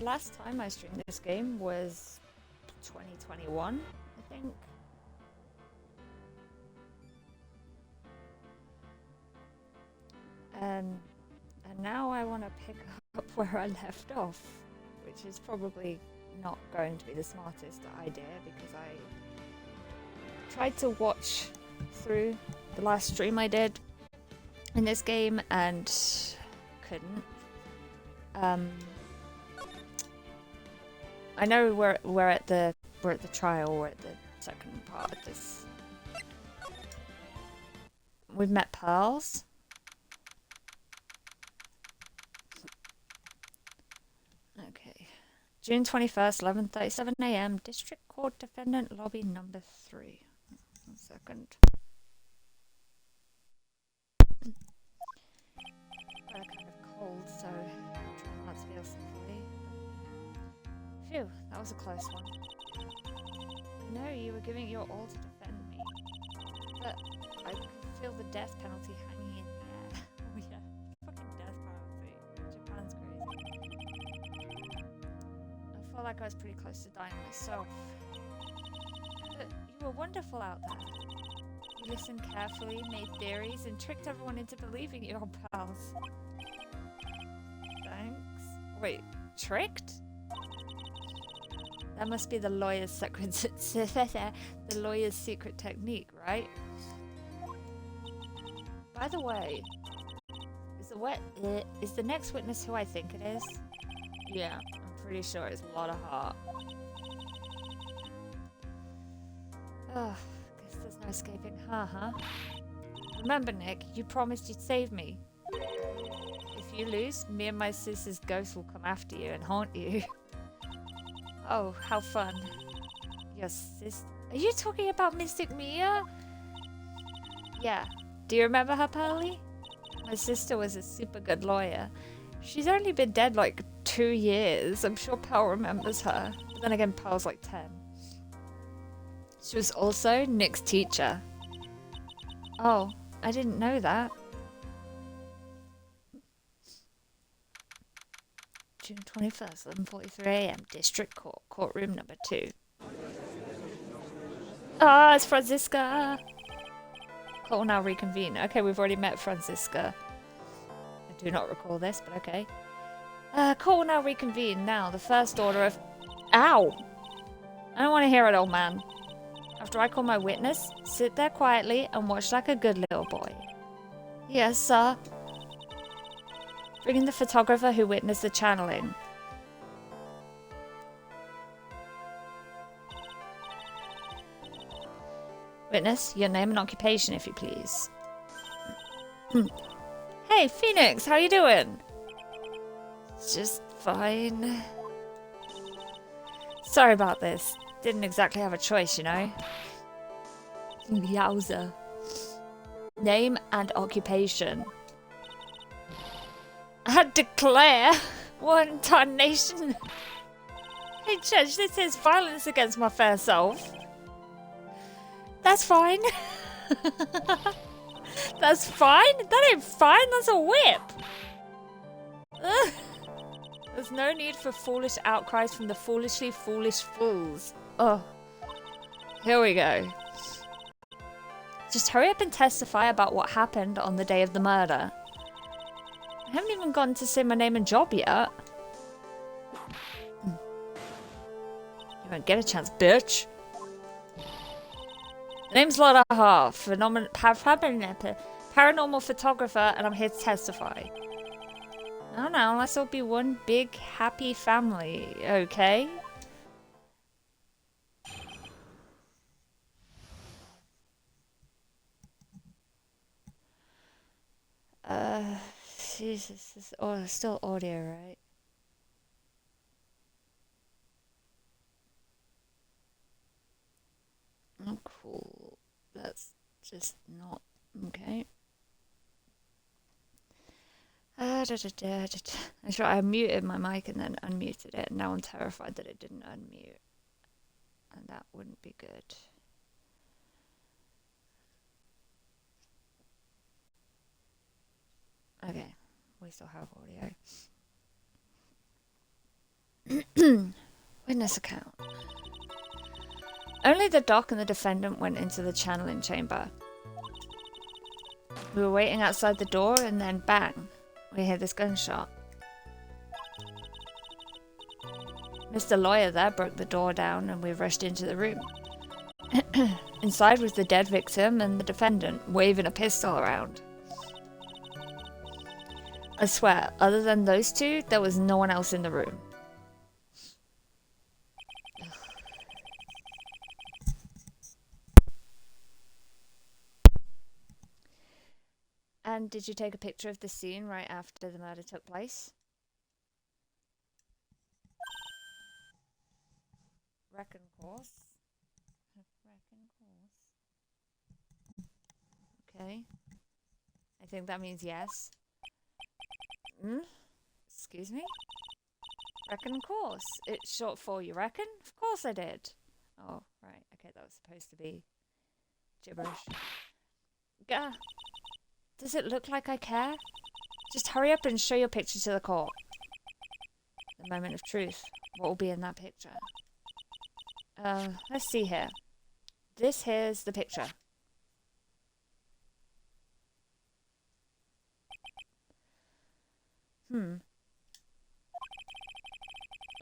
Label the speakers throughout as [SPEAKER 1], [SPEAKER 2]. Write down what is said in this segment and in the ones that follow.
[SPEAKER 1] last time I streamed this game was 2021, I think. And now I want to pick up where I left off, which is probably not going to be the smartest idea because I tried to watch through the last stream I did in this game and couldn't. I know we're at the trial. We're at the second part of this. We've met Pearls. Okay. June 21st, 11:37 a.m. District Court Defendant Lobby number 3. 1 second. Got a kind of cold, so I'm trying not to feel sickly. Phew, that was a close one. I know you were giving your all to defend me, but I could feel the death penalty hanging in the air. Oh yeah, fucking death penalty. Japan's crazy. I felt like I was pretty close to dying myself. But you were wonderful out there. You listened carefully, made theories, and tricked everyone into believing your pals. Thanks. Wait, tricked? That must be the lawyer's secret technique, right? By the way, is the next witness who I think it is? Yeah, I'm pretty sure it's a lot of heart. Ugh, guess there's no escaping her, huh? Remember, Nick, you promised you'd save me. If you lose, me and my sister's ghost will come after you and haunt you. Oh, how fun. Your sis... Are you talking about Mystic Mia? Yeah. Do you remember her, Pearly? My sister was a super good lawyer. She's only been dead like 2 years. I'm sure Pearl remembers her. But then again, Pearl's like 10. She was also Nick's teacher. Oh, I didn't know that. June 21st, 11:43 a.m. District Court, courtroom number 2. Ah, it's Franziska! Court will now reconvene. Okay, we've already met Franziska. I do not recall this, but okay. Court will now reconvene. Now, the first order of... Ow! I don't want to hear it, old man. After I call my witness, sit there quietly and watch like a good little boy. Yes, sir. Bring in the photographer who witnessed the channeling. Witness, your name and occupation, if you please. Hey, Phoenix, how you doing? Just fine. Sorry about this. Didn't exactly have a choice, you know. Yowza. Name and occupation. I declare one tarnation. Hey, Judge, this is violence against my fair self. That's fine. That's fine? That ain't fine, that's a whip. Ugh. There's no need for foolish outcries from the foolishly foolish fools. Oh. Here we go. Just hurry up and testify about what happened on the day of the murder. I haven't even gotten to say my name and job yet. You won't get a chance, bitch. The name's Lotta Ha, paranormal photographer, and I'm here to testify. I don't know, let's all be one big, happy family, okay? Jesus, this is still audio, right? Oh, cool. That's just not... Okay. I muted my mic and then unmuted it, and now I'm terrified that it didn't unmute. And that wouldn't be good. Okay, we still have audio. Witness account. Only the doc and the defendant went into the channeling chamber. We were waiting outside the door and then bang, we hear this gunshot. Mr. Lawyer there broke the door down and we rushed into the room. Inside was the dead victim and the defendant waving a pistol around. I swear, other than those two, there was no one else in the room. And did you take a picture of the scene right after the murder took place? Reckon course. Reckon course. Okay. I think that means yes. Excuse me? Reckon course. It's short for you reckon? Of course I did. Oh, right. Okay, that was supposed to be gibberish. Gah. Does it look like I care? Just hurry up and show your picture to the court. The moment of truth. What will be in that picture? Let's see here. This here's the picture.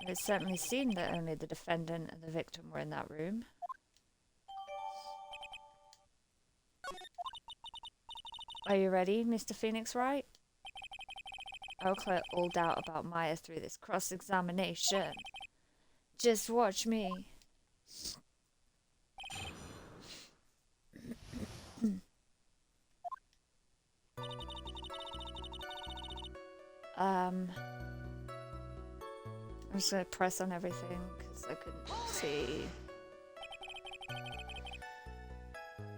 [SPEAKER 1] It certainly seemed that only the defendant and the victim were in that room. Are you ready, Mr. Phoenix Wright? I'll clear all doubt about Maya through this cross-examination. Just watch me. I'm just gonna press on everything because I couldn't see.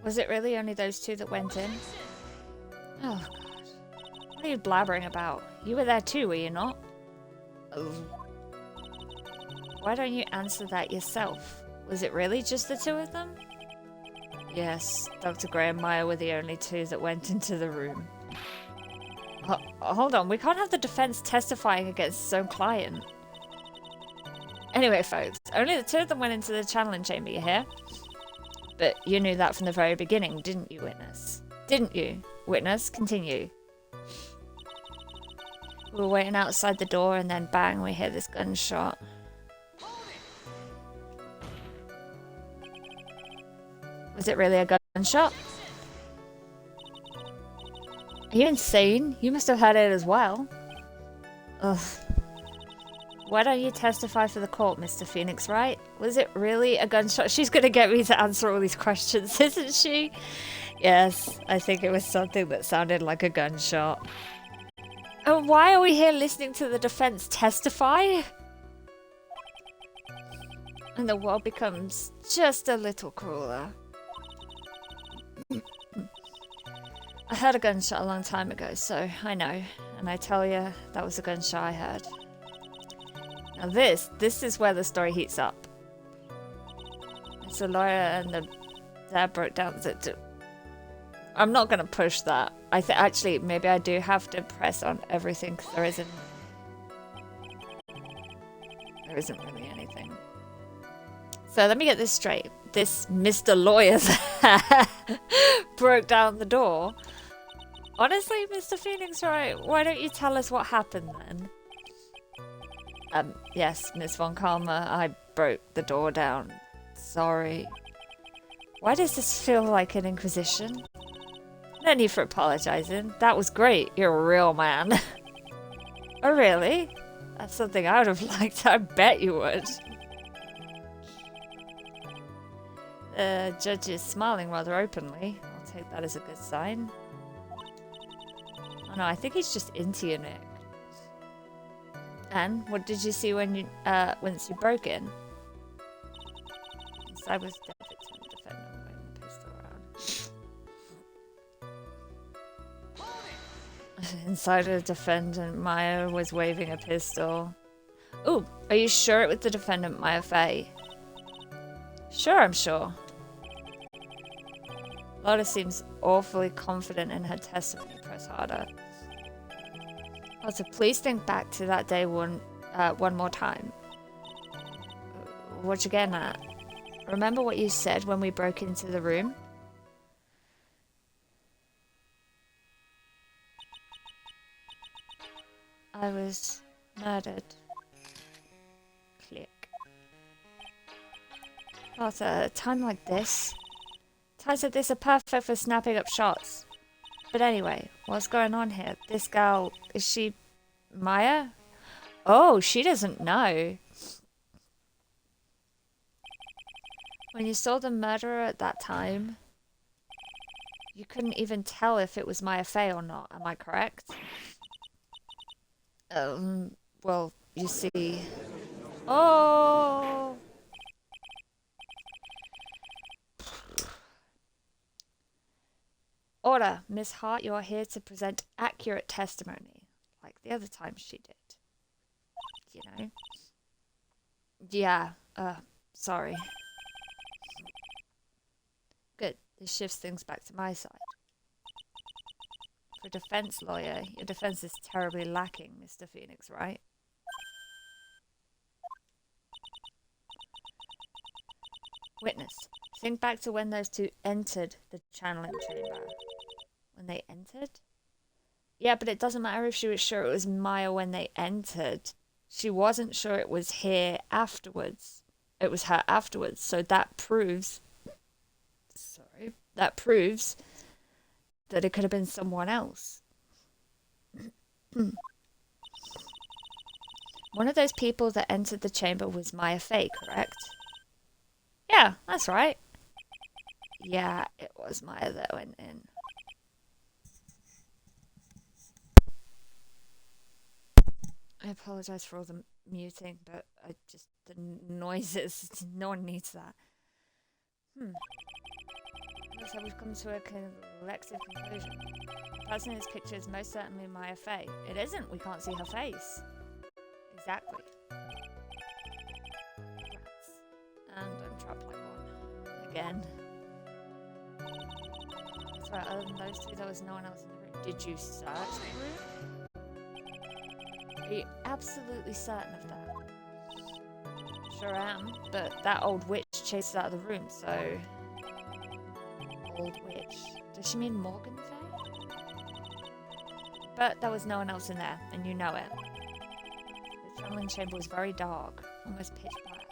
[SPEAKER 1] Was it really only those two that went in? Oh god. What are you blabbering about? You were there too, were you not? Oh. Why don't you answer that yourself? Was it really just the two of them? Yes, Dr. Gray and Maya were the only two that went into the room. Hold on, we can't have the defense testifying against its own client. Anyway, folks, only the two of them went into the channeling chamber, you hear? But you knew that from the very beginning, didn't you, witness? Didn't you? Witness, continue. We were waiting outside the door and then bang, we hear this gunshot. Was it really a gunshot? Are you insane? You must have heard it as well. Ugh. Why don't you testify for the court, Mr. Phoenix Wright? Was it really a gunshot? She's gonna get me to answer all these questions, isn't she? Yes, I think it was something that sounded like a gunshot. And why are we here listening to the defense testify? And the world becomes just a little crueler. I heard a gunshot a long time ago, so I know. And I tell you, that was a gunshot I heard. Now this is where the story heats up. It's a lawyer and the dad broke down the... I'm not going to push that. Actually, maybe I do have to press on everything because there isn't really anything. So let me get this straight. This Mr. Lawyer broke down the door. Honestly, Mr. Phoenix Wright, why don't you tell us what happened then? Yes, Miss Von Karma, I broke the door down. Sorry. Why does this feel like an inquisition? No need for apologizing. That was great. You're a real man. Oh, really? That's something I would have liked. I bet you would. The judge is smiling rather openly. I'll take that as a good sign. Oh no, I think he's just into you, Nick. And what did you see when you once you broke in? Inside was dead victim and defendant waving a pistol around. Inside the defendant, Maya was waving a pistol. Ooh, are you sure it was the defendant, Maya Fey? Sure, I'm sure. Lotta seems awfully confident in her testimony. Press harder. Also, please think back to that day one more time. what you getting at? Remember what you said when we broke into the room? I was murdered. Click. Oh, at a time like this, times like this are perfect for snapping up shots. But anyway, what's going on here? This girl, is she Maya? Oh, she doesn't know. When you saw the murderer at that time, you couldn't even tell if it was Maya Fey or not, am I correct? Well, you see... Oh! Order, Miss Hart, you are here to present accurate testimony, like the other time she did. You know? Yeah, sorry. Good, this shifts things back to my side. For a defense lawyer, your defense is terribly lacking, Mr. Phoenix, right? Witness, think back to when those two entered the channeling chamber. When they entered? Yeah, but it doesn't matter if she was sure it was Maya when they entered. She wasn't sure it was here afterwards. It was her afterwards, so that proves... Sorry. That proves that it could have been someone else. One of those people that entered the chamber was Maya Fey, correct? Yeah, that's right. Yeah, it was Maya that went in. I apologize for all the muting, but the noises, no one needs that. Looks like we've come to a collective conclusion. The person in this picture is most certainly Maya Fey. It isn't, we can't see her face. Exactly. Rats. And I'm trapped like one. Again. That's right, other than those two, there was no one else in the room. Did you search the room? Are you absolutely certain of that? Sure am, but that old witch chased us out of the room, so... Old witch. Does she mean Morgan Fey? But there was no one else in there, and you know it. The channeling chamber was very dark, almost pitch black.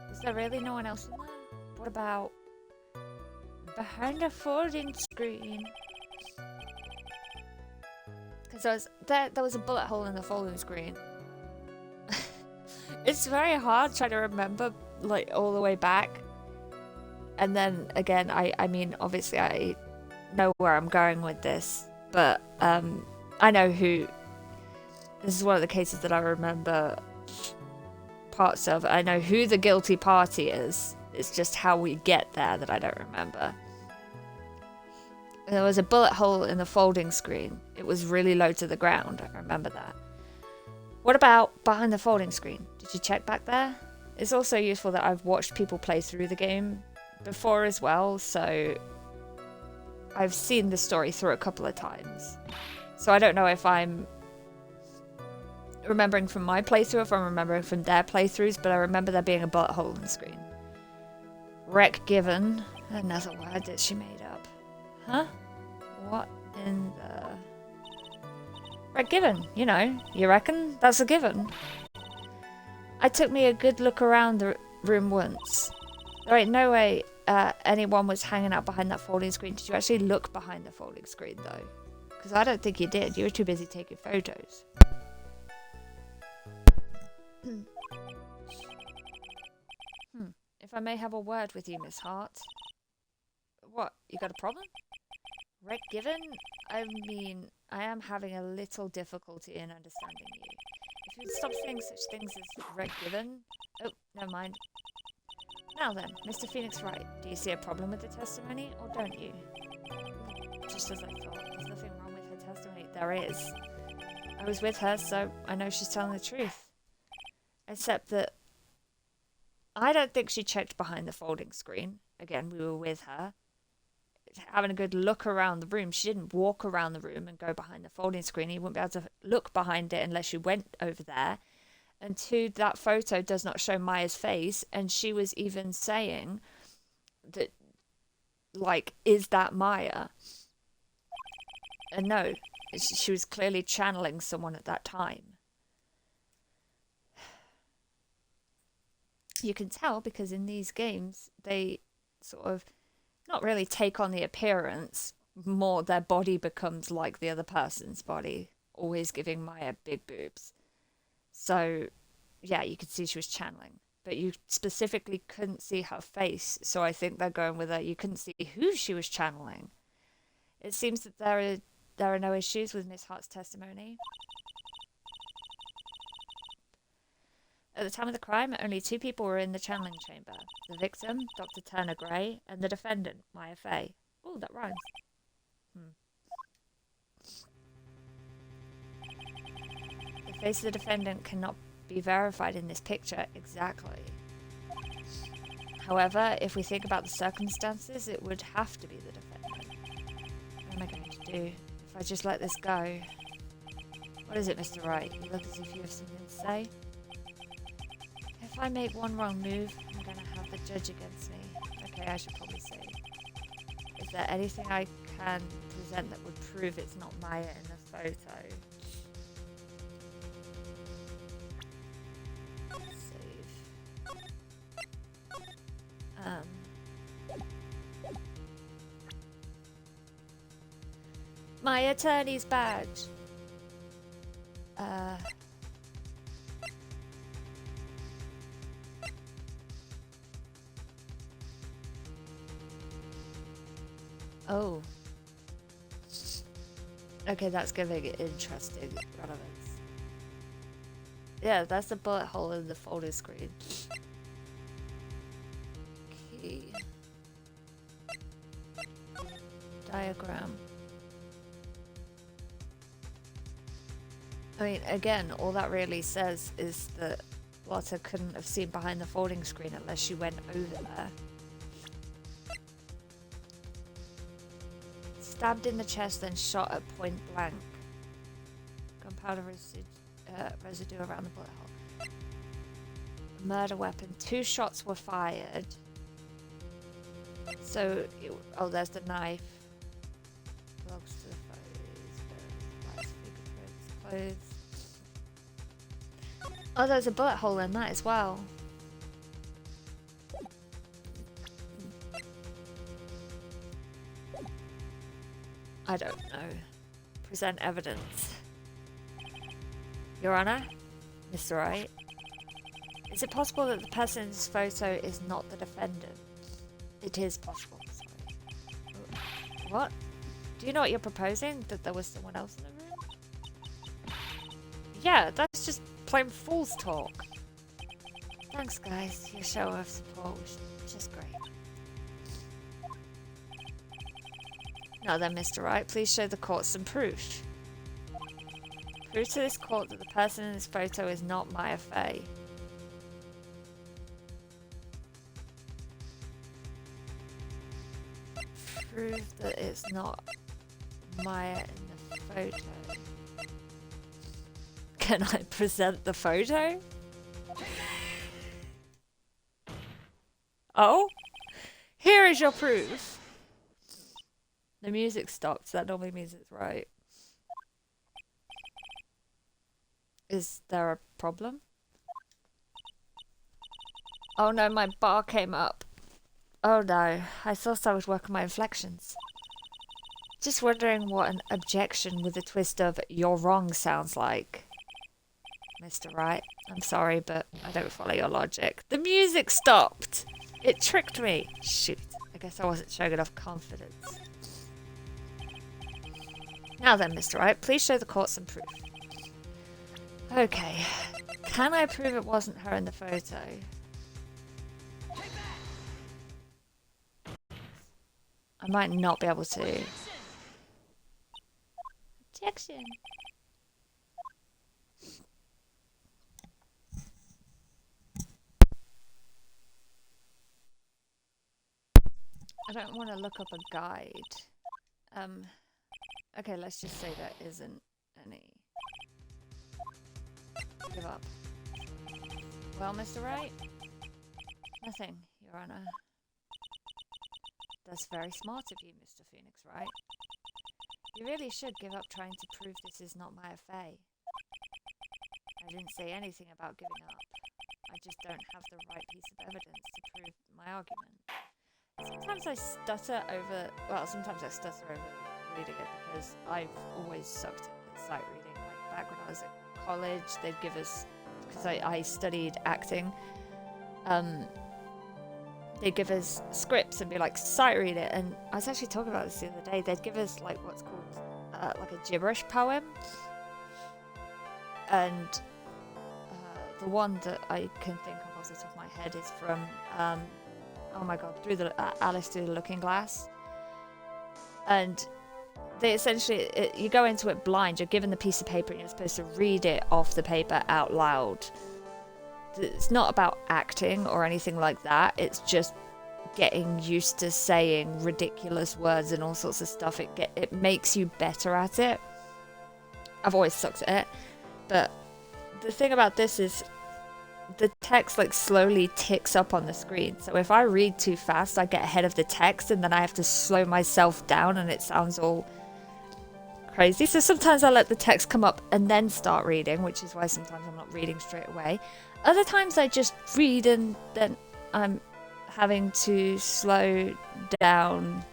[SPEAKER 1] Was there really no one else in there? What about... behind a folding screen? Because there was a bullet hole in the folding screen. It's very hard trying to remember, like, all the way back. And then, again, I mean, obviously I know where I'm going with this. But, I know who... This is one of the cases that I remember parts of. I know who the guilty party is. It's just how we get there that I don't remember. There was a bullet hole in the folding screen. It was really low to the ground. I remember that. What about behind the folding screen? Did you check back there? It's also useful that I've watched people play through the game before as well, so I've seen the story through a couple of times. So I don't know if I'm remembering from my playthrough or if I'm remembering from their playthroughs, but I remember there being a bullet hole in the screen. Wreck given. Another word that she made up. Huh? What in the... Right, given, you know. You reckon? That's a given. I took me a good look around the room once. There ain't no way anyone was hanging out behind that folding screen. Did you actually look behind the folding screen, though? Because I don't think you did. You were too busy taking photos. If I may have a word with you, Miss Hart. What? You got a problem? Right, given? I mean, I am having a little difficulty in understanding you. If you'd stop saying such things as right given... Oh, never mind. Now then, Mr. Phoenix Wright, do you see a problem with the testimony, or don't you? Just as I thought, there's nothing wrong with her testimony. There is. I was with her, so I know she's telling the truth. Except that I don't think she checked behind the folding screen. Again, we were with her. Having a good look around the room. She didn't walk around the room and go behind the folding screen. You wouldn't be able to look behind it unless you went over there. And two, that photo does not show Maya's face, and she was even saying that, like, is that Maya? And no, she was clearly channeling someone at that time. You can tell because in these games, they sort of not really take on the appearance, more their body becomes like the other person's body, always giving Maya big boobs. So, yeah, you could see she was channeling, but you specifically couldn't see her face. So I think they're going with you couldn't see who she was channeling. It seems that there are no issues with Miss Hart's testimony. At the time of the crime, only two people were in the channeling chamber. The victim, Dr. Turner Gray, and the defendant, Maya Fey. Oh, that rhymes. The face of the defendant cannot be verified in this picture exactly. However, if we think about the circumstances, it would have to be the defendant. What am I going to do if I just let this go? What is it, Mr. Wright? You look as if you have something to say. If I make one wrong move, I'm going to have the judge against me. Okay, I should probably say. Is there anything I can present that would prove it's not Maya in the photo? Save. My attorney's badge. Oh. Okay, that's giving it interesting relevance. Yeah, that's a bullet hole in the folder screen. Key. Diagram. I mean, again, all that really says is that Lotta couldn't have seen behind the folding screen unless she went over there. Stabbed in the chest, then shot at point blank. Gunpowder residue around the bullet hole. Murder weapon. 2 shots were fired. So, oh, there's the knife. Logs to the photos. Fingerprints, clothes. Oh, there's a bullet hole in that as well. I don't know. Present evidence. Your Honor, Mr. Wright, is it possible that the person in this photo is not the defendant? It is possible. Sorry. What? Do you know what you're proposing? That there was someone else in the room? Yeah, that's just plain fool's talk. Thanks, guys. Your show of support was just great. Now then, Mr. Wright, please show the court some proof. Prove to this court that the person in this photo is not Maya Fey. Prove that it's not Maya in the photo. Can I present the photo? Oh? Here is your proof. The music stopped, so that normally means it's right. Is there a problem? Oh no, my bar came up. Oh no, I thought I was working my inflections. Just wondering what an objection with a twist of "you're wrong" sounds like. Mr. Wright, I'm sorry, but I don't follow your logic. The music stopped! It tricked me. Shoot, I guess I wasn't showing enough confidence. Now then, Mr. Wright, please show the court some proof. Okay, can I prove it wasn't her in the photo? I might not be able to. Objection. I don't want to look up a guide. Okay, let's just say there isn't any. Give up. Well, Mr. Wright? Nothing, Your Honor. That's very smart of you, Mr. Phoenix Wright. You really should give up trying to prove this is not my affair. I didn't say anything about giving up. I just don't have the right piece of evidence to prove my argument. Sometimes I stutter over reading it because I've always sucked at sight reading. Like back when I was at college, they'd give us, because I studied acting, they'd give us scripts and be like, sight read it. And I was actually talking about this the other day. They'd give us like what's called like a gibberish poem. And the one that I can think of off the top of my head is from, oh my god, Alice Through the Looking Glass. And they essentially, you go into it blind, you're given the piece of paper and you're supposed to read it off the paper out loud. It's not about acting or anything like that, it's just getting used to saying ridiculous words and all sorts of stuff. It makes you better at it. I've always sucked at it, but the thing about this is the text like slowly ticks up on the screen. So if I read too fast, I get ahead of the text and then I have to slow myself down and it sounds all crazy. So sometimes I let the text come up and then start reading, which is why sometimes I'm not reading straight away. Other times I just read and then I'm having to slow down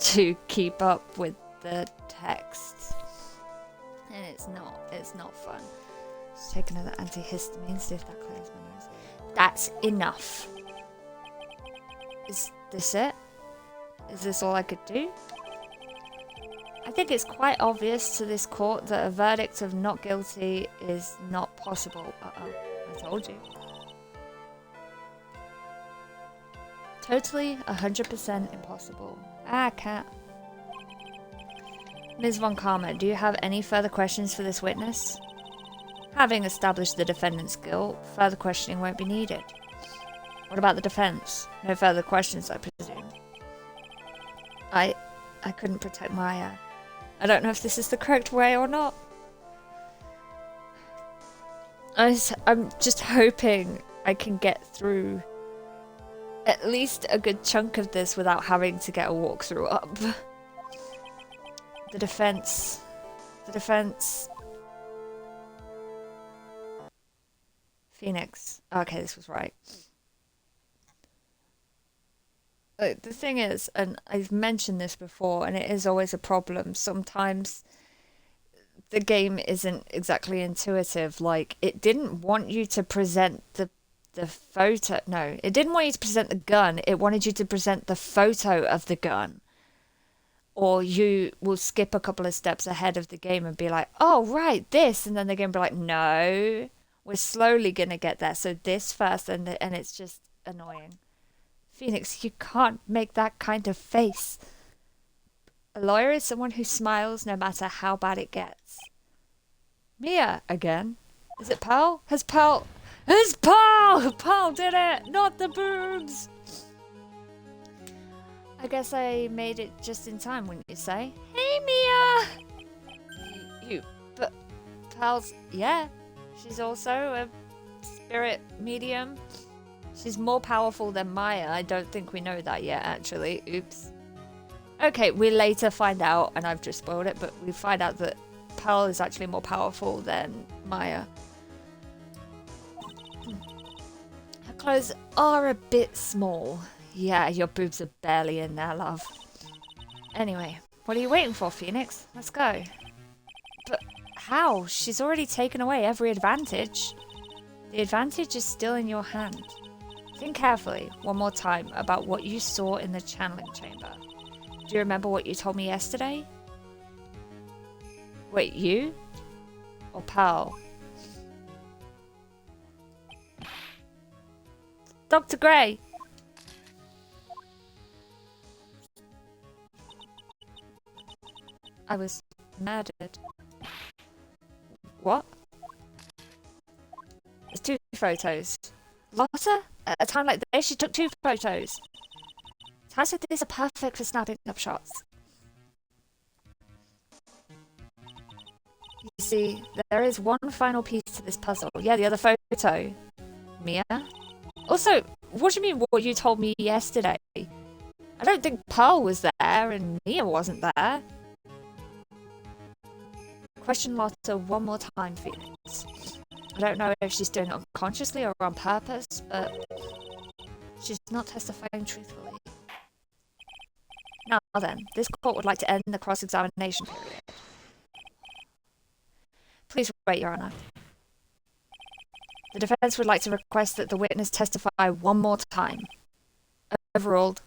[SPEAKER 1] to keep up with the text. And it's not fun. Just take another antihistamine, see if that clears my nose. That's enough. Is this it? Is this all I could do? I think it's quite obvious to this court that a verdict of not guilty is not possible. Uh-oh, I told you. Totally 100% impossible. Ah, cat. Ms. Von Karma, do you have any further questions for this witness? Having established the defendant's guilt, further questioning won't be needed. What about the defense? No further questions, I presume. I couldn't protect Maya. I don't know if this is the correct way or not. I'm just hoping I can get through at least a good chunk of this without having to get a walkthrough up. The defense. Phoenix. Okay, this was right. The thing is, and I've mentioned this before, and it is always a problem, sometimes the game isn't exactly intuitive. Like, it didn't want you to present the photo. No, it didn't want you to present the gun. It wanted you to present the photo of the gun. Or you will skip a couple of steps ahead of the game and be like, oh, right, this. And then the game will be like, no, we're slowly going to get there. So this first, and it's just annoying. Phoenix, you can't make that kind of face. A lawyer is someone who smiles no matter how bad it gets. Mia, again. Is it Pearl? Has Pearl... It's Pearl! Pearl did it! Not the boobs! I guess I made it just in time, wouldn't you say? Hey, Mia! But Pearl's... Yeah, she's also a spirit medium. She's more powerful than Maya. I don't think we know that yet, actually. Oops. Okay, we later find out, and I've just spoiled it, but we find out that Pearl is actually more powerful than Maya. Her clothes are a bit small. Yeah, your boobs are barely in there, love. Anyway, what are you waiting for, Phoenix? Let's go. But how? She's already taken away every advantage. The advantage is still in your hand. Think carefully, one more time, about what you saw in the channeling chamber. Do you remember what you told me yesterday? Wait, you? Or Pearl? Dr. Gray! I was murdered. What? There's 2 photos. Lotta? At a time like this, she took 2 photos. Ty said these are perfect for snapping up shots. You see, there is one final piece to this puzzle. Yeah, the other photo. Mia. Also, what do you mean what you told me yesterday? I don't think Pearl was there and Mia wasn't there. Question Lotta one more time, Phoenix. I don't know if she's doing it unconsciously or on purpose, but she's not testifying truthfully. Now then, this court would like to end the cross-examination period. Please wait, Your Honor. The defense would like to request that the witness testify one more time. Overruled.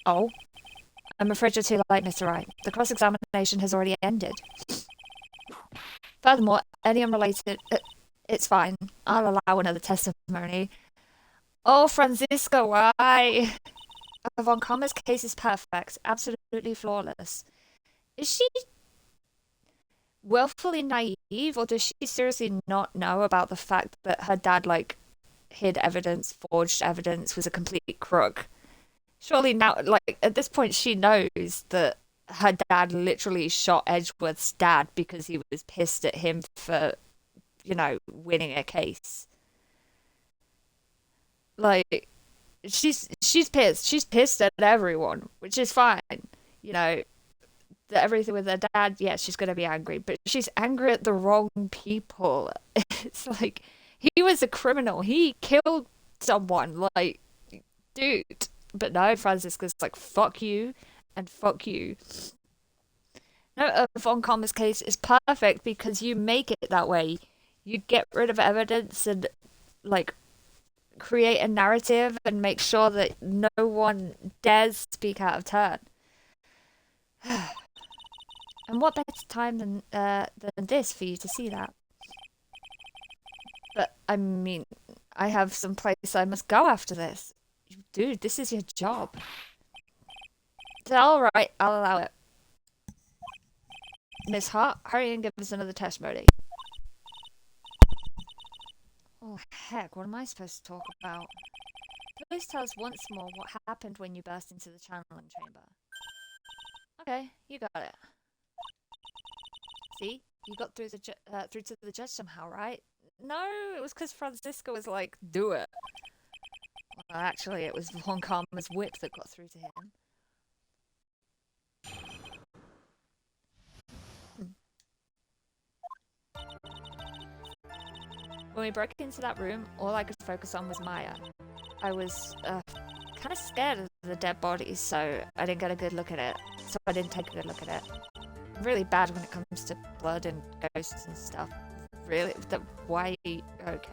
[SPEAKER 1] Oh. I'm afraid you're too late, Mr. Wright. The cross-examination has already ended. Furthermore, any unrelated... it's fine. I'll allow another testimony. Oh, Francisco, why? Von Karma's case is perfect. Absolutely flawless. Is she willfully naive, or does she seriously not know about the fact that her dad, like, hid evidence, forged evidence, was a complete crook? Surely now, like, at this point, she knows that her dad literally shot Edgeworth's dad because he was pissed at him for, you know, winning a case. Like, she's pissed. She's pissed at everyone, which is fine. You know, everything with her dad, yeah, she's gonna be angry, but she's angry at the wrong people. It's like, he was a criminal. He killed someone. Like, dude. But no, Francisca's like, fuck you and fuck you. No, Von Karma's case is perfect because you make it that way. You get rid of evidence and, like, create a narrative and make sure that no one dares speak out of turn. And what better time than this for you to see that? But, I mean, I have some place I must go after this. Dude, this is your job. It's alright, I'll allow it. Miss Hart, hurry and give us another testimony. Oh, heck, what am I supposed to talk about? Please tell us once more what happened when you burst into the channeling chamber. Okay, you got it. See? You got through to the judge somehow, right? No, it was because Francisco was like, do it. Well, actually, it was Von Karma's whip that got through to him. When we broke into that room, all I could focus on was Maya. I was kind of scared of the dead bodies, so I didn't get a good look at it. So I didn't take a good look at it. I'm really bad when it comes to blood and ghosts and stuff. Really? Why? Okay.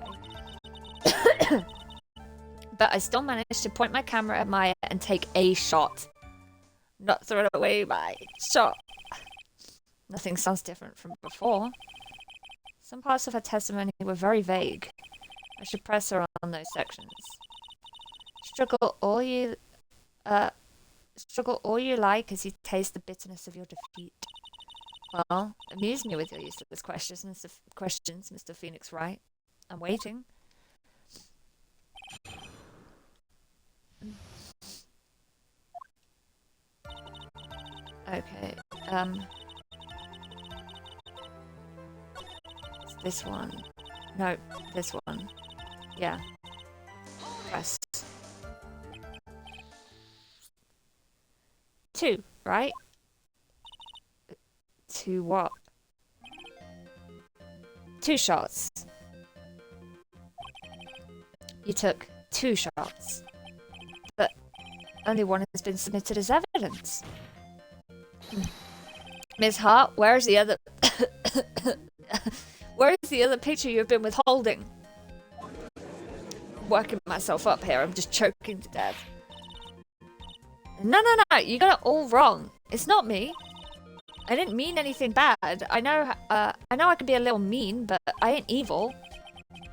[SPEAKER 1] But I still managed to point my camera at Maya and take a shot. Not throw away my shot. Nothing sounds different from before. Some parts of her testimony were very vague. I should press her on those sections. Struggle all you like as you taste the bitterness of your defeat. Well, amuse me with your useless questions, Mr. Phoenix Wright. I'm waiting. Okay, it's this one. No, this one. Yeah. Press. 2, right? 2 what? 2 shots. You took 2 shots. But only one has been submitted as evidence. Ms. Hart, where's the other... Where is the other picture you've been withholding? I'm working myself up here, I'm just choking to death. No, you got it all wrong. It's not me. I didn't mean anything bad. I know I can be a little mean, but I ain't evil.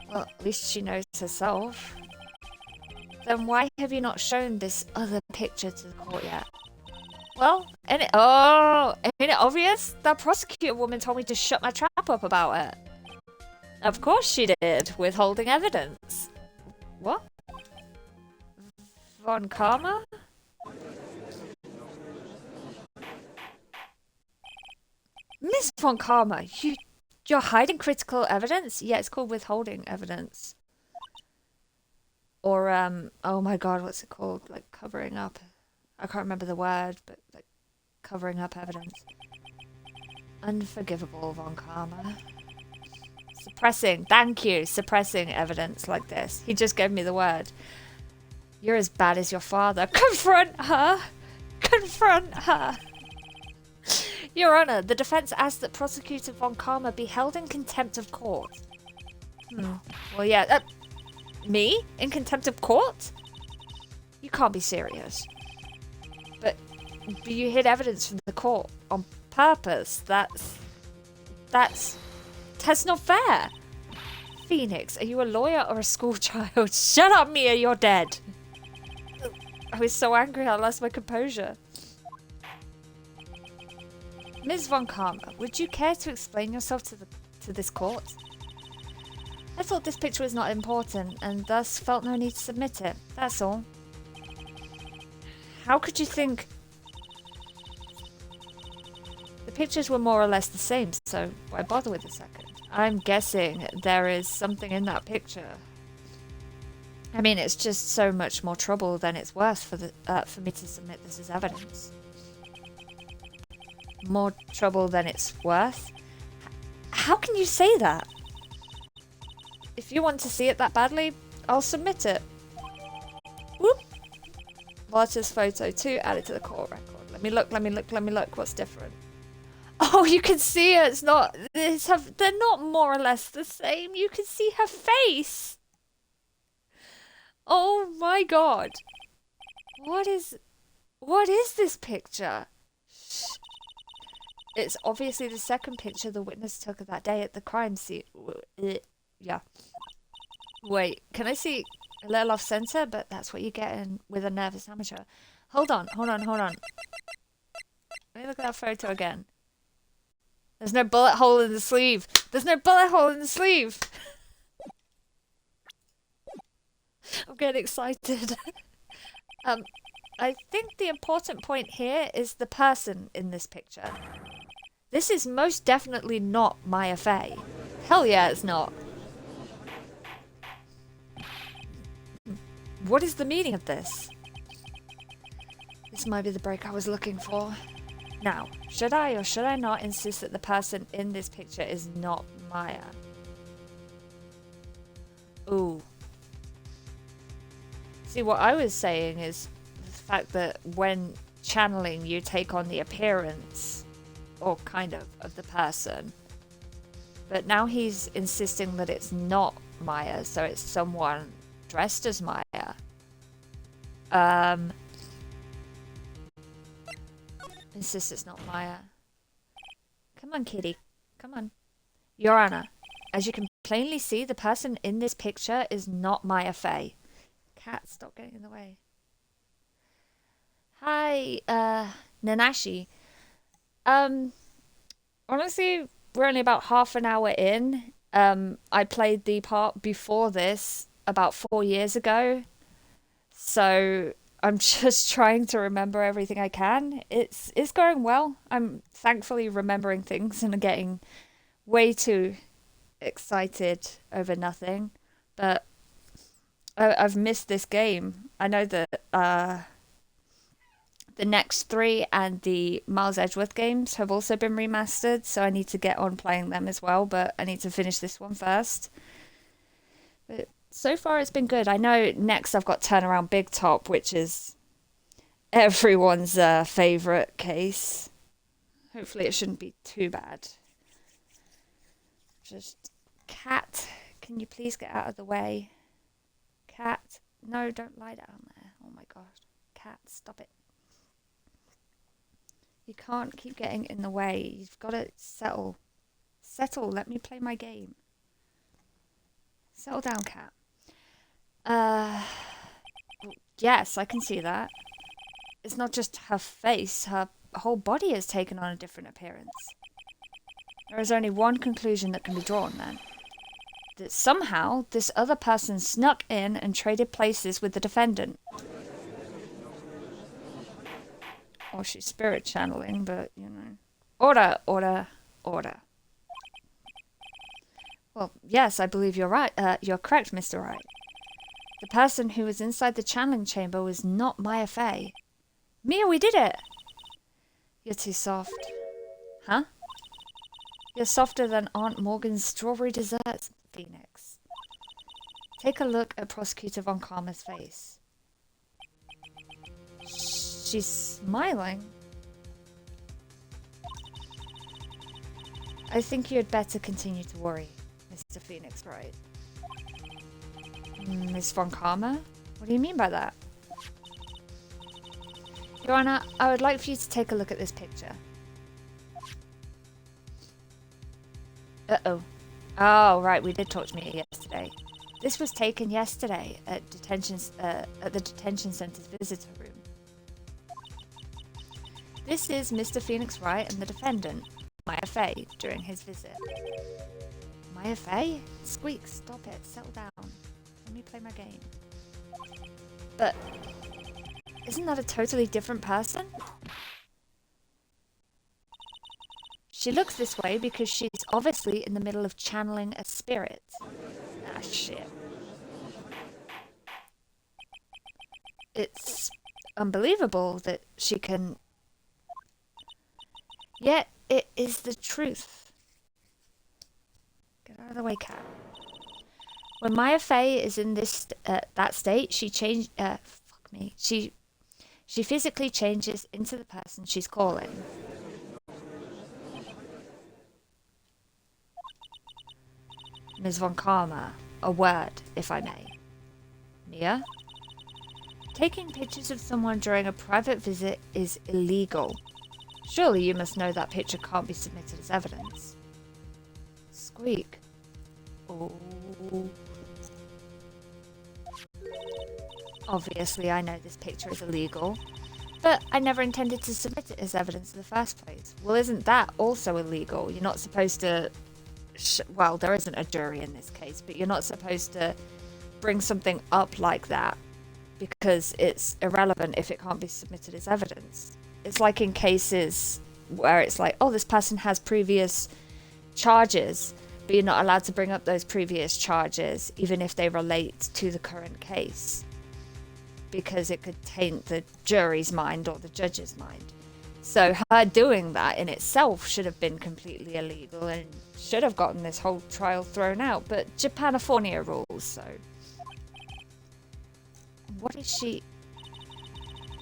[SPEAKER 1] Well, at least she knows herself. Then why have you not shown this other picture to the court yet? Well, ain't it obvious? That prosecutor woman told me to shut my trap up about it. Of course she did, withholding evidence. What? Von Karma? Miss Von Karma, you're hiding critical evidence? Yeah, it's called withholding evidence. Or, oh my god, what's it called? Like, covering up. I can't remember the word, but, like, covering up evidence. Unforgivable, Von Karma. Suppressing, thank you, suppressing evidence like this. He just gave me the word. You're as bad as your father. Confront her! Confront her! Your Honor, the defense asked that Prosecutor Von Karma be held in contempt of court. Well, yeah, me? In contempt of court? You can't be serious. But you hid evidence from the court on purpose. That's not fair. Phoenix, are you a lawyer or a schoolchild? Shut up, Mia, you're dead. I was so angry I lost my composure. Ms. Von Karma, would you care to explain yourself to this court? I thought this picture was not important, and thus felt no need to submit it. That's all. How could you think... The pictures were more or less the same, so why bother with the second? I'm guessing there is something in that picture. I mean, it's just so much more trouble than it's worth for me to submit this as evidence. More trouble than it's worth? How can you say that? If you want to see it that badly, I'll submit it. Whoop. Walter's photo 2 added to the court record. Let me look. What's different? Oh, you can see it. It's not. They're not more or less the same. You can see her face. Oh my god. What is this picture? It's obviously the second picture the witness took of that day at the crime scene. Yeah. Wait, can I see a little off center? But that's what you get in with a nervous amateur. Hold on. Let me look at that photo again. There's no bullet hole in the sleeve. I'm getting excited. I think the important point here is the person in this picture. This is most definitely not Maya Fey. Hell yeah, it's not. What is the meaning of this? This might be the break I was looking for. Now, should I or should I not insist that the person in this picture is not Maya? Ooh. See, what I was saying is the fact that when channeling, you take on the appearance, or kind of the person. But now he's insisting that it's not Maya, so it's someone dressed as Maya. Insist it's not Maya. Come on, kitty. Come on. Your Honor, as you can plainly see, the person in this picture is not Maya Fey. Cat, stop getting in the way. Hi, Nanashi. Honestly, we're only about half an hour in. I played the part before this about 4 years ago. So I'm just trying to remember everything I can. It's going well. I'm thankfully remembering things and getting way too excited over nothing. But I've missed this game. I know that the next 3 and the Miles Edgeworth games have also been remastered, so I need to get on playing them as well, but I need to finish this one first. But so far it's been good. I know next I've got Turnaround Big Top, which is everyone's favourite case. Hopefully it shouldn't be too bad. Just, cat, can you please get out of the way? Cat, no, don't lie down there. Oh my god. Cat, stop it. You can't keep getting in the way. You've got to settle. Settle, let me play my game. Settle down, cat. Yes, I can see that. It's not just her face, her whole body has taken on a different appearance. There is only one conclusion that can be drawn then. That somehow this other person snuck in and traded places with the defendant. Or she's spirit channeling, but you know. Order. Well, yes, I believe you're right. You're correct, Mr. Wright. The person who was inside the channeling chamber was not Maya Fey. Mia, we did it! You're too soft. Huh? You're softer than Aunt Morgan's strawberry dessert, Phoenix. Take a look at Prosecutor Von Karma's face. She's smiling. I think you had better continue to worry, Mr. Phoenix Wright. Miss Von Karma? What do you mean by that? Your Honor, I would like for you to take a look at this picture. Uh-oh. Oh, right, we did talk to Mia yesterday. This was taken yesterday at the detention center's visitor room. This is Mr. Phoenix Wright and the defendant, Maya Fey, during his visit. Maya Fey? Squeak, stop it, settle down. Let me play my game. But, isn't that a totally different person? She looks this way because she's obviously in the middle of channeling a spirit. Ah, shit. It's unbelievable that she can... Yet, it is the truth. Get out of the way, cat. When Maya Fey is in this that state, she she physically changes into the person she's calling. Ms. Von Karma, a word, if I may. Mia? Taking pictures of someone during a private visit is illegal. Surely you must know that picture can't be submitted as evidence. Squeak. Oh. Obviously, I know this picture is illegal, but I never intended to submit it as evidence in the first place. Well, isn't that also illegal? You're not supposed to... well, there isn't a jury in this case, but you're not supposed to bring something up like that because it's irrelevant if it can't be submitted as evidence. It's like in cases where it's like, oh, this person has previous charges, but you're not allowed to bring up those previous charges even if they relate to the current case because it could taint the jury's mind or the judge's mind. So her doing that in itself should have been completely illegal and should have gotten this whole trial thrown out, but Japanifornia rules, so... What is she...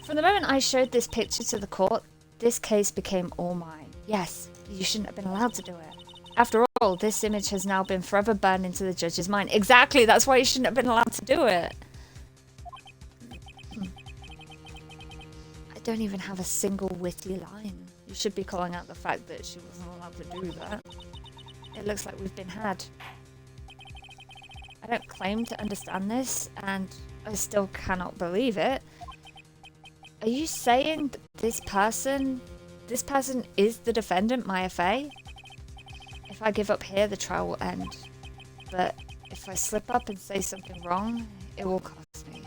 [SPEAKER 1] From the moment I showed this picture to the court, this case became all mine. Yes, you shouldn't have been allowed to do it. After all, this image has now been forever burned into the judge's mind. Exactly, that's why you shouldn't have been allowed to do it. I don't even have a single witty line. You should be calling out the fact that she wasn't allowed to do that. It looks like we've been had. I don't claim to understand this, and I still cannot believe it. Are you saying that this person is the defendant, Maya Fey? If I give up here, the trial will end. But if I slip up and say something wrong, it will cost me.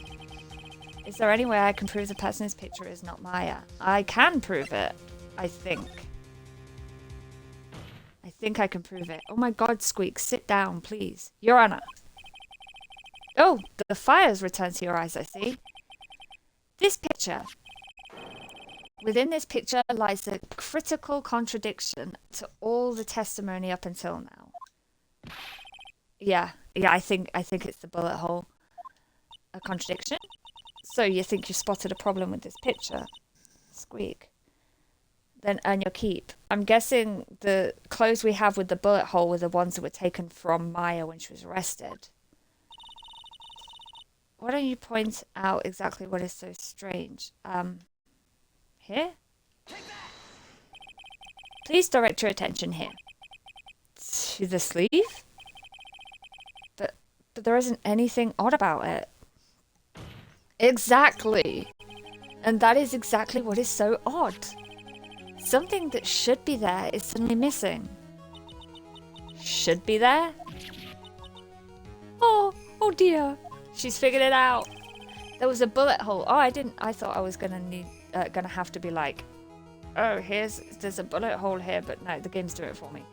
[SPEAKER 1] Is there any way I can prove the person in this picture is not Maya? I can prove it, I think. I think I can prove it. Oh my god, Squeak, sit down, please. Your Honor. Oh, the fire's returned to your eyes, I see. This picture. Within this picture lies a critical contradiction to all the testimony up until now. Yeah, I think it's the bullet hole. A contradiction? So you think you spotted a problem with this picture? Squeak. Then earn your keep. I'm guessing the clothes we have with the bullet hole were the ones that were taken from Maya when she was arrested. Why don't you point out exactly what is so strange? Here? Please direct your attention here. To the sleeve? But there isn't anything odd about it. Exactly. And that is exactly what is so odd. Something that should be there is suddenly missing. Should be there? Oh dear. She's figured it out. There was a bullet hole. Oh, I thought I was gonna have to be like, oh, there's a bullet hole here, but no, the game's doing it for me.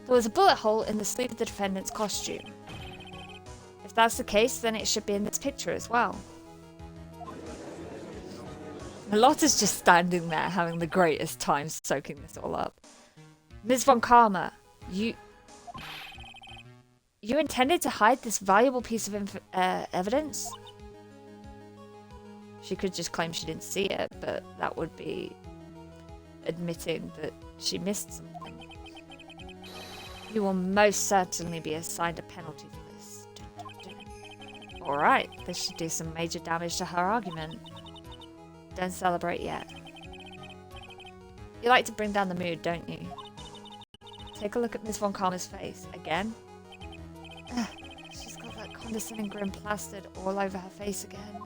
[SPEAKER 1] There was a bullet hole in the sleeve of the defendant's costume. If that's the case, then it should be in this picture as well. Lotta's just standing there having the greatest time soaking this all up. Ms. Von Karma, you intended to hide this valuable piece of evidence? She could just claim she didn't see it, but that would be admitting that she missed something. You will most certainly be assigned a penalty for this. Alright, this should do some major damage to her argument. Don't celebrate yet. You like to bring down the mood, don't you? Take a look at Miss Von Karma's face. Again? She's got that condescending grin plastered all over her face again.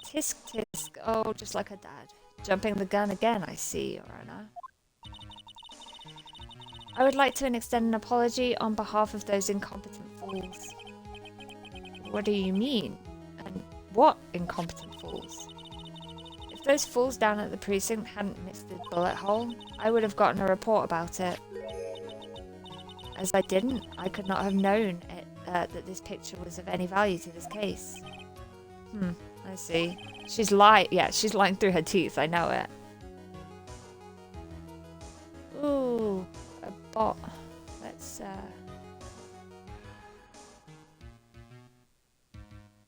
[SPEAKER 1] Tisk tisk. Oh, just like her dad. Jumping the gun again, I see, Your Honor. I would like to extend an apology on behalf of those incompetent fools. What do you mean? And what incompetent fools? If those fools down at the precinct hadn't missed the bullet hole, I would have gotten a report about it. As I didn't, I could not have known that this picture was of any value to this case. I see. She's lying. Yeah, she's lying through her teeth. I know it. Ooh, a bot. Let's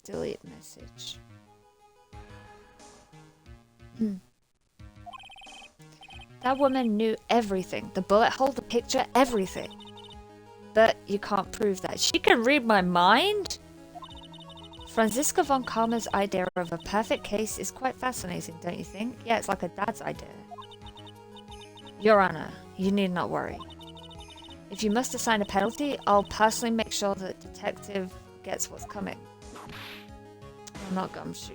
[SPEAKER 1] delete message. That woman knew everything. The bullet hole, the picture, everything. But you can't prove that. She can read my mind? Franziska von Karma's idea of a perfect case is quite fascinating, don't you think? Yeah, it's like a dad's idea. Your Honor, you need not worry. If you must assign a penalty, I'll personally make sure that the detective gets what's coming. I'm not Gumshoe.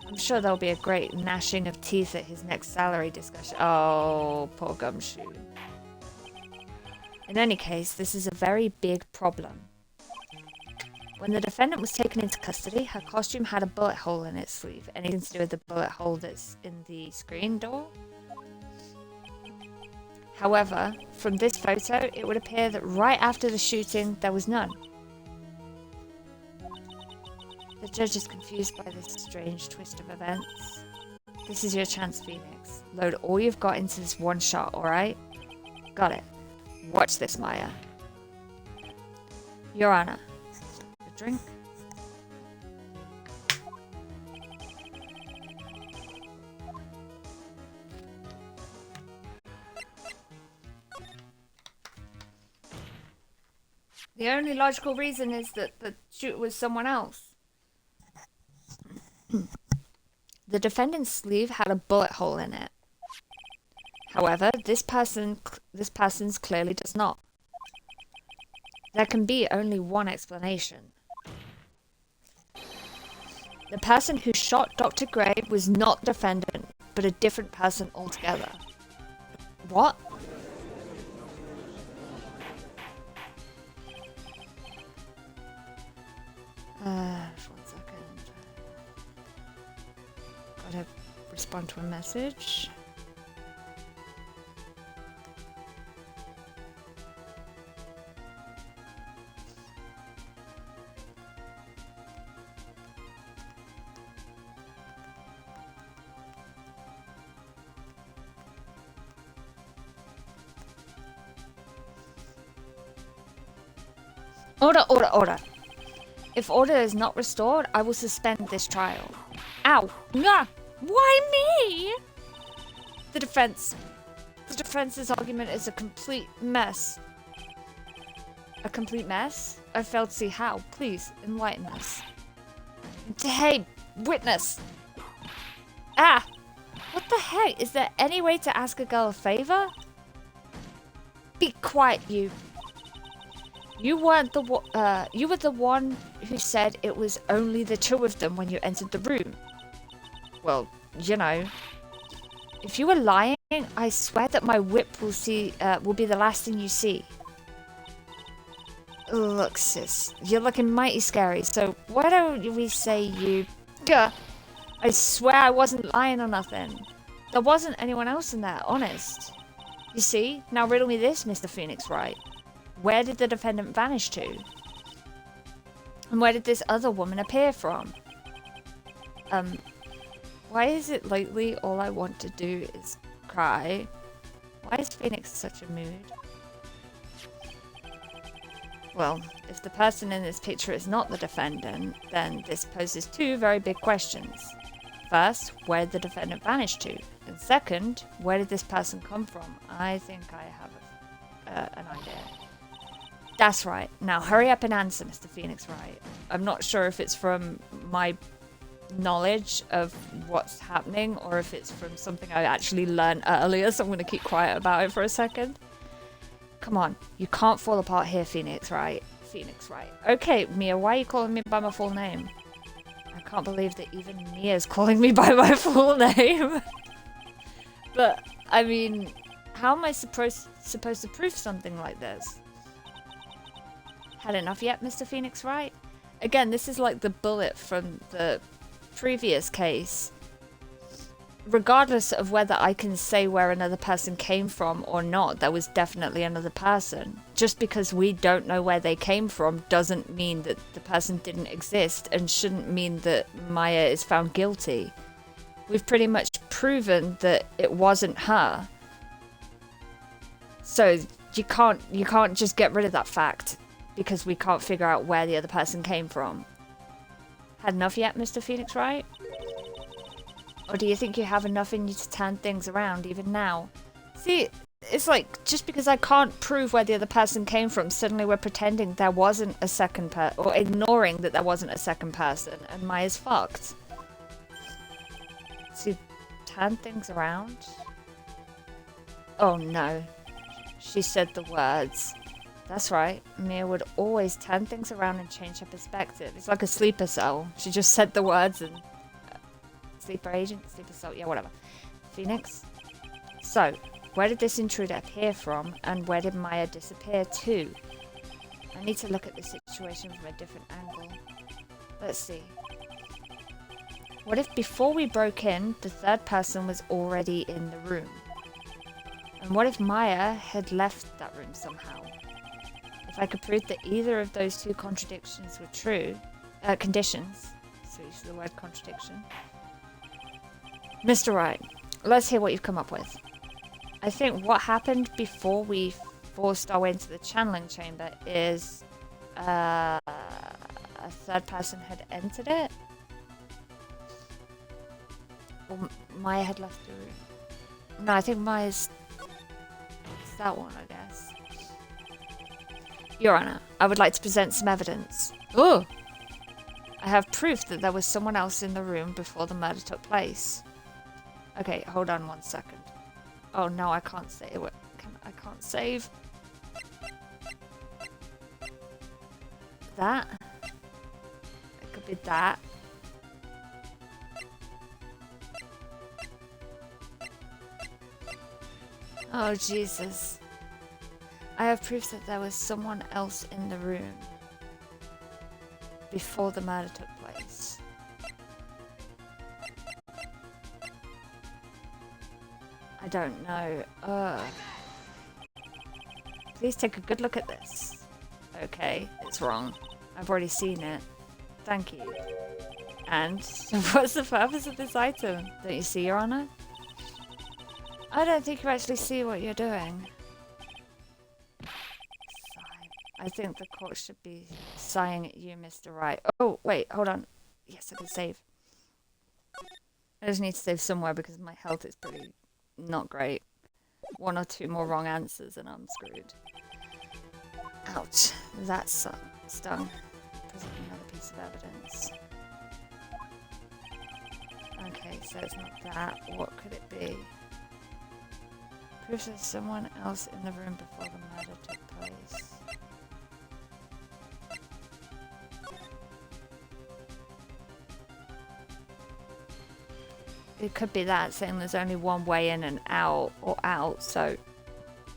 [SPEAKER 1] I'm sure there'll be a great gnashing of teeth at his next salary discussion. Oh, poor Gumshoe. In any case, this is a very big problem. When the defendant was taken into custody, her costume had a bullet hole in its sleeve. Anything to do with the bullet hole that's in the screen door? However, from this photo, it would appear that right after the shooting, there was none. The judge is confused by this strange twist of events. This is your chance, Phoenix. Load all you've got into this one shot, alright? Got it. Watch this, Maya. Your Honor. A drink? The only logical reason is that the shooter was someone else. The defendant's sleeve had a bullet hole in it. However, this person's clearly does not. There can be only one explanation. The person who shot Dr. Gray was not the defendant, but a different person altogether. What? Just 1 second. Gotta respond to a message. Order, order, order. If order is not restored, I will suspend this trial. Ow! Nah! Why me? The defense's argument is a complete mess. A complete mess? I failed to see how. Please, enlighten us. Hey, witness! Ah! What the heck? Is there any way to ask a girl a favor? Be quiet, you. You were the one who said it was only the two of them when you entered the room. Well, you know. If you were lying, I swear that my whip will be the last thing you see. Look, sis, you're looking mighty scary, so why don't we say you... Gah! I swear I wasn't lying or nothing. There wasn't anyone else in there, honest. You see? Now riddle me this, Mr. Phoenix Wright. Where did the defendant vanish to? And where did this other woman appear from? Why is it lately all I want to do is cry? Why is Phoenix in such a mood? Well, if the person in this picture is not the defendant, then this poses two very big questions. First, where did the defendant vanish to? And second, where did this person come from? I think I have an idea. That's right. Now hurry up and answer, Mr. Phoenix Wright. I'm not sure if it's from my knowledge of what's happening or if it's from something I actually learned earlier, so I'm going to keep quiet about it for a second. Come on, you can't fall apart here, Phoenix Wright. Phoenix Wright. Okay, Mia, why are you calling me by my full name? I can't believe that even Mia's calling me by my full name. But, I mean, how am I supposed to prove something like this? Had enough yet, Mr. Phoenix Wright? Again, this is like the bullet from the previous case. Regardless of whether I can say where another person came from or not, there was definitely another person. Just because we don't know where they came from doesn't mean that the person didn't exist and shouldn't mean that Maya is found guilty. We've pretty much proven that it wasn't her. So you can't just get rid of that fact because we can't figure out where the other person came from. Had enough yet, Mr. Phoenix Wright? Or do you think you have enough in you to turn things around even now? See, it's like, just because I can't prove where the other person came from, suddenly we're pretending there wasn't a second person, or ignoring that there wasn't a second person, and Maya's fucked. See, turn things around? Oh no. She said the words. That's right, Mia would always turn things around and change her perspective. It's like a sleeper cell. She just said the words and... Sleeper agent, sleeper cell, yeah, whatever. Phoenix? So, where did this intruder appear from, and where did Maya disappear to? I need to look at this situation from a different angle. Let's see. What if before we broke in, the third person was already in the room? And what if Maya had left that room somehow? If I could prove that either of those two contradictions were true, conditions, so use the word contradiction. Mr. Wright, let's hear what you've come up with. I think what happened before we forced our way into the channeling chamber is a third person had entered it. Or Maya had left the room. No, I think Maya's... It's that one, I guess. Your Honor, I would like to present some evidence. Oh! I have proof that there was someone else in the room before the murder took place. Okay, hold on 1 second. Oh no, I can't save it. I can't save. That? It could be that. Oh Jesus. I have proof that there was someone else in the room before the murder took place. I don't know. Please take a good look at this. Okay, it's wrong. I've already seen it. Thank you. And what's the purpose of this item? Don't you see, Your Honor? I don't think you actually see what you're doing. Sigh. I think the court should be sighing at you, Mr. Wright. Oh, wait, hold on. Yes, I can save. I just need to save somewhere because my health is pretty not great. 1 or 2 more wrong answers and I'm screwed. Ouch. That stung. Present another piece of evidence. Okay, so it's not that. What could it be? Proof there's someone else in the room before the murder took place. It could be that, saying there's only one way in and out, or out, so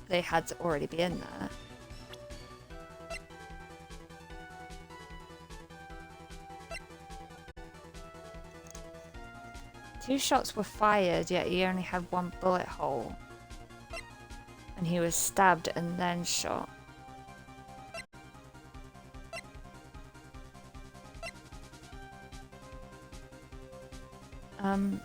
[SPEAKER 1] they had to already be in there. Two shots were fired, yet he only had 1 bullet hole. And he was stabbed and then shot. Um...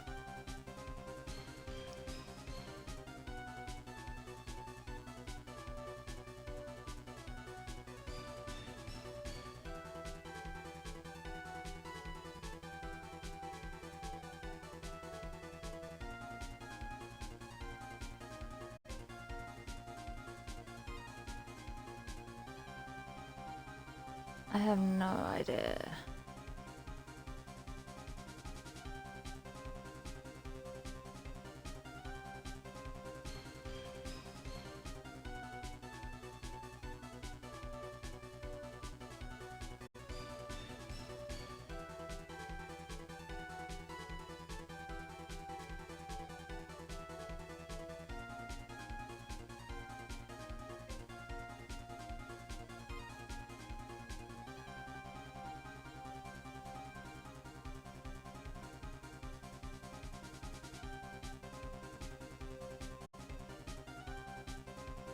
[SPEAKER 1] I have no idea.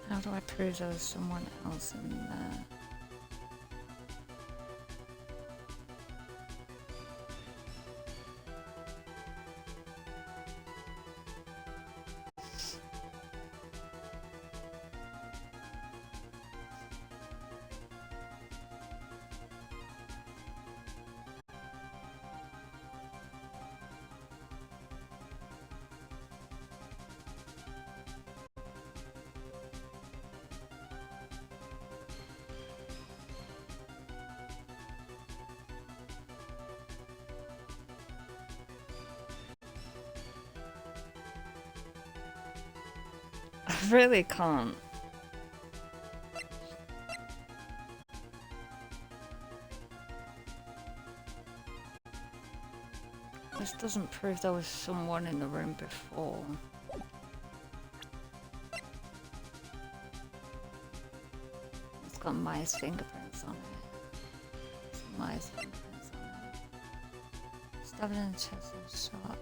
[SPEAKER 1] How do I prove there was someone else in there? I really can't. This doesn't prove there was someone in the room before. It's got Maya's fingerprints on it. It's Maya's fingerprints on it. Stabbed in the chest and shot.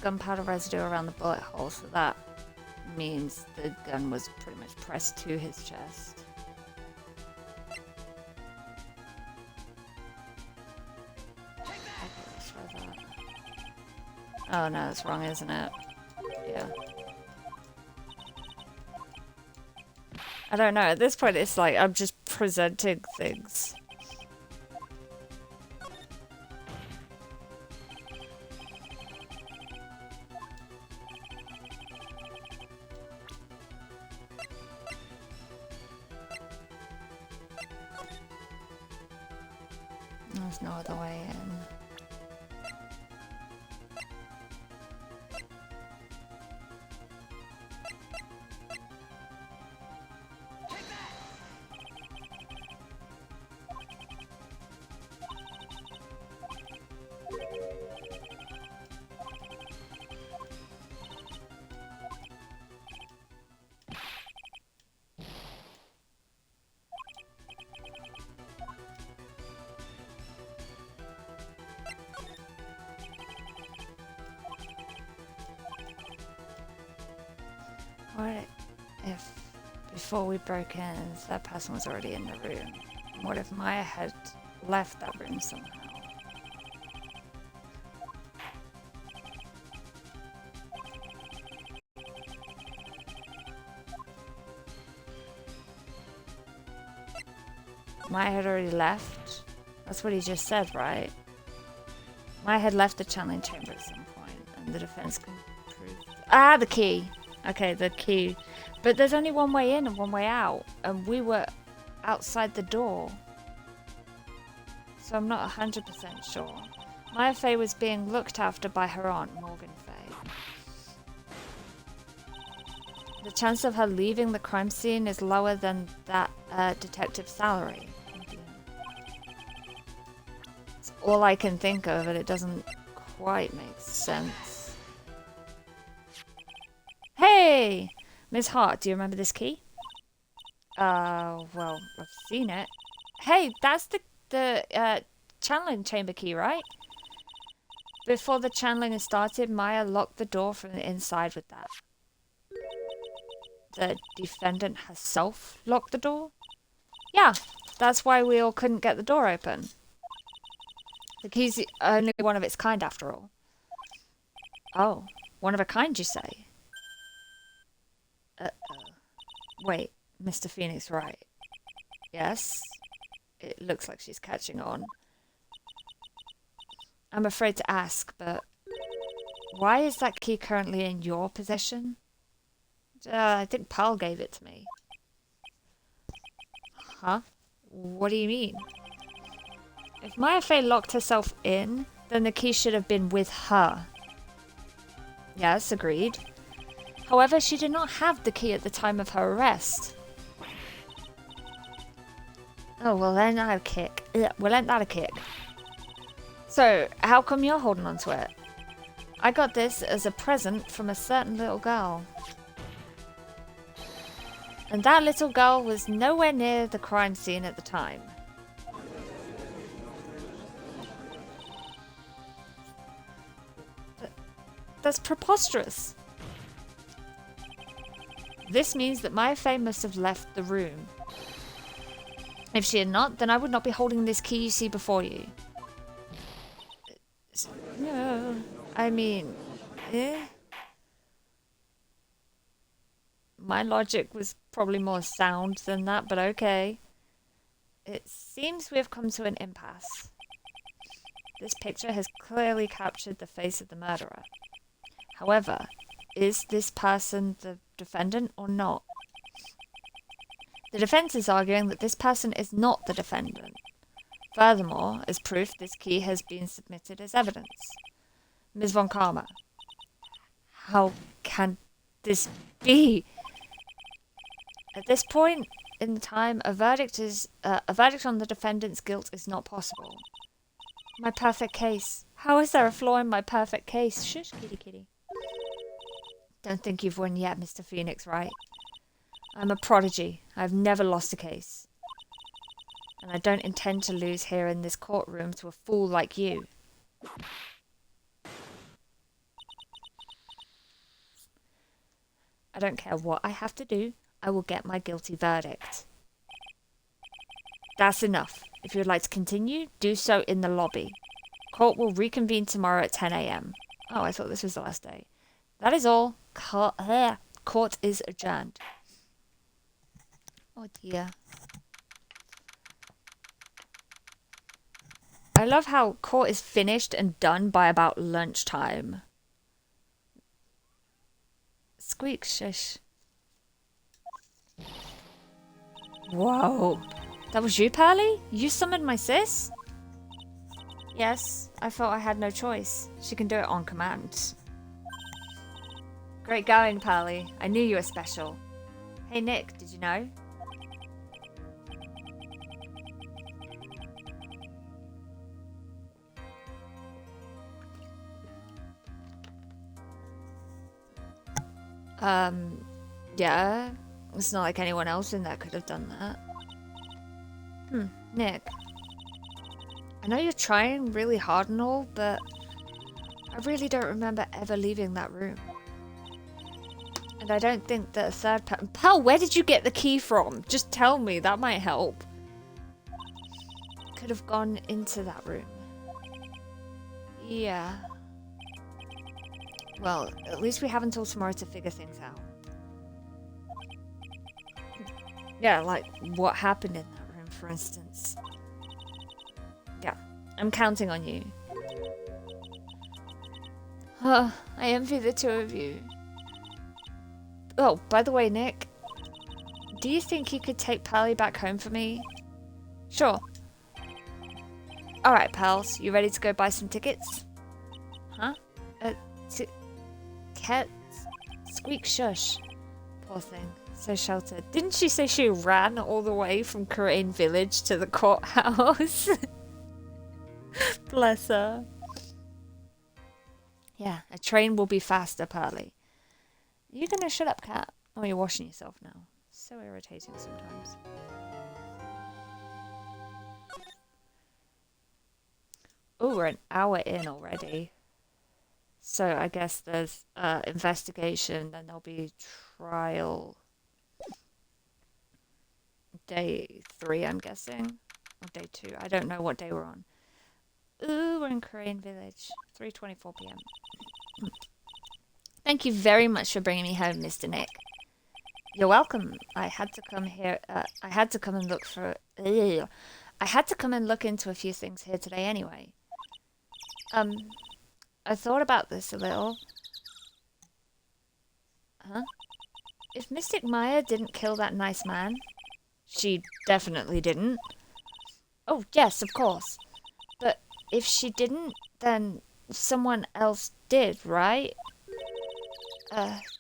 [SPEAKER 1] Gunpowder residue around the bullet hole, so that means the gun was pretty much pressed to his chest. Oh no, it's wrong, isn't it? Yeah. I don't know, at this point it's like I'm just presenting things. There's no other way in. What if, before we broke in, that person was already in the room? What if Maya had left that room somehow? Maya had already left? That's what he just said, right? Maya had left the channeling chamber at some point, and the defense can prove... Ah, the key! Okay, the key. But there's only one way in and one way out. And we were outside the door. So I'm not 100% sure. Maya Fey was being looked after by her aunt, Morgan Fey. The chance of her leaving the crime scene is lower than that detective's salary. It's all I can think of, and it doesn't quite make sense. Hey! Miss Hart, do you remember this key? Well, I've seen it. Hey, that's the channeling chamber key, right? Before the channeling is started, Maya locked the door from the inside with that. The defendant herself locked the door? Yeah, that's why we all couldn't get the door open. The key's only one of its kind, after all. Oh, one of a kind, you say? Wait, Mr. Phoenix, right? Yes? It looks like she's catching on. I'm afraid to ask, but why is that key currently in your possession? I think Pearl gave it to me. Huh? What do you mean? If Maya Fey locked herself in, then the key should have been with her. Yes, agreed. However, she did not have the key at the time of her arrest. Oh, well then I'll kick. Well, ain't that a kick? So, how come you're holding on to it? I got this as a present from a certain little girl. And that little girl was nowhere near the crime scene at the time. That's preposterous. This means that Maya Fey must have left the room. If she had not, then I would not be holding this key you see before you. No, I mean, my logic was probably more sound than that, but okay. It seems we have come to an impasse. This picture has clearly captured the face of the murderer. However, is this person the defendant or not? The defense is arguing that this person is not the defendant. Furthermore, as proof, this key has been submitted as evidence. Ms. Von Karma, how can this be? At this point in the time, a verdict on the defendant's guilt is not possible. My perfect case. How is there a flaw in my perfect case? Shush, kitty kitty. Don't think you've won yet, Mr. Phoenix, right? I'm a prodigy. I've never lost a case. And I don't intend to lose here in this courtroom to a fool like you. I don't care what I have to do. I will get my guilty verdict. That's enough. If you would like to continue, do so in the lobby. Court will reconvene tomorrow at 10 a.m. Oh, I thought this was the last day. That is all. Court is adjourned. Oh dear. I love how court is finished and done by about lunchtime. Squeak, shush. Whoa. That was you, Pearly? You summoned my sis? Yes, I felt I had no choice. She can do it on command. Great going, Pearly. I knew you were special. Hey, Nick, did you know? Yeah. It's not like anyone else in there could have done that. Nick. I know you're trying really hard and all, but I really don't remember ever leaving that room. And I don't think that a third Pearl, where did you get the key from? Just tell me, that might help. Could have gone into that room. Yeah. Well, at least we have until tomorrow to figure things out. Yeah, like what happened in that room, for instance. Yeah, I'm counting on you. I envy the two of you. Oh, by the way, Nick, do you think you could take Pally back home for me? Sure. Alright, pals, you ready to go buy some tickets? Huh? Squeak shush. Poor thing. So sheltered. Didn't she say she ran all the way from Crane Village to the courthouse? Bless her. Yeah, a train will be faster, Pearly. You gonna shut up, cat? Oh, you're washing yourself now. So irritating sometimes. Oh, we're an hour in already. So I guess there's investigation, then there'll be trial. Day 3, I'm guessing. Or day 2. I don't know what day we're on. Ooh, we're in Crane Village. 3:24 p.m. Thank you very much for bringing me home, Mr. Nick. You're welcome. I had to come here. I had to come and look for. Ugh. I had to come and look into a few things here today anyway. I thought about this a little. Huh? If Mystic Maya didn't kill that nice man, she definitely didn't. Oh, yes, of course. But if she didn't, then someone else did, right?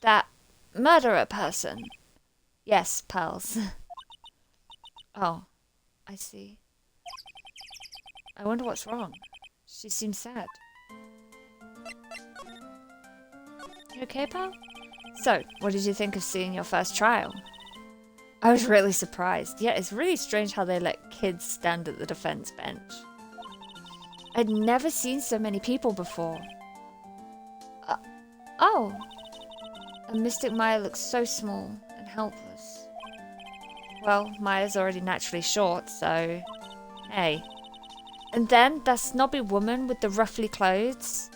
[SPEAKER 1] That murderer person. Yes, pals. Oh, I see. I wonder what's wrong. She seems sad. You okay, pal? So, what did you think of seeing your first trial? I was really surprised. Yeah, it's really strange how they let kids stand at the defense bench. I'd never seen so many people before. Oh! And Mystic Maya looks so small and helpless. Well, Maya's already naturally short, so... Hey. And then, that snobby woman with the ruffly clothes?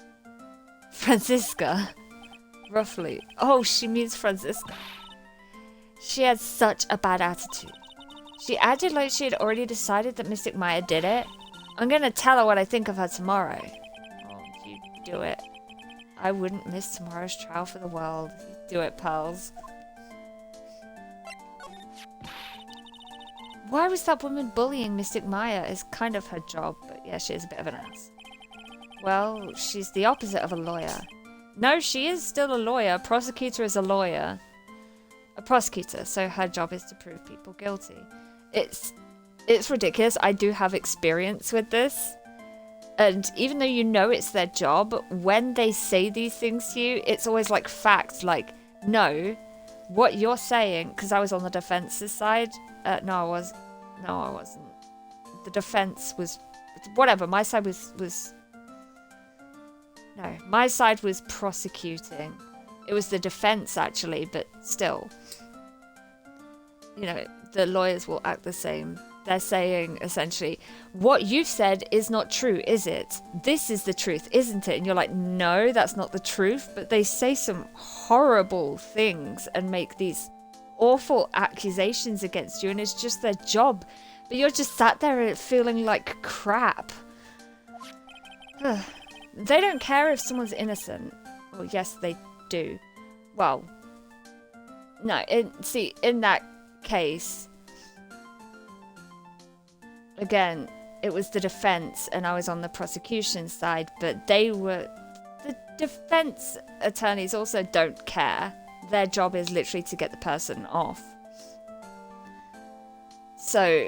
[SPEAKER 1] Franziska. Roughly. Oh, she means Franziska. She had such a bad attitude. She acted like she had already decided that Mystic Maya did it. I'm gonna tell her what I think of her tomorrow. Oh, you do it. I wouldn't miss tomorrow's trial for the world. You do it, pals. Why was that woman bullying Mystic Maya? Is kind of her job, but yeah, she is a bit of an ass. Well, she's the opposite of a lawyer. No, she is still a lawyer. Prosecutor is a lawyer. A prosecutor, so her job is to prove people guilty. It's ridiculous. I do have experience with this. And even though you know it's their job, when they say these things to you, it's always like fact, like, no, what you're saying, because I was on the defense's side. No, I wasn't. The defense was, whatever, my side was no, my side was prosecuting. It was the defense, actually, but still. You know, the lawyers will act the same. They're saying, essentially, what you've said is not true, is it? This is the truth, isn't it? And you're like, no, that's not the truth. But they say some horrible things and make these awful accusations against you, and it's just their job. But you're just sat there feeling like crap. They don't care if someone's innocent. Well, yes, they do. Well, no, in that case, again, it was the defense and I was on the prosecution side, but the defense attorneys also don't care. Their job is literally to get the person off. So,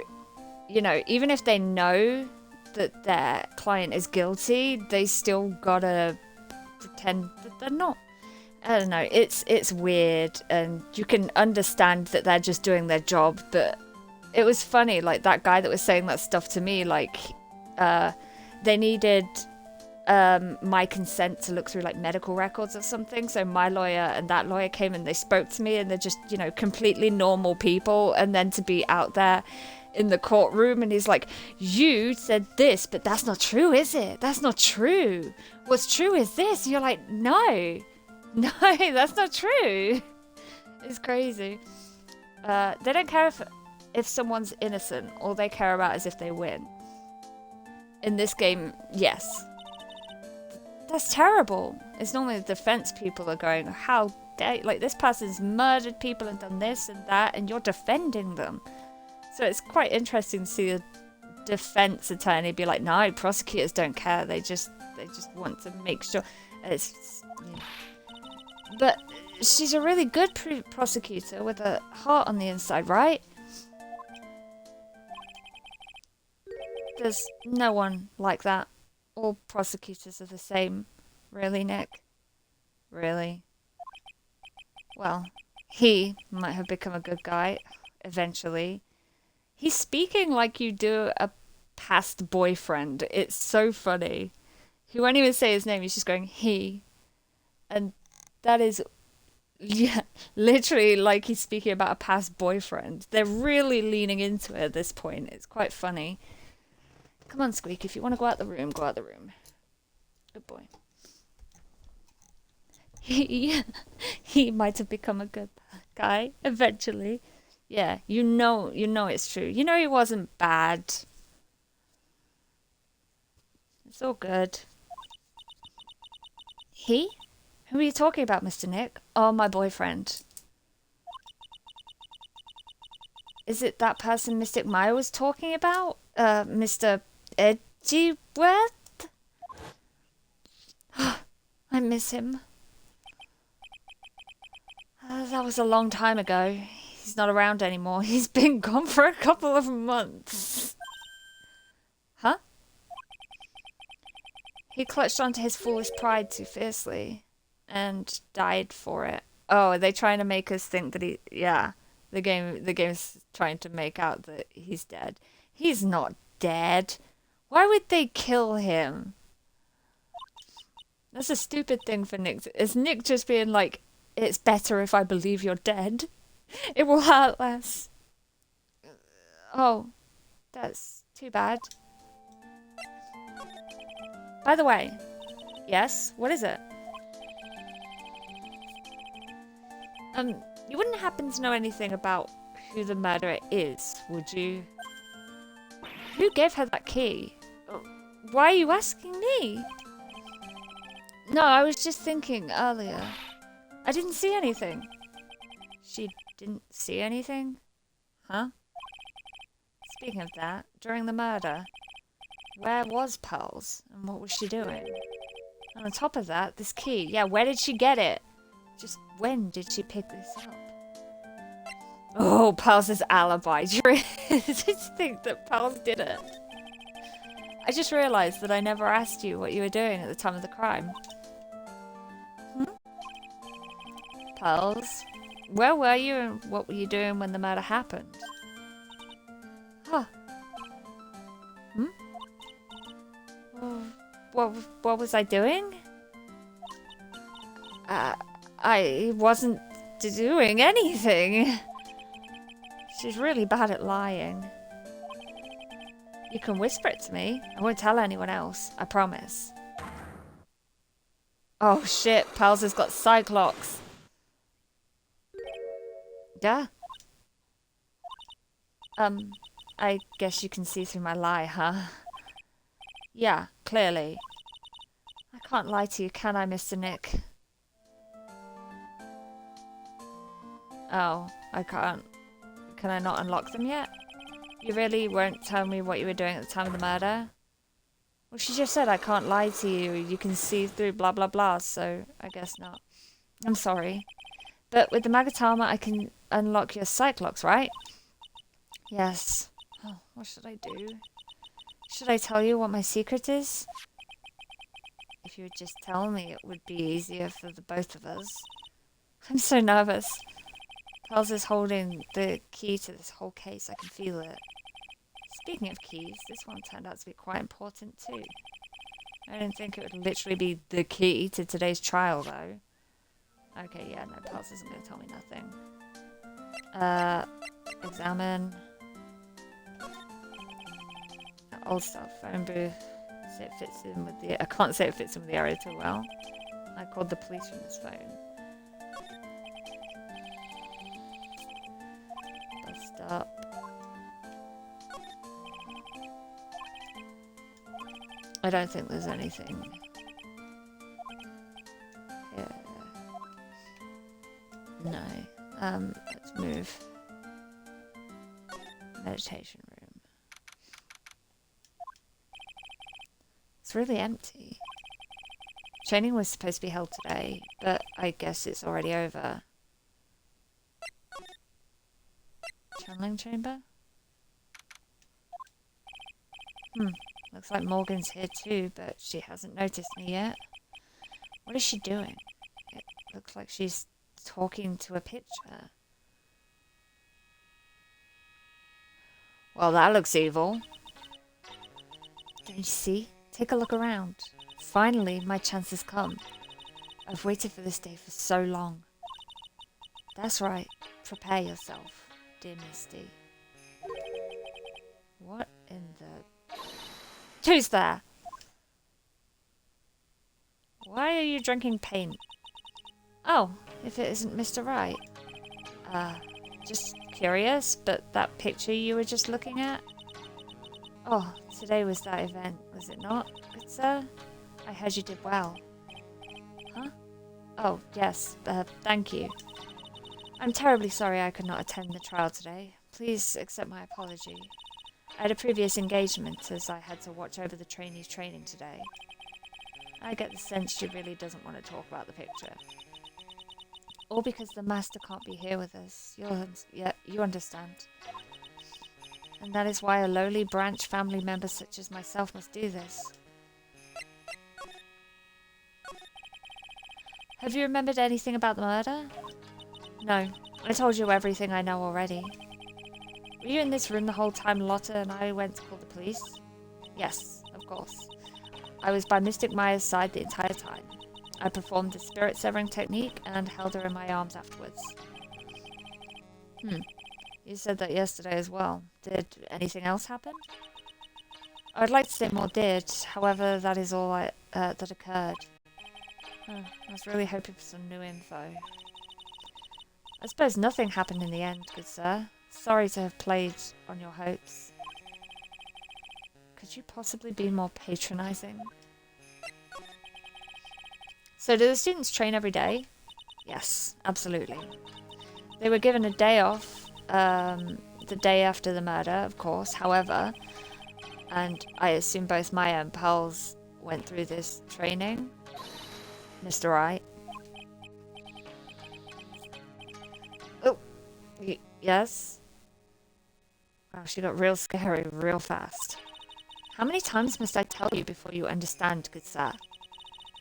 [SPEAKER 1] you know, even if they know that their client is guilty, they still gotta pretend that they're not. I don't know, it's weird, and you can understand that they're just doing their job, but it was funny, like that guy that was saying that stuff to me, like they needed my consent to look through like medical records or something, so my lawyer and that lawyer came and they spoke to me, and they're just, you know, completely normal people, and then to be out there in the courtroom and he's like, you said this, but that's not true, is it? That's not true. What's true is this. You're like, no, that's not true. It's crazy. They don't care if someone's innocent. All they care about is if they win. In this game, yes. That's terrible. It's normally the defense people are going, how dare, like, this person's murdered people and done this and that, and you're defending them. So it's quite interesting to see a defense attorney be like, no, prosecutors don't care. They just want to make sure. It's, yeah. But she's a really good prosecutor with a heart on the inside, right? There's no one like that. All prosecutors are the same. Really, Nick? Really? Well, he might have become a good guy eventually. He's speaking like you do a past boyfriend. It's so funny. He won't even say his name. He's just going, he. And that is, yeah, literally like he's speaking about a past boyfriend. They're really leaning into it at this point. It's quite funny. Come on, Squeak. If you want to go out the room, go out the room. Good boy. he, he might have become a good guy eventually. Yeah, you know it's true. You know he wasn't bad. It's all good. He? Who are you talking about, Mr. Nick? Oh, my boyfriend. Is it that person Mystic Maya was talking about? Mr. Edgeworth? I miss him. That was a long time ago. He's not around anymore. He's been gone for a couple of months. Huh? He clutched onto his foolish pride too fiercely and died for it. Oh, are they trying to make us think that he... Yeah, the game's trying to make out that he's dead. He's not dead. Why would they kill him? That's a stupid thing for Nick. Is Nick just being like, it's better if I believe you're dead? It will hurt less. Oh, that's too bad. By the way, yes, what is it? You wouldn't happen to know anything about who the murderer is, would you? Who gave her that key? Why are you asking me? No, I was just thinking earlier. I didn't see anything. She didn't see anything? Huh? Speaking of that, during the murder, where was Pearls? And what was she doing? And on top of that, this key. Yeah, where did she get it? Just when did she pick this up? Oh, Pearls' alibi. Do you really think that Pearls did it? I just realised that I never asked you what you were doing at the time of the crime. Pearls, where were you and what were you doing when the murder happened? Huh. What was I doing? I wasn't doing anything. She's really bad at lying. You can whisper it to me. I won't tell anyone else. I promise. Oh shit, Pals has got Cyclops. Yeah. I guess you can see through my lie, huh? Yeah, clearly. I can't lie to you, can I, Mr. Nick? Oh, I can't. Can I not unlock them yet? You really won't tell me what you were doing at the time of the murder? Well, she just said I can't lie to you. You can see through blah blah blah, so I guess not. I'm sorry. But with the Magatama, I can unlock your Cyclops, right? Yes. Oh, what should I do? Should I tell you what my secret is? If you would just tell me, it would be easier for the both of us. I'm so nervous. Pels is holding the key to this whole case. I can feel it. Speaking of keys, this one turned out to be quite important too. I didn't think it would literally be the key to today's trial, though. Okay, yeah, no, Pels isn't going to tell me nothing. Examine. Old stuff. Phone booth. Say it fits in with the... I can't say it fits in with the area too well. I called the police from this phone. Bus stop. I don't think there's anything here. No. Let's move. Meditation room. It's really empty. Training was supposed to be held today, but I guess it's already over. Channeling chamber? Looks like Morgan's here too, but she hasn't noticed me yet. What is she doing? It looks like she's talking to a picture. Well, that looks evil. Don't you see? Take a look around. Finally, my chance has come. I've waited for this day for so long. That's right. Prepare yourself, dear Misty. What in the... Who's there? Why are you drinking paint? Oh, if it isn't Mr. Wright. Uh, just curious, but that picture you were just looking at? Oh, today was that event, was it not, good sir? I heard you did well. Huh? Oh, yes, thank you. I'm terribly sorry I could not attend the trial today. Please accept my apology. I had a previous engagement as I had to watch over the trainees' training today. I get the sense she really doesn't want to talk about the picture. All because the master can't be here with us. You understand. And that is why a lowly branch family member such as myself must do this. Have you remembered anything about the murder? No. I told you everything I know already. Were you in this room the whole time Lotta and I went to call the police? Yes, of course. I was by Mystic Maya's side the entire time. I performed the spirit severing technique and held her in my arms afterwards. You said that yesterday as well. Did anything else happen? I'd like to say more did, however, that is all that occurred. I was really hoping for some new info. I suppose nothing happened in the end, good sir. Sorry to have played on your hopes. Could you possibly be more patronizing? So do the students train every day? Yes, absolutely. They were given a day off the day after the murder, of course. However, and I assume both Maya and Pals went through this training. Mr. Wright. Oh, yes? Wow, she got real scary real fast. How many times must I tell you before you understand, good sir?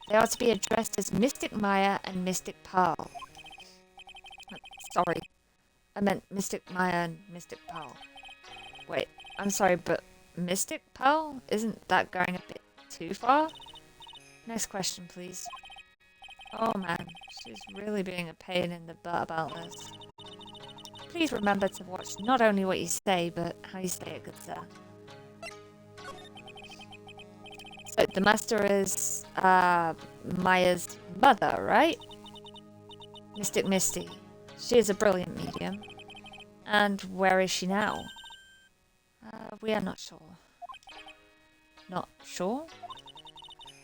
[SPEAKER 1] They are to be addressed as Mystic Maya and Mystic Pearl. Sorry. I meant Mystic Maya and Mystic Pearl. Wait, I'm sorry, but Mystic Pearl? Isn't that going a bit too far? Next question, please. Oh man, she's really being a pain in the butt about this. Please remember to watch not only what you say, but how you say it, good sir. So the master is Maya's mother, right? Mystic Misty. She is a brilliant medium. And where is she now? We are not sure. Not sure?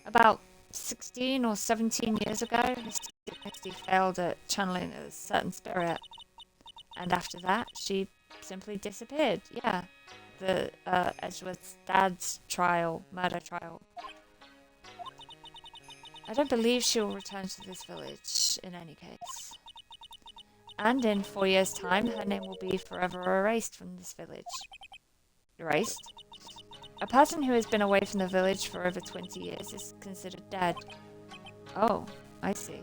[SPEAKER 1] About 16 or 17 years ago, Mystic Misty failed at channeling a certain spirit. And after that, she simply disappeared. Yeah. The Edgeworth's dad's murder trial. I don't believe she will return to this village in any case. And in 4 years' time, her name will be forever erased from this village. Erased? A person who has been away from the village for over 20 years is considered dead. Oh, I see.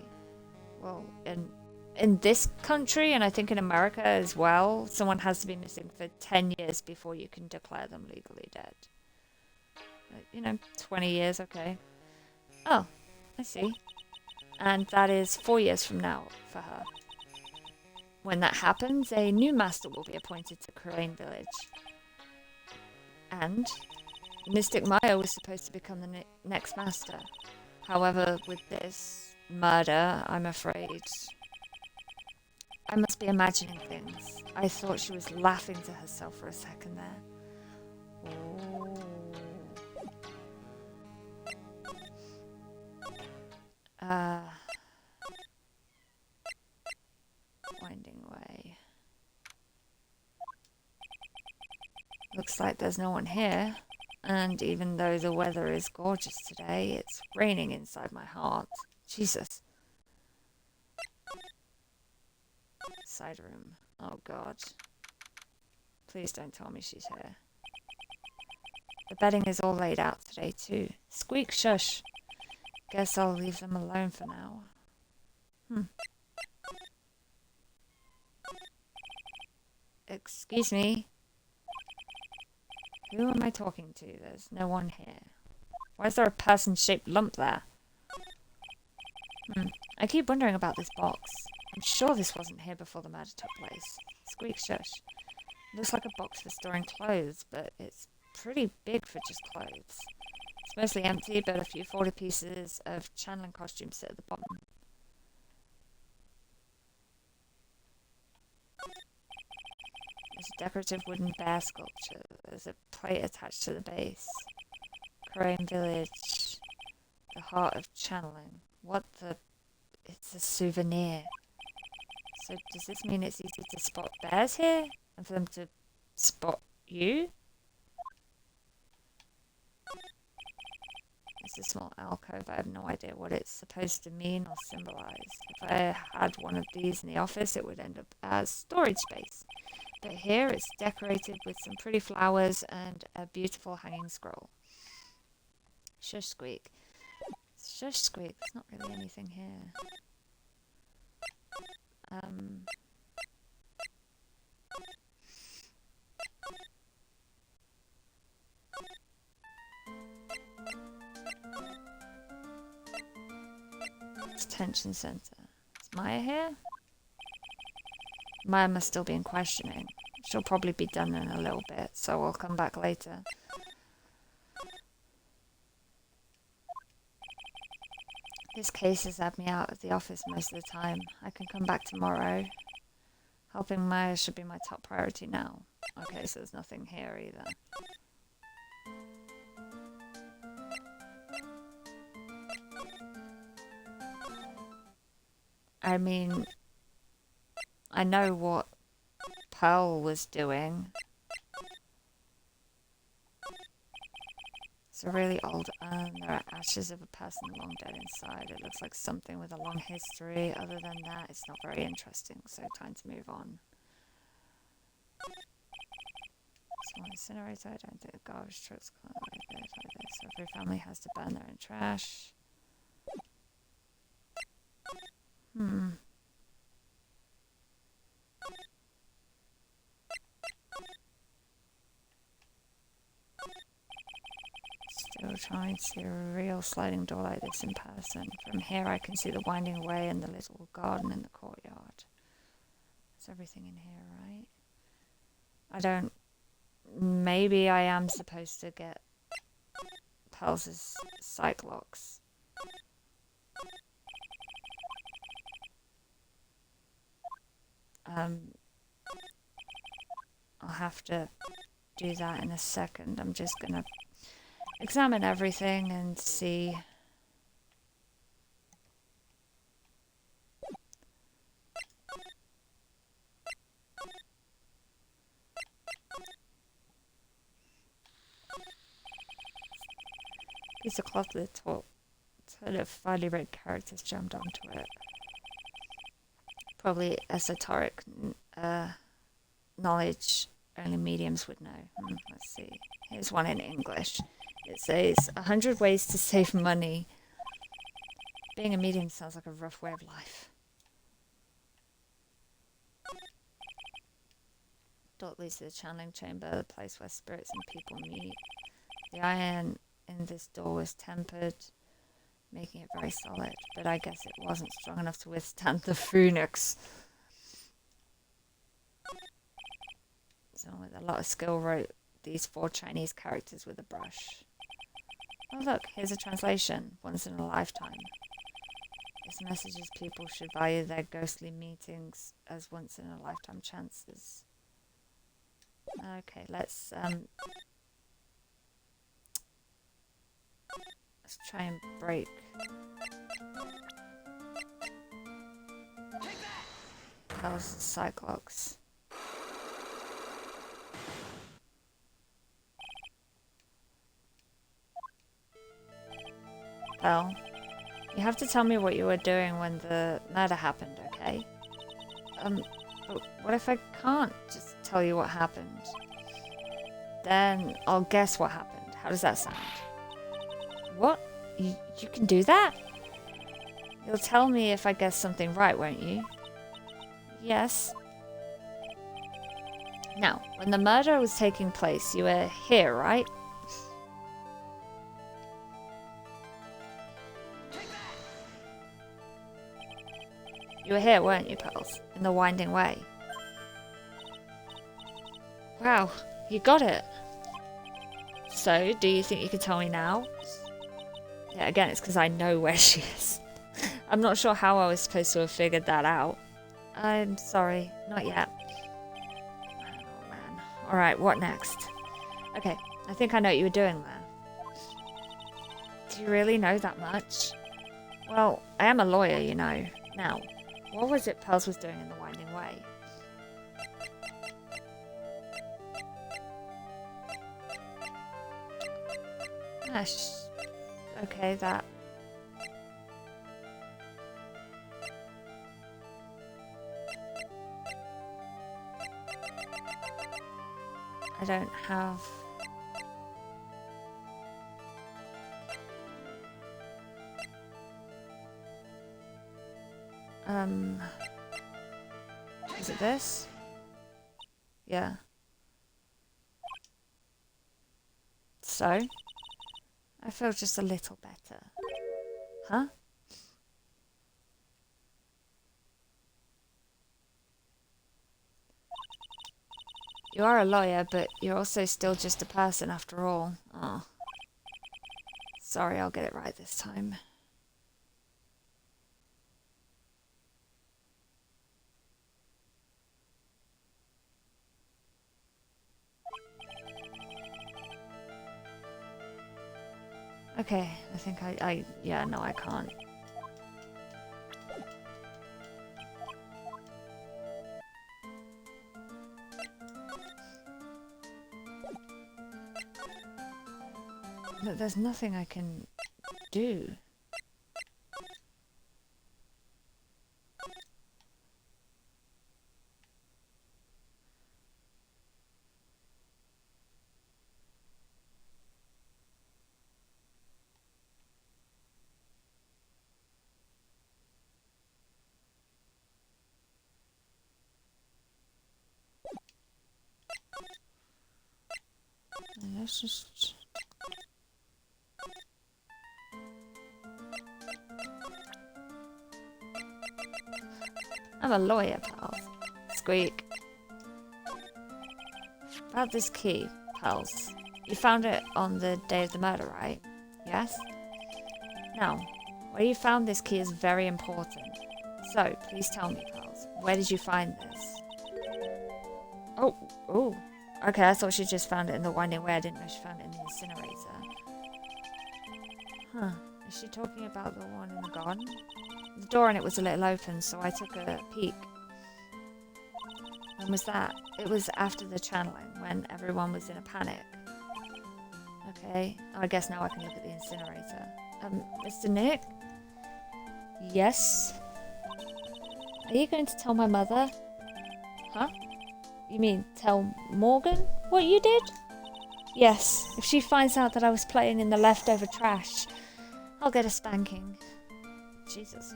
[SPEAKER 1] Well, in this country, and I think in America as well, someone has to be missing for 10 years before you can declare them legally dead. 20 years, okay. Oh, I see. And that is 4 years from now for her. When that happens, a new master will be appointed to Crane Village. And Mystic Maya was supposed to become the next master. However, with this murder, I'm afraid I must be imagining things. I thought she was laughing to herself for a second there. Oh. Winding away. Looks like there's no one here. And even though the weather is gorgeous today, it's raining inside my heart. Jesus. Side room. Oh god. Please don't tell me she's here. The bedding is all laid out today too. Squeak shush. Guess I'll leave them alone for now. Excuse me. Who am I talking to? There's no one here. Why is there a person-shaped lump there? I keep wondering about this box. I'm sure this wasn't here before the murder took place. Squeak shush. It looks like a box for storing clothes, but it's pretty big for just clothes. It's mostly empty, but a few folded pieces of channeling costumes sit at the bottom. There's a decorative wooden bear sculpture. There's a plate attached to the base. Korean village. The heart of channeling. What the... It's a souvenir. So does this mean it's easy to spot bears here? And for them to spot you? It's a small alcove. I have no idea what it's supposed to mean or symbolize. If I had one of these in the office, it would end up as storage space. But here it's decorated with some pretty flowers and a beautiful hanging scroll. Shush squeak. Shush squeak. There's not really anything here. Detention center. Is Maya here? Maya must still be in questioning. She'll probably be done in a little bit, so I'll come back later. This case has had me out of the office most of the time. I can come back tomorrow. Helping Maya should be my top priority now. Okay, so there's nothing here either. I mean, I know what Pearl was doing. It's a really old urn. There are ashes of a person long dead inside. It looks like something with a long history. Other than that, it's not very interesting, so time to move on. Small incinerator. I don't think the garbage truck's gonna like this. So every family has to burn their own trash. Still trying to see a real sliding door like this in person. From here I can see the winding way and the little garden in the courtyard. There's everything in here, right? I don't... Maybe I am supposed to get Pels's psych locks. I'll have to do that in a second. I'm just gonna examine everything and see. Piece of cloth with a ton of finely read characters jammed onto it. Probably esoteric knowledge only mediums would know. Let's see. Here's one in English. It says, 100 ways to save money. Being a medium sounds like a rough way of life. Door leads to the channeling chamber, the place where spirits and people meet. The iron in this door was tempered, making it very solid, but I guess it wasn't strong enough to withstand the phoenix. Someone with a lot of skill wrote these 4 Chinese characters with a brush. Oh look, here's a translation. Once in a lifetime. This message is people should value their ghostly meetings as once in a lifetime chances. Okay, let's try and break. That was the Cyclops. Well, you have to tell me what you were doing when the murder happened, okay? But what if I can't just tell you what happened? Then I'll guess what happened. How does that sound? What? You can do that? You'll tell me if I guess something right, won't you? Yes. Now, when the murder was taking place, you were here, right? You were here, weren't you, Pearls? In the winding way. Wow, you got it. So, do you think you could tell me now? Yeah, again, it's because I know where she is. I'm not sure how I was supposed to have figured that out. I'm sorry, not yet. Oh Alright, what next? Okay, I think I know what you were doing there. Do you really know that much? Well, I am a lawyer, you know. Now, what was it Pearls was doing in the Winding Way? Okay, that. I don't have... Is it this? Yeah. So? I feel just a little better. Huh? You are a lawyer, but you're also still just a person after all. Oh. Sorry, I'll get it right this time. Okay, I think yeah, no, I can't. There's nothing I can do. Let's just... I'm a lawyer, pals. Squeak. About this key, pals. You found it on the day of the murder, right? Yes? Now, where you found this key is very important. So, please tell me, pals. Where did you find this? Oh. Okay, I thought she just found it in the Winding Way. I didn't know she found it in the incinerator. Huh. Is she talking about the one in the garden? The door on it was a little open, so I took a peek. When was that? It was after the channeling, when everyone was in a panic. Okay, I guess now I can look at the incinerator. Mr. Nick? Yes? Are you going to tell my mother? Huh? You mean tell Morgan what you did? Yes, if she finds out that I was playing in the leftover trash, I'll get a spanking. Jesus.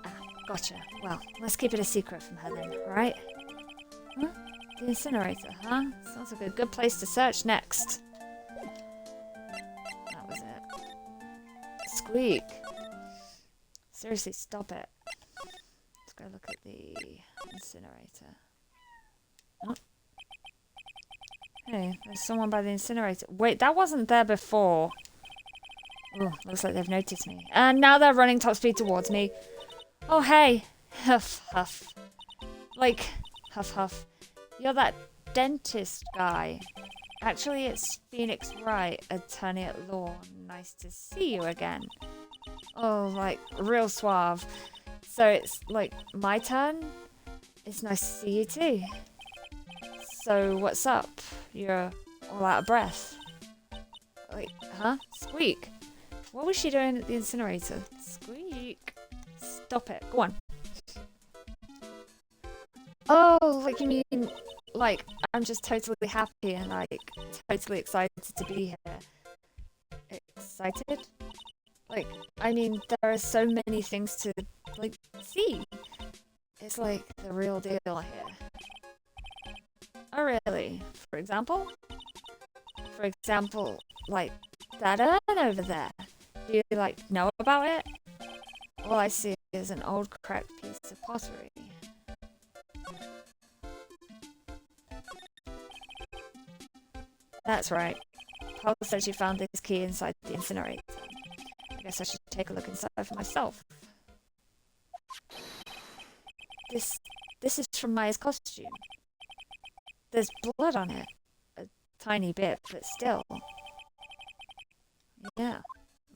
[SPEAKER 1] Ah, gotcha. Well, let's keep it a secret from her then, alright? Huh? The incinerator, huh? Sounds like a good place to search next. That was it. Squeak. Seriously, stop it. Let's go look at the incinerator. Oh. Hey, there's someone by the incinerator. Wait, that wasn't there before. Oh, looks like they've noticed me. And now they're running top speed towards me. Oh, hey. Huff, huff. Like, huff, huff. You're that dentist guy. Actually, it's Phoenix Wright, attorney at law. Nice to see you again. Oh, like, real suave. So it's, like, my turn? It's nice to see you too. So, what's up? You're all out of breath. Wait, huh? Squeak. What was she doing at the incinerator? Squeak. Stop it. Go on. Oh, like you mean, like, I'm just totally happy and, like, totally excited to be here. Excited? Like, I mean, there are so many things to, like, see. It's like the real deal here. Oh, really? For example? For example, like, that urn over there. Do you, like, know about it? All I see is an old cracked piece of pottery. That's right. Paul said she found this key inside the incinerator. I guess I should take a look inside for myself. This is from Maya's costume. There's blood on it. A tiny bit, but still. Yeah.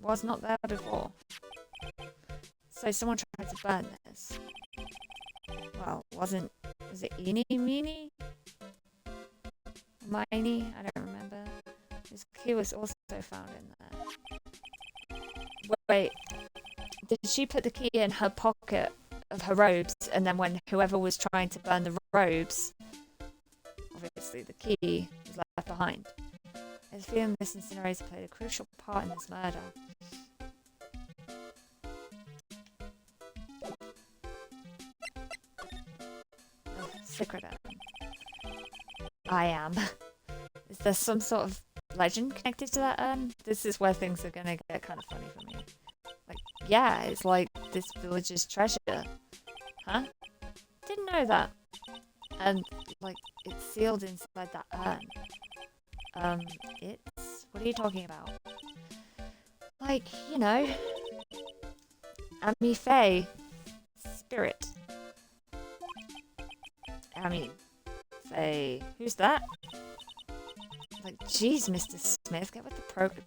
[SPEAKER 1] Was not there before. So someone tried to burn this. Well, wasn't... Was it Eeny Meeny? Miney? I don't remember. This key was also found in there. Wait. Did she put the key in her pocket of her robes, and then when whoever was trying to burn the robes, obviously the key was left behind? I have a feeling this incinerator played a crucial part in this murder. Secret urn. I am. Is there some sort of legend connected to that urn? This is where things are gonna get kind of funny for me. Like, yeah, it's like this village's treasure. Huh? Didn't know that. And, like, it's sealed inside that urn. It's... What are you talking about? Like, you know... Amy Faye. Spirit. Amy Faye. Who's that? Like, jeez, Mr. Smith, get with the program,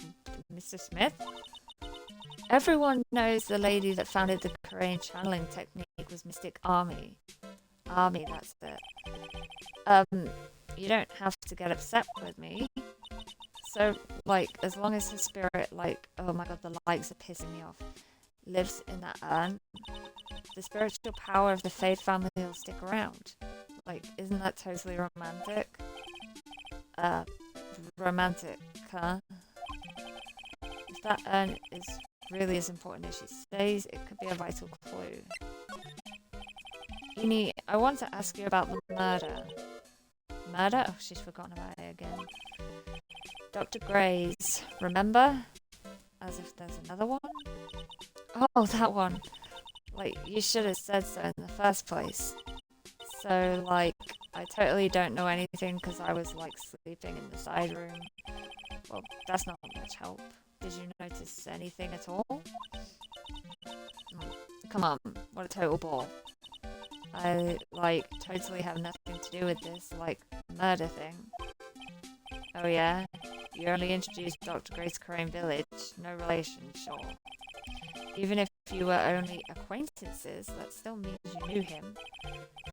[SPEAKER 1] Mr. Smith. Everyone knows the lady that founded the Korean channeling technique was Mystic Army. Army, that's it. You don't have to get upset with me. So, like, as long as the spirit, like, oh my god, the lights are pissing me off, lives in that urn, the spiritual power of the Fade family will stick around. Like, isn't that totally romantic? Romantic, huh? If that urn is really as important as she says, it could be a vital clue. Uni, I want to ask you about the murder. Murder? Oh, she's forgotten about it again. Dr. Gray's, remember? As if there's another one? Oh, that one. Like, you should have said so in the first place. So, like, I totally don't know anything because I was, like, sleeping in the side room. Well, that's not much help. Did you notice anything at all? Come on, what a total bore. I, like, totally have nothing to do with this, like, murder thing. Oh yeah? You only introduced Dr. Grace Crane Village. No relation, sure. Even if you were only acquaintances, that still means you knew him.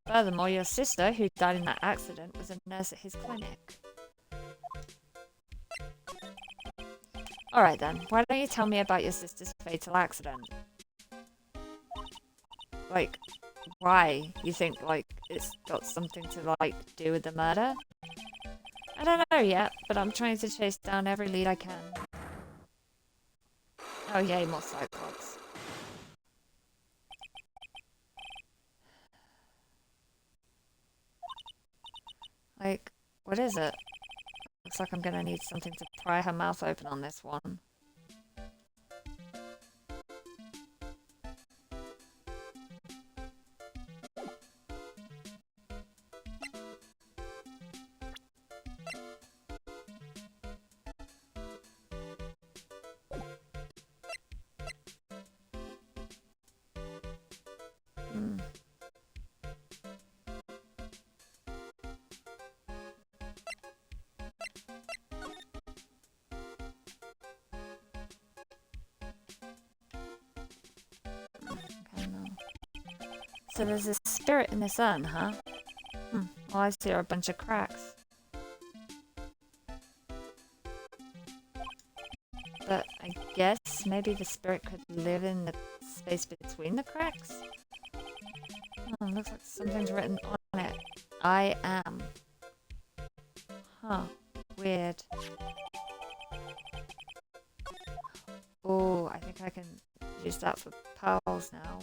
[SPEAKER 1] Furthermore, your sister, who died in that accident, was a nurse at his clinic. Alright then, why don't you tell me about your sister's fatal accident? Like, why? You think, like, it's got something to, like, do with the murder? I don't know yet, but I'm trying to chase down every lead I can. Oh yay, more Cyclops. Like, what is it? Looks like I'm gonna need something to pry her mouth open on this one. So there's a spirit in this urn, huh? All I see are a bunch of cracks. But I guess maybe the spirit could live in the space between the cracks? Oh, looks like something's written on it. I am. Huh. Weird. Oh, I think I can use that for pearls now.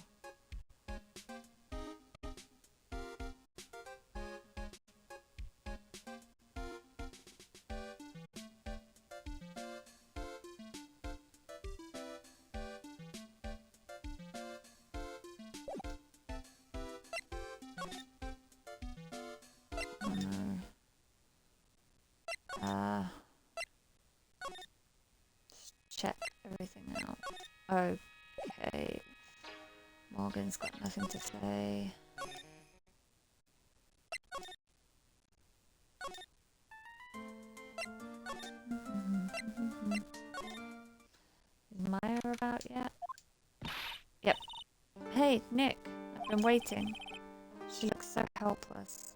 [SPEAKER 1] Check everything out. Okay. Morgan's got nothing to say. Hey, Nick. I've been waiting. She looks so helpless.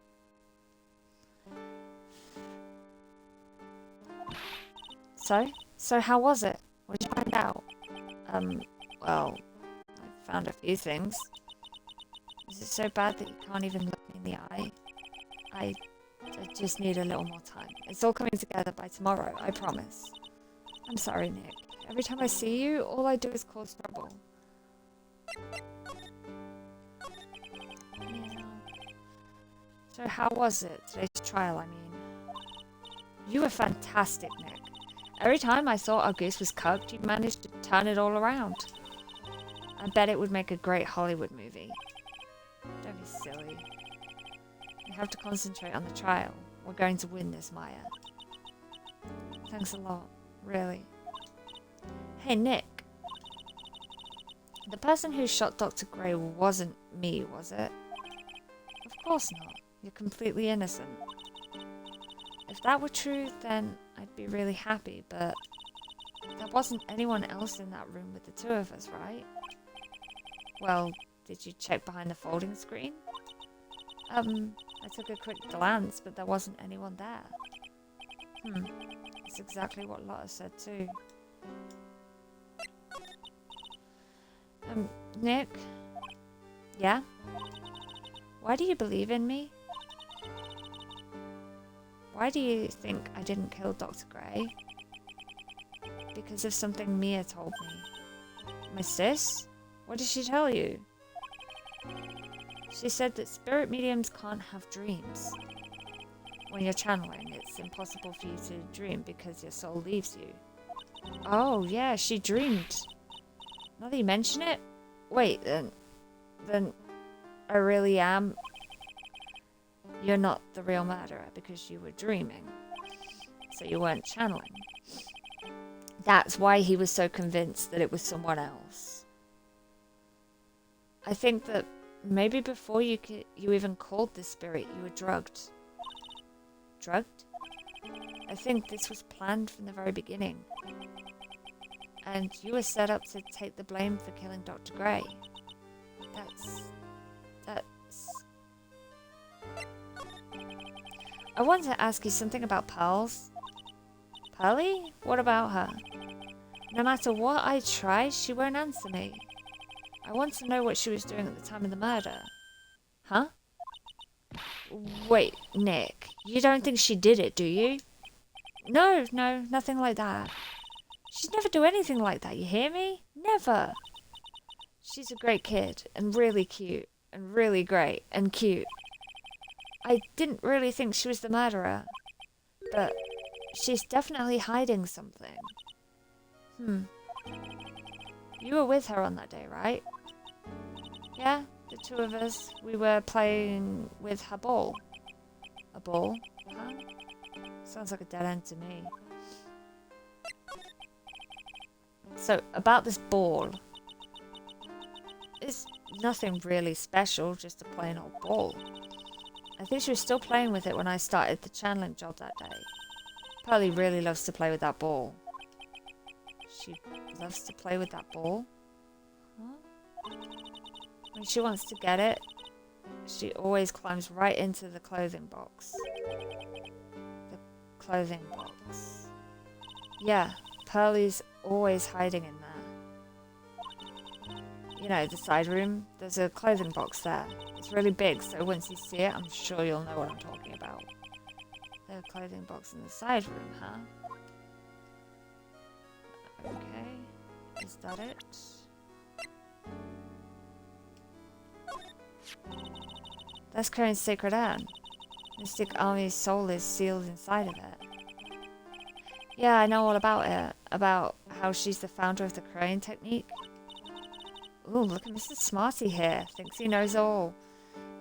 [SPEAKER 1] So how was it? What did you find out? Well, I found a few things. Is it so bad that you can't even look me in the eye? I just need a little more time. It's all coming together by tomorrow, I promise. I'm sorry, Nick. Every time I see you, all I do is cause trouble. Yeah. So how was it, today's trial, I mean? You were fantastic, Nick. Every time I thought our goose was cooked, you managed to turn it all around. I bet it would make a great Hollywood movie. Don't be silly. We have to concentrate on the trial. We're going to win this, Maya. Thanks a lot, really. Hey, Nick. The person who shot Dr. Gray wasn't me, was it? Of course not. You're completely innocent. If that were true, then I'd be really happy, but there wasn't anyone else in that room with the two of us, right? Well, did you check behind the folding screen? I took a quick glance, but there wasn't anyone there. That's exactly what Lotta said too. Nick? Yeah? Why do you believe in me? Why do you think I didn't kill Dr. Gray? Because of something Mia told me. My sis? What did she tell you? She said that spirit mediums can't have dreams. When you're channeling, it's impossible for you to dream because your soul leaves you. Oh, yeah, she dreamed. Now that you mention it? Wait, then I really am... You're not the real murderer because you were dreaming. So you weren't channeling. That's why he was so convinced that it was someone else. I think that maybe before you even called this spirit, you were drugged. Drugged? I think this was planned from the very beginning. And you were set up to take the blame for killing Dr. Gray. That's... I wanted to ask you something about Pearls. Pearly? What about her? No matter what I try, she won't answer me. I want to know what she was doing at the time of the murder. Huh? Wait, Nick, you don't think she did it, do you? No, nothing like that. She'd never do anything like that, you hear me? Never. She's a great kid, and really cute, and really great, and cute. I didn't really think she was the murderer, but she's definitely hiding something. You were with her on that day, right? Yeah, the two of us. We were playing with her ball. A ball? Huh? Sounds like a dead end to me. So, about this ball. It's nothing really special, just a plain old ball. I think she was still playing with it when I started the channeling job that day. Pearly really loves to play with that ball. She loves to play with that ball? Huh? When she wants to get it, she always climbs right into the clothing box. The clothing box. Yeah, Pearly's always hiding in there. You know, the side room, there's a clothing box there. It's really big, so once you see it, I'm sure you'll know what I'm talking about. The clothing box in the side room, huh? Okay, is that it? That's Karen's sacred urn. Mystic Army's soul is sealed inside of it. Yeah, I know all about it. About how she's the founder of the crane technique. Ooh, look at Mr. Smarty here. Thinks he knows all.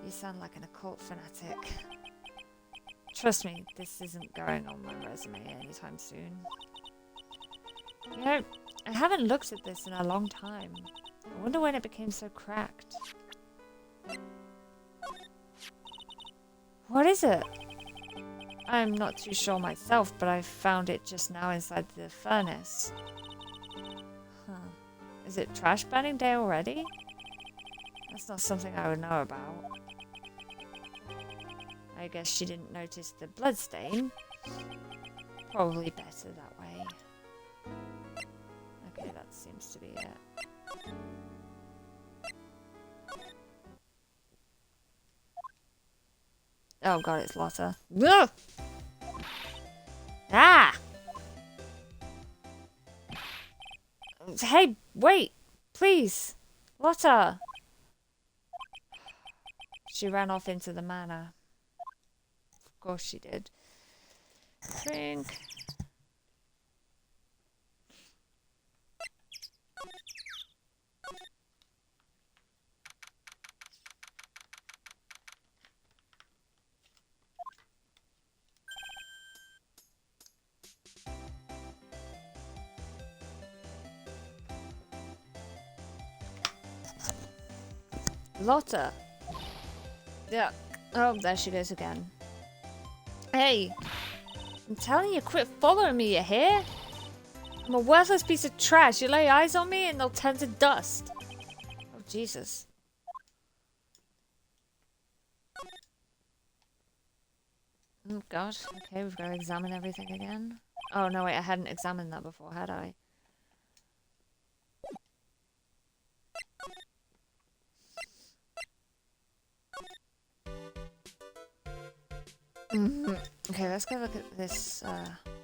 [SPEAKER 1] You sound like an occult fanatic. Trust me, this isn't going on my resume anytime soon. You know, I haven't looked at this in a long time. I wonder when it became so cracked. What is it? I'm not too sure myself, but I found it just now inside the furnace. Huh. Is it trash burning day already? That's not something I would know about. I guess she didn't notice the bloodstain. Probably better that way. Okay, that seems to be it. Oh god, it's Lotta. Ugh! Ah! Hey, wait! Please! Lotta! She ran off into the manor. Of course she did. Drink. Lotta. Yeah. Oh, there she goes again. Hey! I'm telling you, quit following me, you hear? I'm a worthless piece of trash. You lay eyes on me and they'll turn to dust. Oh, Jesus. Oh, God. Okay, we've got to examine everything again. Oh, no, wait. I hadn't examined that before, had I? Okay, let's go look at this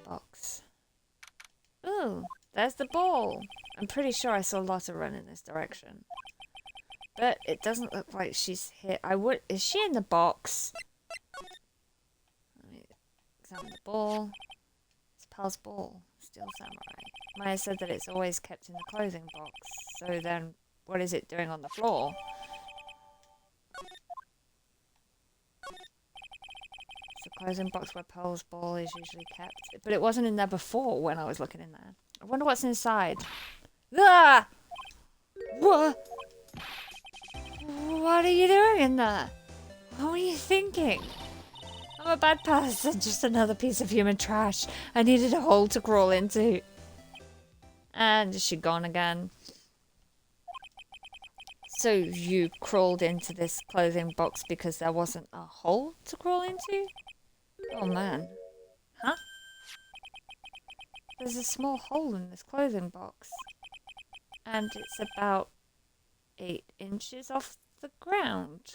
[SPEAKER 1] box. Ooh, there's the ball. I'm pretty sure I saw Lotta run in this direction. But it doesn't look like she's here. Is she in the box? Let me examine the ball. It's Pal's ball. Steel Samurai. Maya said that it's always kept in the clothing box. So then, what is it doing on the floor? It's the clothing box where Pearl's ball is usually kept. But it wasn't in there before when I was looking in there. I wonder what's inside. Ah! What? What are you doing in there? What were you thinking? I'm a bad person, just another piece of human trash. I needed a hole to crawl into. And is she gone again? So you crawled into this clothing box because there wasn't a hole to crawl into? Oh man. Huh? There's a small hole in this clothing box. And it's about 8 inches off the ground.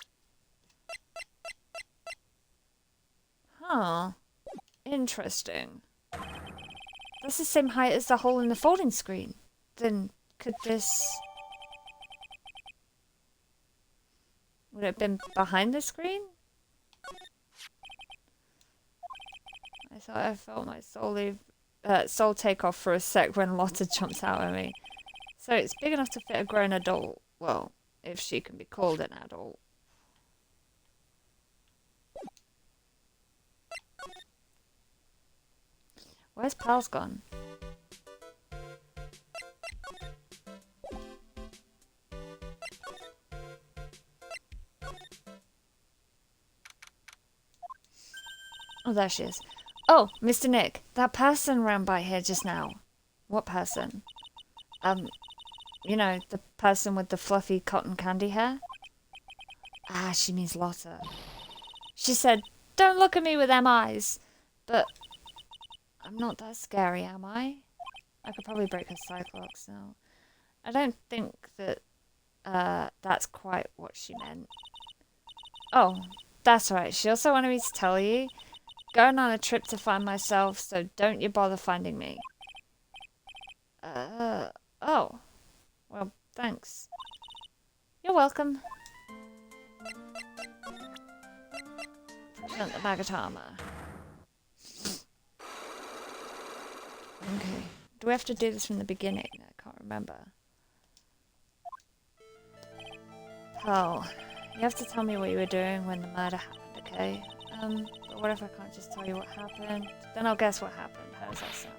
[SPEAKER 1] Huh. Interesting. That's the same height as the hole in the folding screen. Then could this... Would it have been behind the screen? I thought I felt my soul take off for a sec when Lotta jumps out at me. So it's big enough to fit a grown adult. Well, if she can be called an adult. Where's Pal's gone? Oh, there she is. Oh, Mr. Nick, that person ran by here just now. What person? You know, the person with the fluffy cotton candy hair? Ah, she means Lotta. She said, "Don't look at me with them eyes." But I'm not that scary, am I? I could probably break her Cyclops now. I don't think that that's quite what she meant. Oh, that's right. She also wanted me to tell you. Going on a trip to find myself, so don't you bother finding me. Oh. Well, thanks. You're welcome. Present the Magatama. Okay. Do we have to do this from the beginning? I can't remember. Pearl, you have to tell me what you were doing when the murder happened, okay? But what if I can't just tell you what happened? Then I'll guess what happened. How does that sound?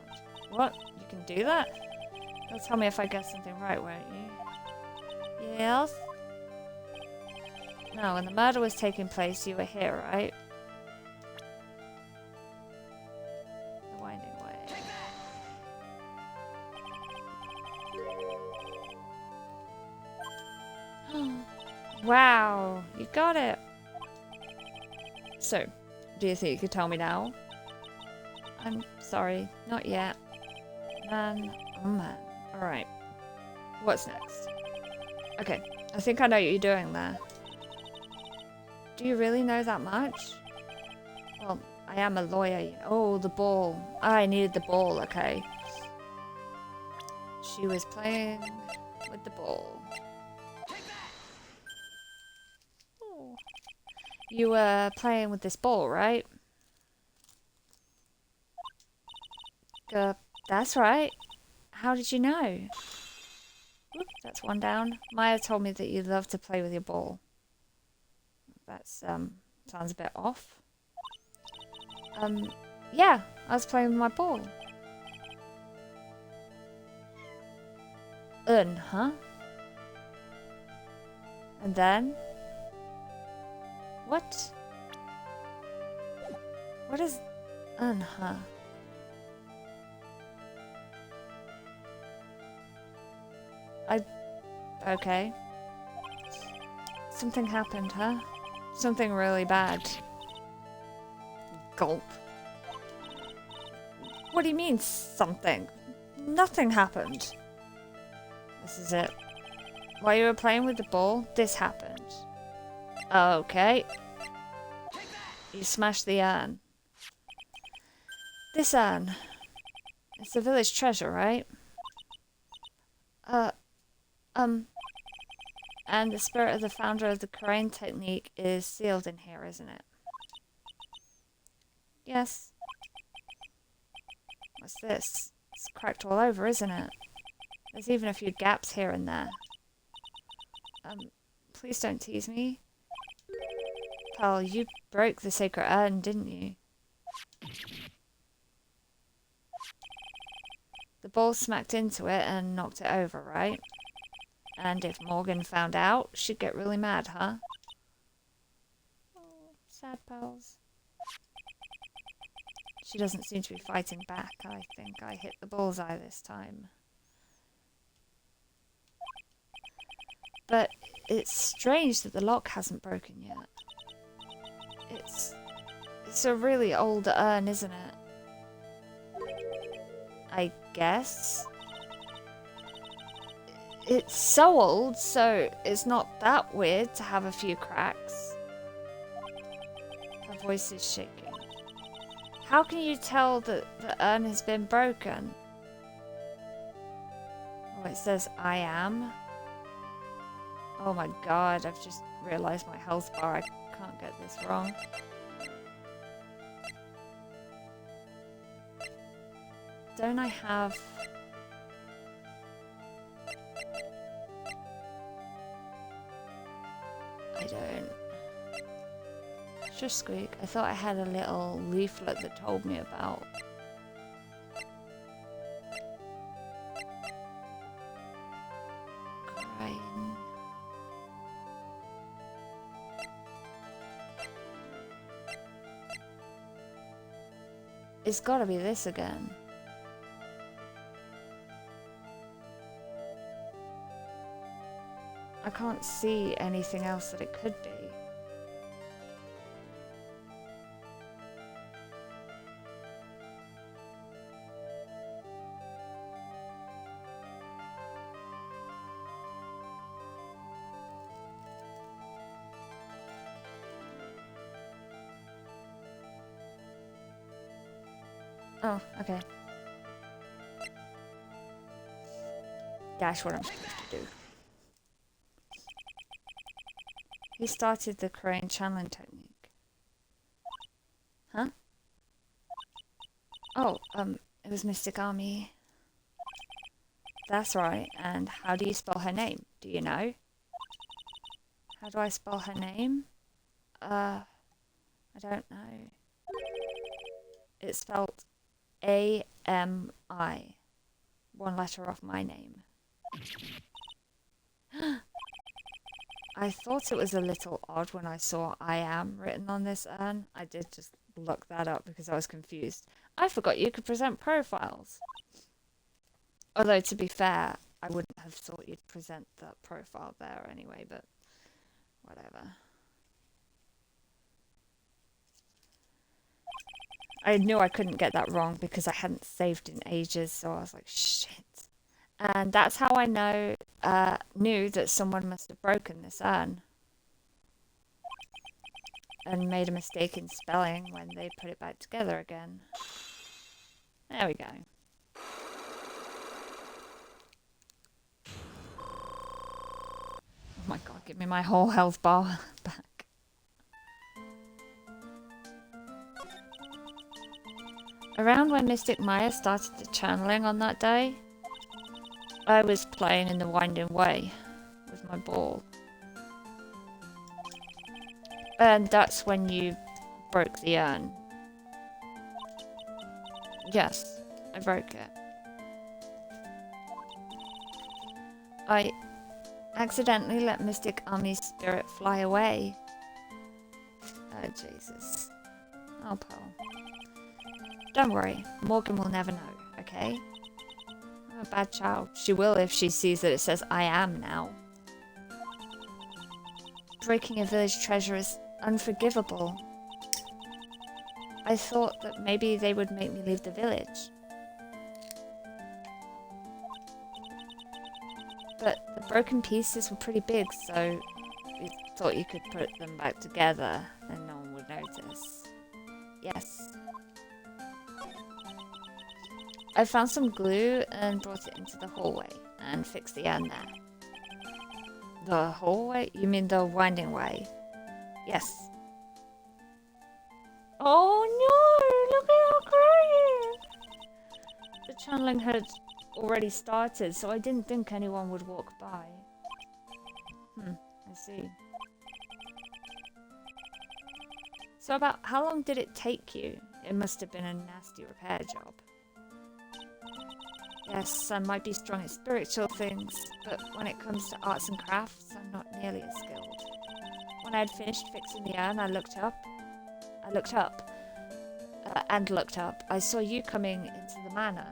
[SPEAKER 1] What? You can do that? You'll tell me if I guess something right, won't you? Yes? No, when the murder was taking place, you were here, right? The Winding Way. You got it. So, do you think you could tell me now? I'm sorry, not yet. Man, oh man. Alright. What's next? Okay, I think I know what you're doing there. Do you really know that much? Well, I am a lawyer, you know. Oh, the ball. I needed the ball, okay. She was playing with the ball. Oh. You were playing with this ball, right? That's right. How did you know? Oop, that's one down. Maya told me that you love to play with your ball. That's, sounds a bit off. Yeah, I was playing with my ball. Huh? And then? What? What is huh? Okay. Something happened, huh? Something really bad. Gulp. What do you mean, something? Nothing happened. This is it. While you were playing with the ball, this happened. Okay. You smashed the urn. This urn. It's the village treasure, right? And the spirit of the founder of the Korean technique is sealed in here, isn't it? Yes. What's this? It's cracked all over, isn't it? There's even a few gaps here and there. Please don't tease me. Pal, you broke the sacred urn, didn't you? The ball smacked into it and knocked it over, right? And if Morgan found out, she'd get really mad, huh? Oh, sad pals. She doesn't seem to be fighting back. I think I hit the bullseye this time. But it's strange that the lock hasn't broken yet. It's a really old urn, isn't it? I guess. It's so old, so it's not that weird to have a few cracks. Her voice is shaking. How can you tell that the urn has been broken? Oh, it says I am. Oh my god, I've just realised my health bar. I can't get this wrong. Don't I have... I don't. Shush, Squeak. I thought I had a little leaflet that told me about. Crying. It's gotta be this again. I can't see anything else that it could be. Oh, okay. That's what I'm supposed to do. He started the crane channeling technique. Huh? Oh, it was Mystic Army. That's right. And how do you spell her name? Do you know? How do I spell her name? I don't know. It's spelled A-M-I. One letter off my name. I thought it was a little odd when I saw I am written on this urn. I did just look that up because I was confused. I forgot you could present profiles. Although, to be fair, I wouldn't have thought you'd present that profile there anyway, but whatever. I knew I couldn't get that wrong because I hadn't saved in ages, so I was like, shit. And that's how I knew that someone must have broken this urn and made a mistake in spelling when they put it back together again. There we go. Oh my god, give me my whole health bar back. Around when Mystic Maya started the channeling on that day, I was playing in the Winding Way with my ball. And that's when you broke the urn. Yes, I broke it. I accidentally let Mystic Army's spirit fly away. Oh, Jesus. Oh, Pearl. Don't worry, Morgan will never know, okay? I'm a bad child. She will if she sees that it says I am now. Breaking a village treasure is unforgivable. I thought that maybe they would make me leave the village. But the broken pieces were pretty big, so you thought you could put them back together and no one would notice. Yes. I found some glue and brought it into the hallway and fixed the urn there. The hallway? You mean the Winding Way? Yes. Oh no! Look at her crying! The channeling had already started, so I didn't think anyone would walk by. I see. So about how long did it take you? It must have been a nasty repair job. Yes, I might be strong at spiritual things, but when it comes to arts and crafts, I'm not nearly as skilled. When I had finished fixing the urn, I looked up. I saw you coming into the manor.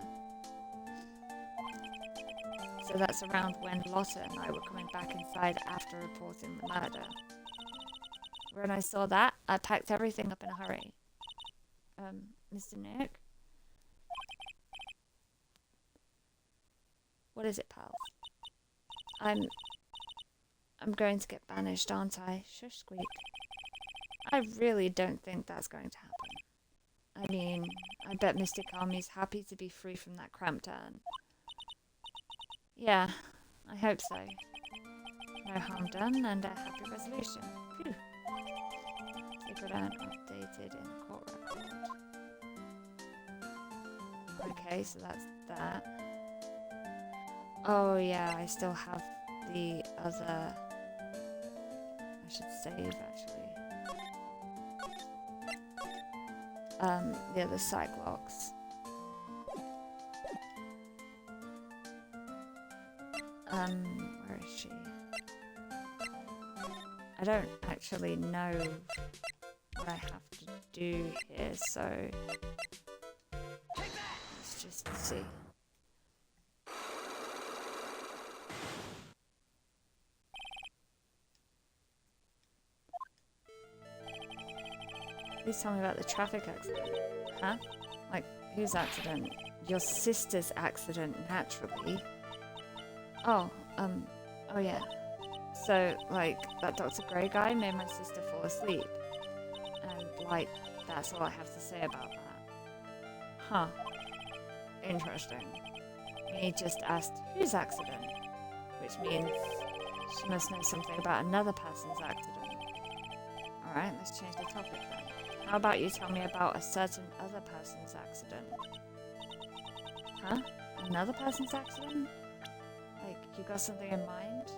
[SPEAKER 1] So that's around when Lotta and I were coming back inside after reporting the murder. When I saw that, I packed everything up in a hurry. Mr. Nick? What is it, pals? I'm going to get banished, aren't I? Shush, squeak. I really don't think that's going to happen. I mean, I bet Mystic Army's happy to be free from that cramped urn. Yeah, I hope so. No harm done and a happy resolution. Phew. Secret urn updated in the court record. Okay, so that's that. Oh yeah, I still have the other... I should save, actually. The other Cyclops. Where is she? I don't actually know what I have to do here, so... let's just see. Please tell me about the traffic accident. Huh? Like, whose accident? Your sister's accident, naturally. Oh, oh yeah. So, like, that Dr. Grey guy made my sister fall asleep. And, like, that's all I have to say about that. Huh. Interesting. He just asked, whose accident? Which means she must know something about another person's accident. Alright, let's change the topic then. How about you tell me about a certain other person's accident? Huh? Another person's accident? Like, you got something in mind?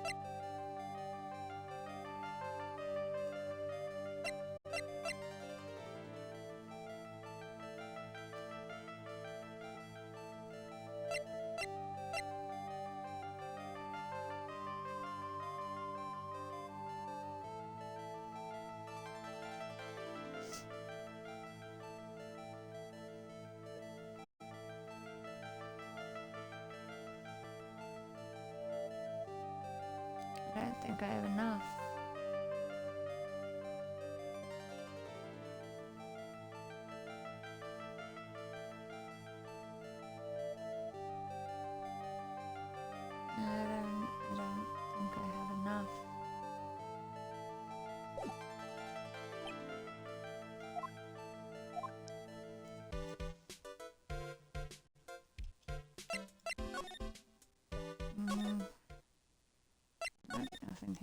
[SPEAKER 1] I don't think I have enough.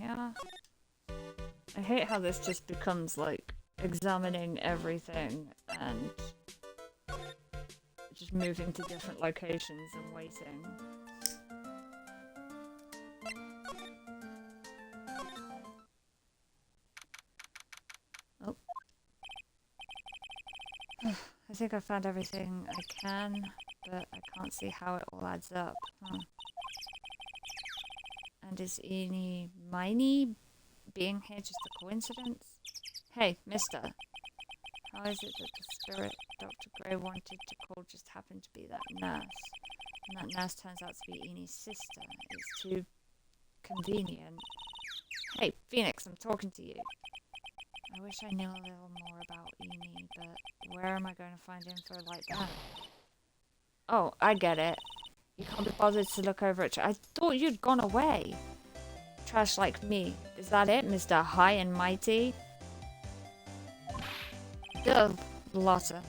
[SPEAKER 1] here. I hate how this just becomes like examining everything and just moving to different locations and waiting. Oh. I think I found everything I can, but I can't see how it all adds up. Huh. And is eeny miny being here just a coincidence? Hey, mister. How is it that the spirit Dr. Gray wanted to call just happened to be that nurse? And that nurse turns out to be Eenie's sister. It's too convenient. Hey, Phoenix, I'm talking to you. I wish I knew a little more about Eenie, but where am I going to find info like that? Oh, I get it. You can't be bothered to look over it. I thought you'd gone away. Trash like me. Is that it, Mr. High and Mighty? Ugh, Lotta.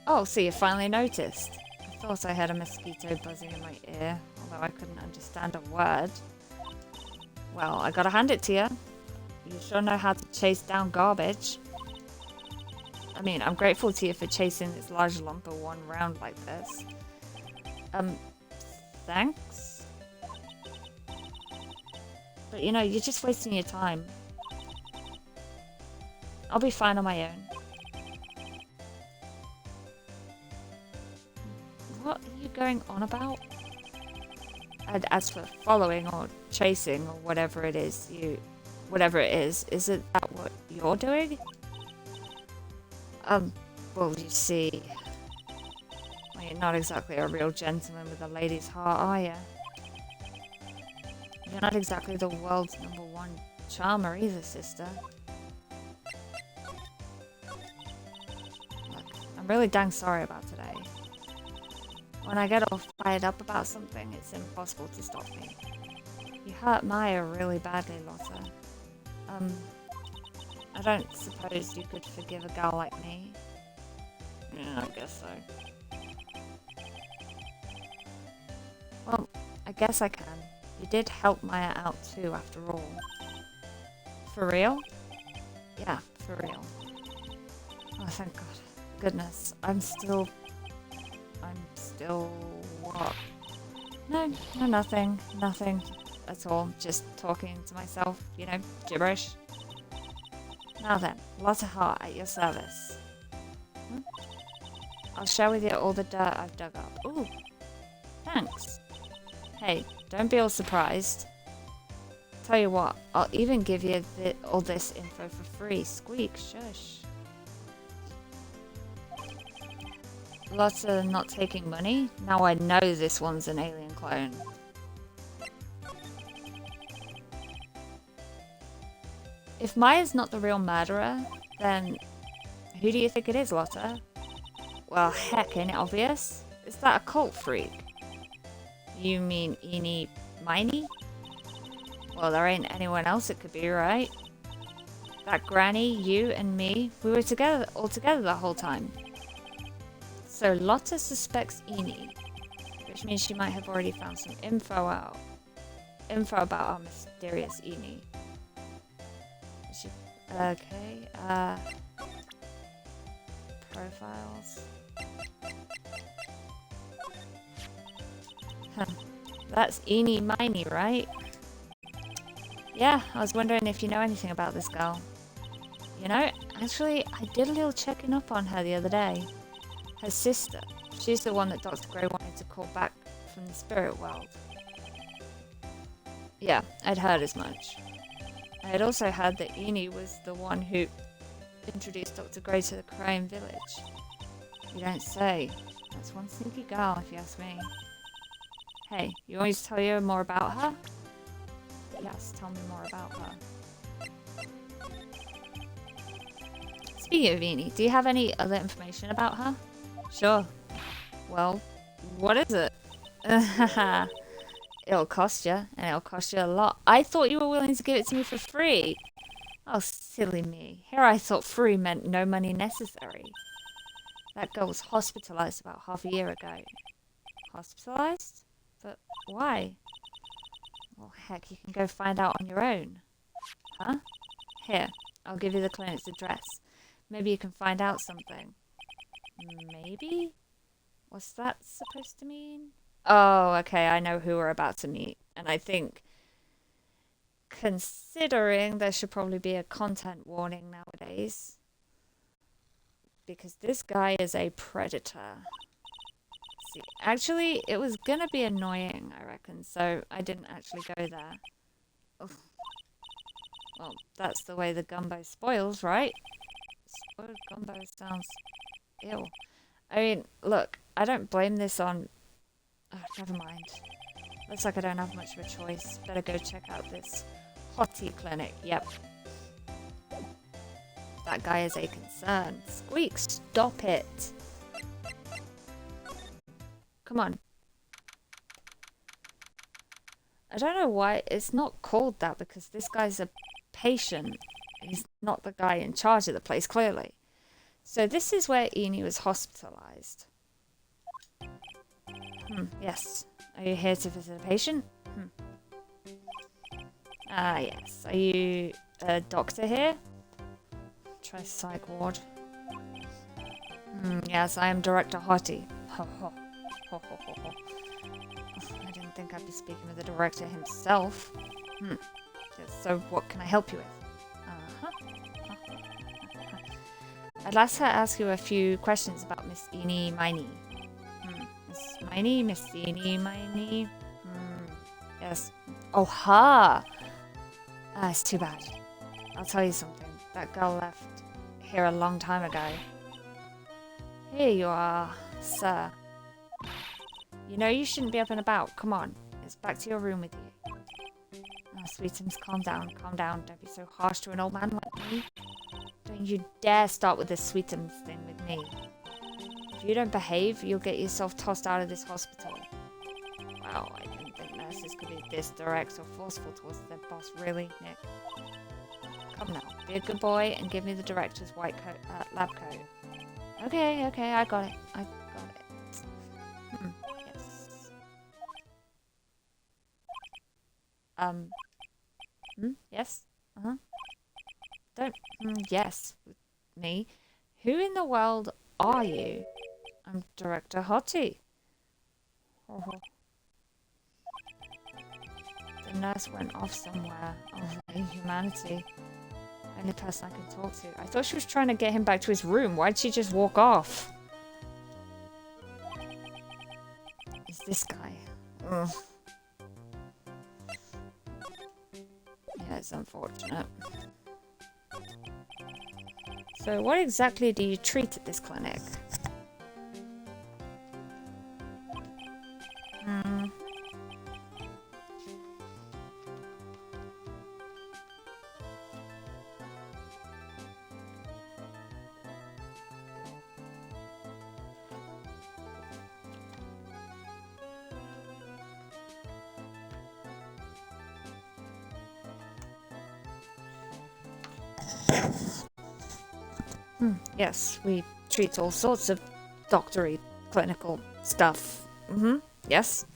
[SPEAKER 1] Oh, so you finally noticed. I thought I heard a mosquito buzzing in my ear, although I couldn't understand a word. Well, I gotta hand it to you. You sure know how to chase down garbage. I mean, I'm grateful to you for chasing this large lump of one round like this. Thanks? But you know, you're just wasting your time. I'll be fine on my own. What are you going on about? And as for following or chasing or whatever it is is it that what you're doing? Well, you see, well, you're not exactly a real gentleman with a lady's heart, are you? You're not exactly the world's #1 charmer either, sister. Look, I'm really dang sorry about today. When I get all fired up about something, it's impossible to stop me. You hurt Maya really badly, Lotta. I don't suppose you could forgive a gal like me? Yeah, I guess so. Well, I guess I can. You did help Maya out too, after all. For real? Yeah, for real. Oh, thank God. Goodness, I'm still what? No, nothing at all. Just talking to myself, you know, gibberish. Now then, Lotta Hart at your service. I'll share with you all the dirt I've dug up. Ooh, thanks. Hey, don't be all surprised. Tell you what, I'll even give you all this info for free. Squeak, shush. Lotta not taking money? Now I know this one's an alien clone. If Maya's not the real murderer, then who do you think it is, Lotta? Well, heck, ain't it obvious? Is that a cult freak? You mean Eenie Miney? Well, there ain't anyone else it could be, right? That granny, you, and me, we were all together the whole time. So Lotta suspects Eenie, which means she might have already found some info about our mysterious Eenie. Okay, profiles. That's Eenie Miney, right? Yeah, I was wondering if you know anything about this girl. You know, actually, I did a little checking up on her the other day. Her sister. She's the one that Dr. Gray wanted to call back from the spirit world. Yeah, I'd heard as much. I had also heard that Eenie was the one who introduced Dr. Gray to the Crane village. You don't say. That's one sneaky girl, if you ask me. Hey, you want me to tell you more about her? Yes, tell me more about her. Speaking of Eenie, do you have any other information about her? Sure. Well, what is it? It'll cost you, and it'll cost you a lot. I thought you were willing to give it to me for free. Oh, silly me. Here I thought free meant no money necessary. That girl was hospitalized about half a year ago. Hospitalized? But why? Well, heck, you can go find out on your own. Huh? Here, I'll give you the clinic's address. Maybe you can find out something. Maybe? What's that supposed to mean? Oh, okay, I know who we're about to meet. And I think, considering there should probably be a content warning nowadays, because this guy is a predator. See, actually, it was gonna be annoying, I reckon, so I didn't actually go there. Ugh. Well, that's the way the gumbo spoils, right? Spoiled gumbo sounds ill. I mean, look, I don't blame this on... Oh, never mind. Looks like I don't have much of a choice. Better go check out this hottie clinic. Yep. That guy is a concern. Squeak, stop it. Come on. I don't know why it's not called that, because this guy's a patient. He's not the guy in charge of the place, clearly. So this is where Eni was hospitalized. Yes. Are you here to visit a patient? Ah, yes. Are you a doctor here? Try psych ward. Yes, I am Director Hottie. Ho ho. Ho ho ho ho. I didn't think I'd be speaking with the director himself. Yes, so what can I help you with? I'd like to ask you a few questions about Miss Eenie Miney. Miss Miney? Miss Eenie Miney? Yes. Oh, ha! It's too bad. I'll tell you something. That girl left here a long time ago. Here you are, sir. You know you shouldn't be up and about. Come on. It's back to your room with you. Oh, Sweetums, calm down. Calm down. Don't be so harsh to an old man like me. Don't you dare start with this Sweetums thing with me. If you don't behave, you'll get yourself tossed out of this hospital. Wow, I didn't think nurses could be this direct or forceful towards their boss, really, Nick. Come now, be a good boy and give me the director's white coat, lab coat. Okay, I got it. I got it. Yes. Yes? Don't, yes, me. Who in the world are you? I'm Director Hottie. The nurse went off somewhere. Oh, humanity. Only person I can talk to. I thought she was trying to get him back to his room. Why'd she just walk off? It's this guy. Ugh. Yeah, it's unfortunate. So what exactly do you treat at this clinic? Yes, we treat all sorts of doctory, clinical stuff. Yes.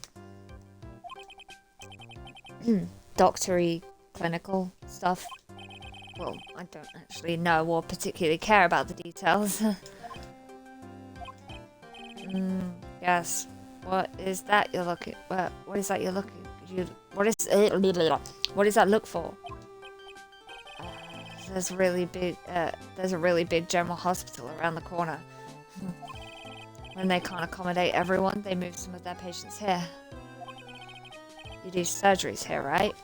[SPEAKER 1] Doctory, clinical stuff. Well, I don't actually know or particularly care about the details. Yes. What is that you're looking? What is that you're looking? What is that look for? There's a really big general hospital around the corner. When they can't accommodate everyone, they move some of their patients here. You do surgeries here, right?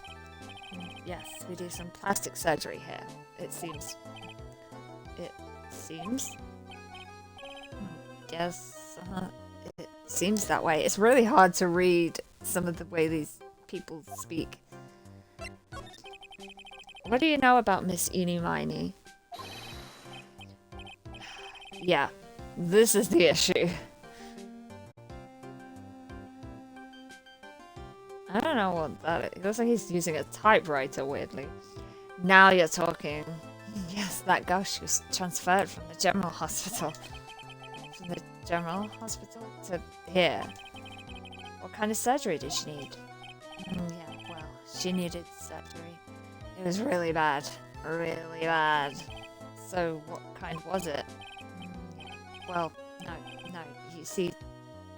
[SPEAKER 1] Yes, we do some plastic surgery here. It seems. Yes, it seems that way. It's really hard to read some of the way these people speak. What do you know about Miss Eenie Miney? Yeah, this is the issue. I don't know what that is. It looks like he's using a typewriter, weirdly. Now you're talking. Yes, that girl, she was transferred from the general hospital. From the general hospital to here. What kind of surgery did she need? Yeah, well, She needed surgery. It was really bad. Really bad. So what kind was it? Well, no. You see,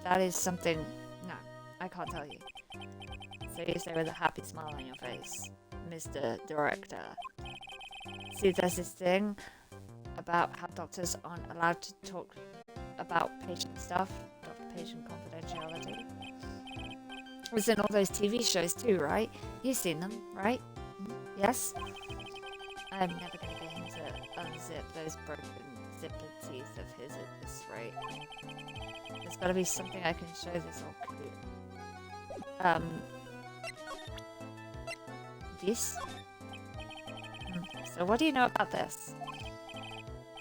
[SPEAKER 1] that is something... No, I can't tell you. So you say with a happy smile on your face, Mr. Director. See, there's this thing about how doctors aren't allowed to talk about patient stuff, doctor-patient confidentiality. It's in all those TV shows too, right? You've seen them, right? Yes? I'm never going to get him to unzip those broken zipper teeth of his at this rate. There's got to be something I can show this old coot. This? So what do you know about this?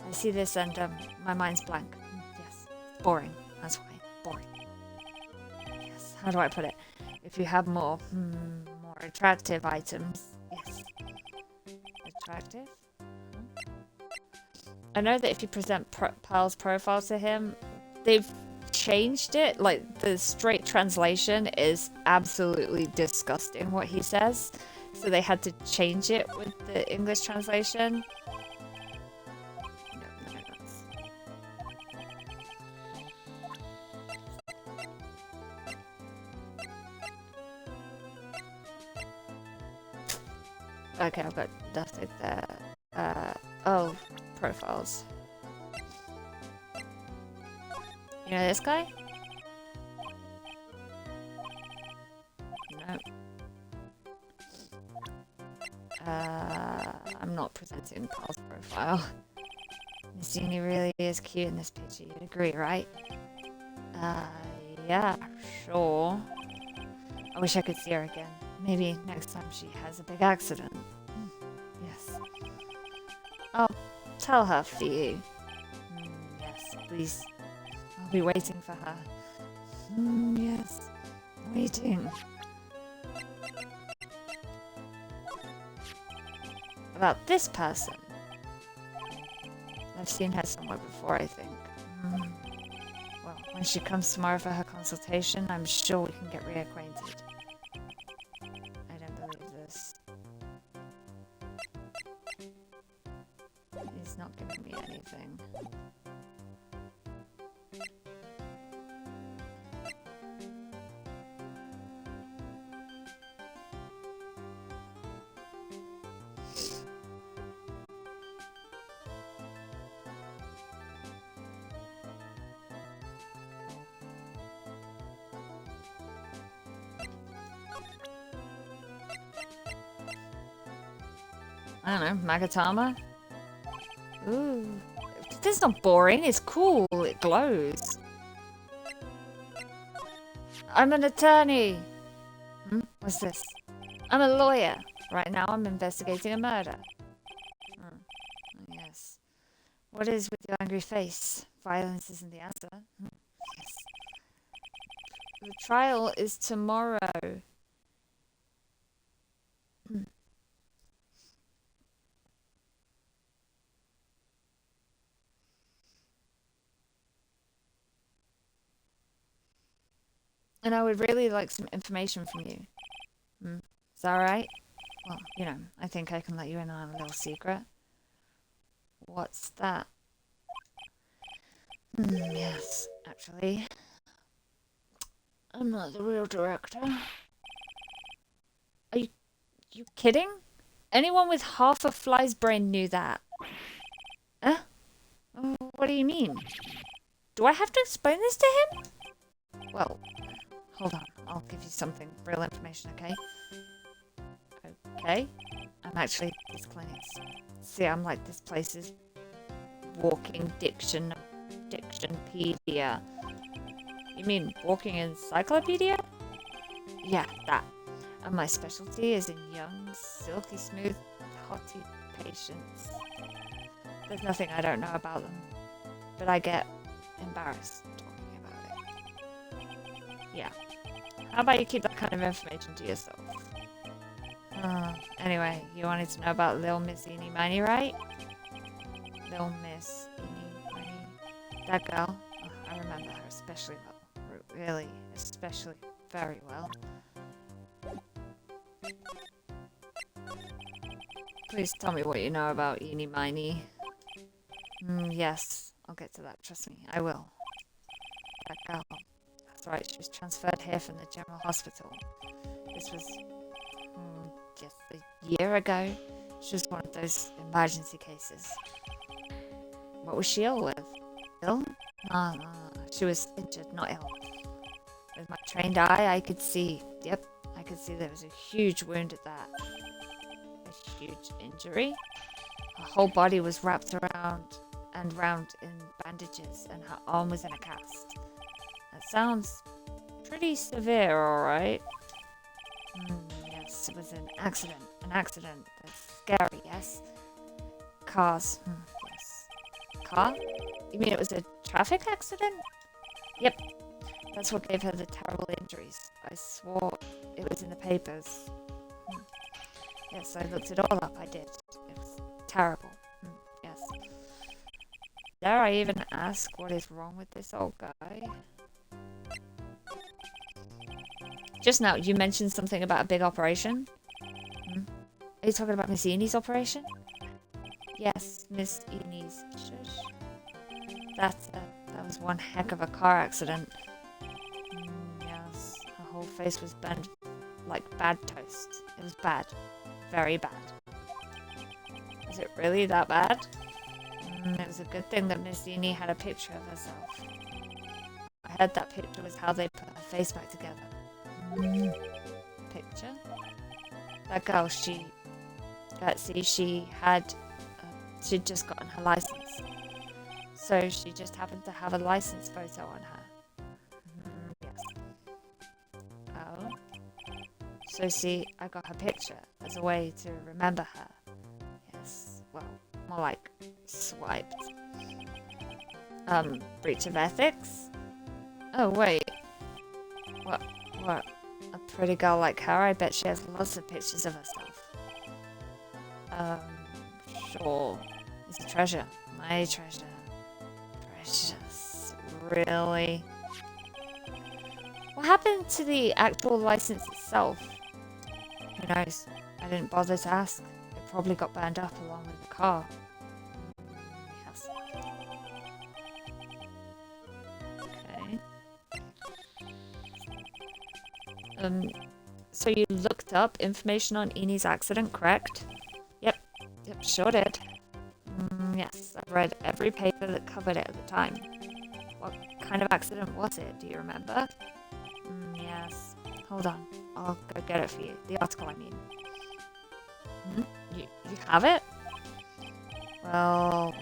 [SPEAKER 1] I see this and my mind's blank. Yes. Boring. That's why. Boring. Yes. How do I put it? If you have more attractive items. Yes. Attractive? I know that if you present Pearl's profile to him, they've changed it. Like, the straight translation is absolutely disgusting what he says. So they had to change it with the English translation. Okay, I've got nothing there. Oh, profiles. You know this guy? No. I'm not presenting Carl's profile. Miss Jeannie really is cute in this picture, you'd agree, right? Yeah, sure. I wish I could see her again. Maybe next time she has a big accident. Yes. I'll tell her for you. Yes, please. I'll be waiting for her. Yes. Waiting. About this person. I've seen her somewhere before, I think. Well, when she comes tomorrow for her consultation, I'm sure we can get reacquainted. I don't believe this. He's not giving me anything. I don't know, Magatama? Ooh. This is not boring, it's cool, it glows. I'm an attorney! What's this? I'm a lawyer. Right now I'm investigating a murder. Yes. What is with your angry face? Violence isn't the answer. Yes. The trial is tomorrow. And I would really like some information from you. Is that alright? Well, you know, I think I can let you in on a little secret. What's that? Yes, actually. I'm not the real director. Are you kidding? Anyone with half a fly's brain knew that. Huh? Oh, what do you mean? Do I have to explain this to him? Well, hold on. I'll give you something, real information, okay? Okay? I'm actually this clinic's. See, I'm like this place's walking dictionpedia. You mean walking encyclopedia? Yeah, that. And my specialty is in young, silky smooth, hotty patients. There's nothing I don't know about them, but I get embarrassed talking about it. Yeah. How about you keep that kind of information to yourself? Anyway, you wanted to know about Lil Miss Eenie Miny, right? Lil Miss Eenie Miny. That girl. Oh, I remember her especially well. Really, especially very well. Please tell me what you know about Eenie Miney. Yes, I'll get to that. Trust me, I will. That girl. That's right, she was transferred here from the general hospital. This was just a year ago. She was one of those emergency cases. What was she ill with? Ill? No, no, no. She was injured, not ill. With my trained eye, I could see. Yep, I could see there was a huge wound at that. A huge injury? Her whole body was wrapped around and round in bandages, and her arm was in a cast. That sounds pretty severe, alright? Yes, it was an accident. An accident. That's scary, yes? Cars. Yes. Car? You mean it was a traffic accident? Yep. That's what gave her the terrible injuries. I swore it was in the papers. Yes, I looked it all up, I did. It was terrible. Yes. Dare I even ask what is wrong with this old guy? Just now, you mentioned something about a big operation? Are you talking about Miss Enie's operation? Yes, Miss Enie's. Shush. That was one heck of a car accident. Yes, her whole face was burned like bad toast. It was bad. Very bad. Is it really that bad? It was a good thing that Miss Enie had a picture of herself. I heard that picture was how they put her face back together. Picture? That girl, she'd just gotten her license. So she just happened to have a license photo on her. Yes. Oh. So see, I got her picture as a way to remember her. Yes, well, more like swiped. Breach of ethics? Oh, wait. What? A pretty girl like her, I bet she has lots of pictures of herself. Sure. It's a treasure. My treasure. Precious. Really? What happened to the actual license itself? Who knows? I didn't bother to ask. It probably got burned up along with the car. Yes. Okay. So you looked up information on Enie's accident, correct? Yep, sure did. Yes, I've read every paper that covered it at the time. What kind of accident was it? Do you remember? Yes. Hold on. I'll go get it for you. The article, I mean. You have it? Well,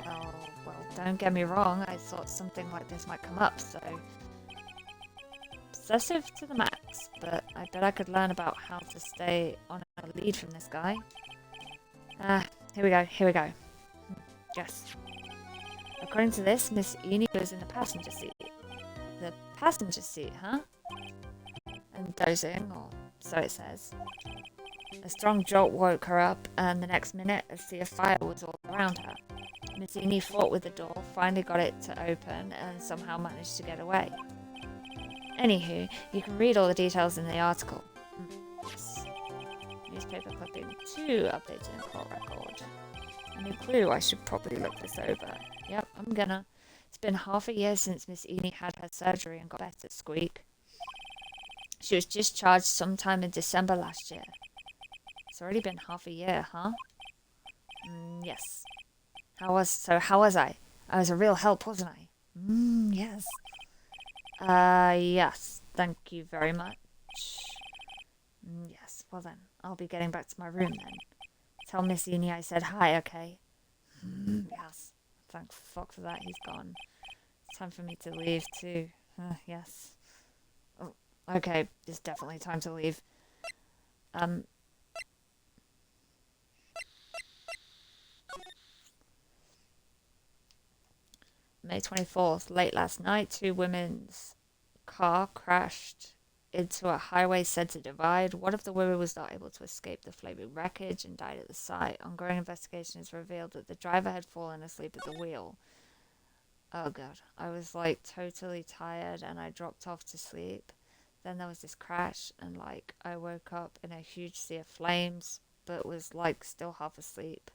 [SPEAKER 1] don't get me wrong. I thought something like this might come up, so... Obsessive to the max, but I bet I could learn about how to stay on a lead from this guy. Here we go. Yes. According to this, Miss Enie was in the passenger seat. The passenger seat, huh? And dozing, or so it says. A strong jolt woke her up, and the next minute, a sea of fire was all around her. Miss Enie fought with the door, finally got it to open, and somehow managed to get away. Anywho, you can read all the details in the article. Yes. Newspaper clipping 2 updated in court record. Any clue? I should probably look this over. Yep, I'm gonna. It's been half a year since Miss Enie had her surgery and got better, squeak. She was discharged sometime in December last year. It's already been half a year, huh? Yes. How was I? I was a real help, wasn't I? Yes. Yes. Thank you very much. Yes. Well then, I'll be getting back to my room then. Tell Miss Enie I said hi, okay? Yes. Thank fuck for that, he's gone. It's time for me to leave too. Yes. Oh, okay, it's definitely time to leave. May 24th, late last night, 2 women's car crashed into a highway center divide. One of the women was not able to escape the flaming wreckage and died at the site. Ongoing investigation has revealed that the driver had fallen asleep at the wheel. Oh god, I was like totally tired and I dropped off to sleep. Then there was this crash and like I woke up in a huge sea of flames. but was like still half asleep.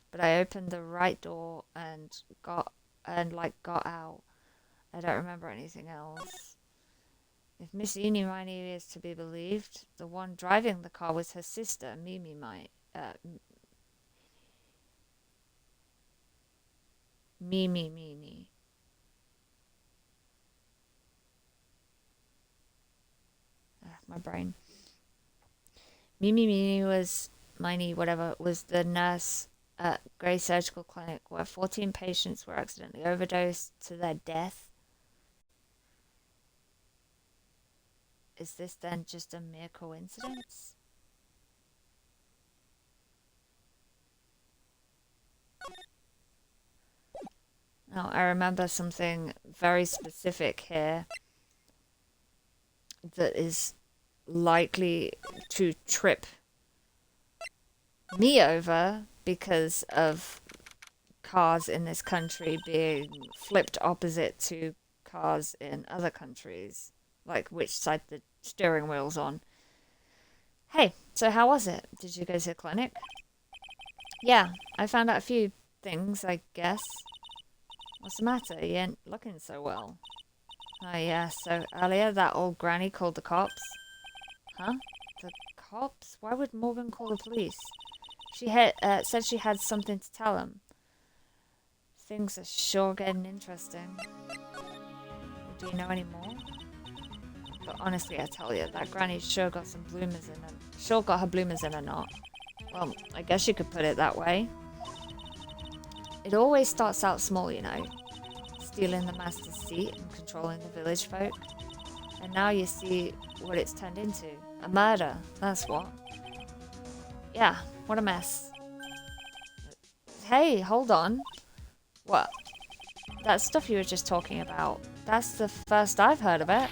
[SPEAKER 1] But I opened the right door and got out. I don't remember anything else. If Miss Eenie Miney is to be believed, the one driving the car was her sister, Mimi. My brain. Mimi was Miney, whatever, was the nurse at Grey Surgical Clinic where 14 patients were accidentally overdosed to their death. Is this then just a mere coincidence? Now, I remember something very specific here that is likely to trip me over because of cars in this country being flipped opposite to cars in other countries, like which side the steering wheel's on. Hey, so how was it? Did you go to the clinic? Yeah, I found out a few things, I guess. What's the matter? You ain't looking so well. Oh yeah, so earlier that old granny called the cops. Huh? The cops? Why would Morgan call the police? She said she had something to tell him. Things are sure getting interesting. Do you know any more? But honestly, I tell you, that granny sure got some bloomers in her. Sure got her bloomers in her knot. Well, I guess you could put it that way. It always starts out small, you know. Stealing the master's seat and controlling the village folk. And now you see what it's turned into. A murder, that's what. Yeah, what a mess. Hey, hold on. What? That stuff you were just talking about, that's the first I've heard of it.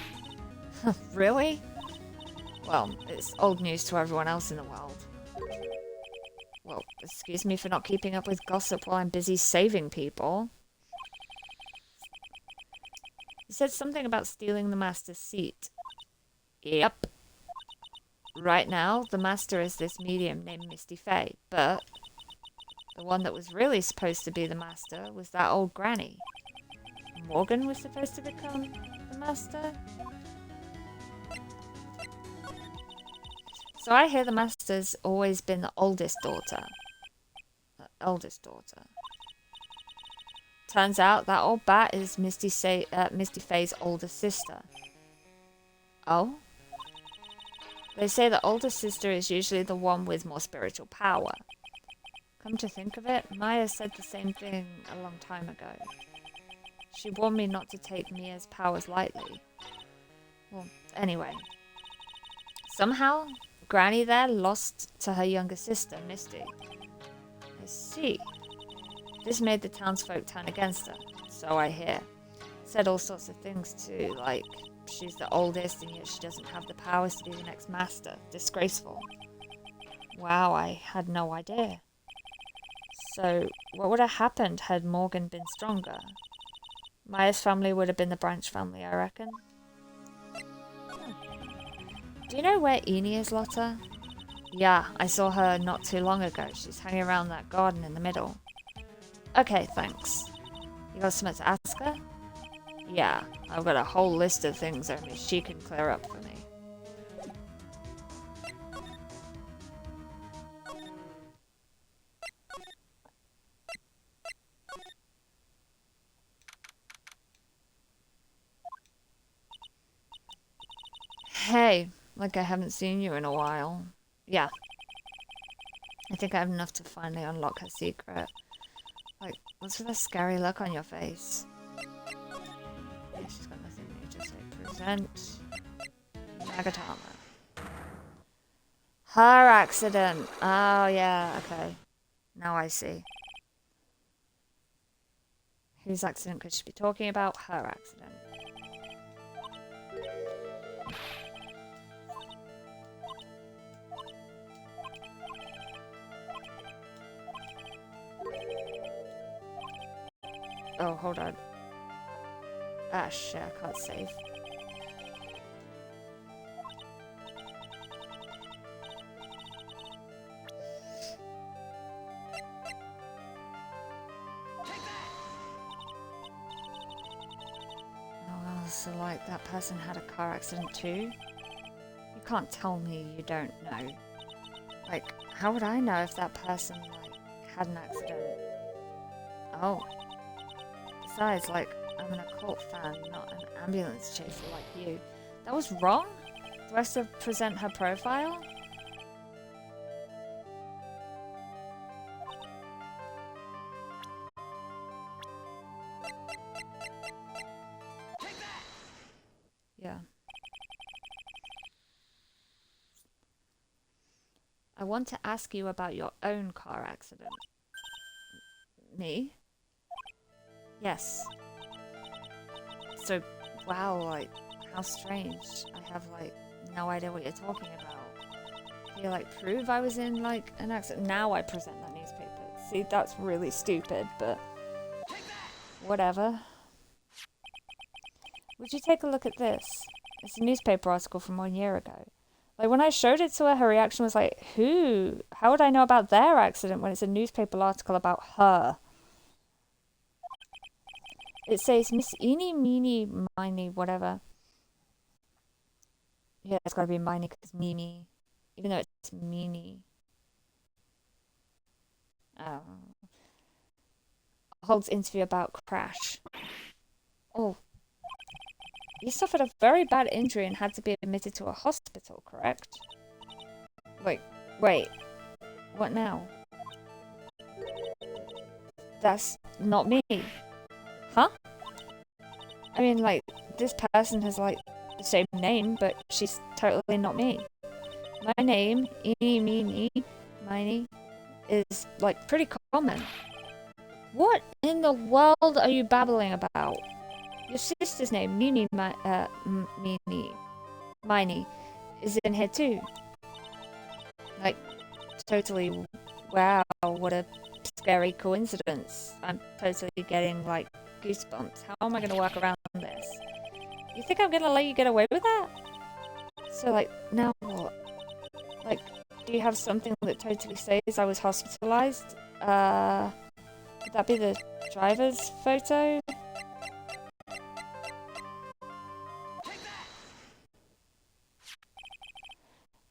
[SPEAKER 1] Really? Well, it's old news to everyone else in the world. Well, excuse me for not keeping up with gossip while I'm busy saving people. You said something about stealing the master's seat. Yep. Right now, the master is this medium named Misty Faye, but the one that was really supposed to be the master was that old granny. Morgan was supposed to become the master? So I hear the master's always been the oldest daughter. Turns out that old bat is Misty Faye's older sister. Oh? They say the older sister is usually the one with more spiritual power. Come to think of it, Maya said the same thing a long time ago. She warned me not to take Mia's powers lightly. Well, anyway. Somehow, Granny there lost to her younger sister, Misty. I see. This made the townsfolk turn against her, so I hear. Said all sorts of things too, like she's the oldest and yet she doesn't have the powers to be the next master. Disgraceful. Wow, I had no idea. So, what would have happened had Morgan been stronger? Maya's family would have been the branch family, I reckon. Do you know where Eenie is, Lotta? Yeah, I saw her not too long ago. She's hanging around that garden in the middle. Okay, thanks. You got something to ask her? Yeah, I've got a whole list of things only she can clear up for me. Hey, like I haven't seen you in a while. Yeah. I think I have enough to finally unlock her secret. Like, what's with that scary look on your face? Yeah, she's got nothing new to say. Present Nagatama. Her accident. Oh, yeah, okay. Now I see. Whose accident could she be talking about? Her accident. Oh, hold on. Ah, shit, I can't save. so like that person had a car accident too? You can't tell me you don't know. Like, how would I know if that person like had an accident? Oh. Besides, like, I'm an occult fan, not an ambulance chaser like you. That was wrong? Do I have to present her profile? Yeah. I want to ask you about your own car accident. Me? Yes. So, wow, like, how strange. I have, like, no idea what you're talking about. Can you, like, prove I was in, like, an accident? Now I present that newspaper. See, that's really stupid, but whatever. Would you take a look at this? It's a newspaper article from 1 year ago. Like, when I showed it to her, her reaction was like, who? How would I know about their accident when it's a newspaper article about her? It says, Miss Eeny, Meeny, Miny, whatever. Yeah, it's gotta be Miny because Mimi. Even though it's Meeny. Holds interview about crash. Oh. You suffered a very bad injury and had to be admitted to a hospital, correct? Wait. What now? That's not me. Huh? I mean, like, this person has, like, the same name, but she's totally not me. My name, Eeny, Meeny, Miny, is, like, pretty common. What in the world are you babbling about? Your sister's name, Mini, Miny, is in here too. Like, totally, wow, what a scary coincidence. I'm totally getting, like, goosebumps. How am I gonna work around this? You think I'm gonna let you get away with that? So, like, now what? Like, do you have something that totally says I was hospitalized? Would that be the driver's photo?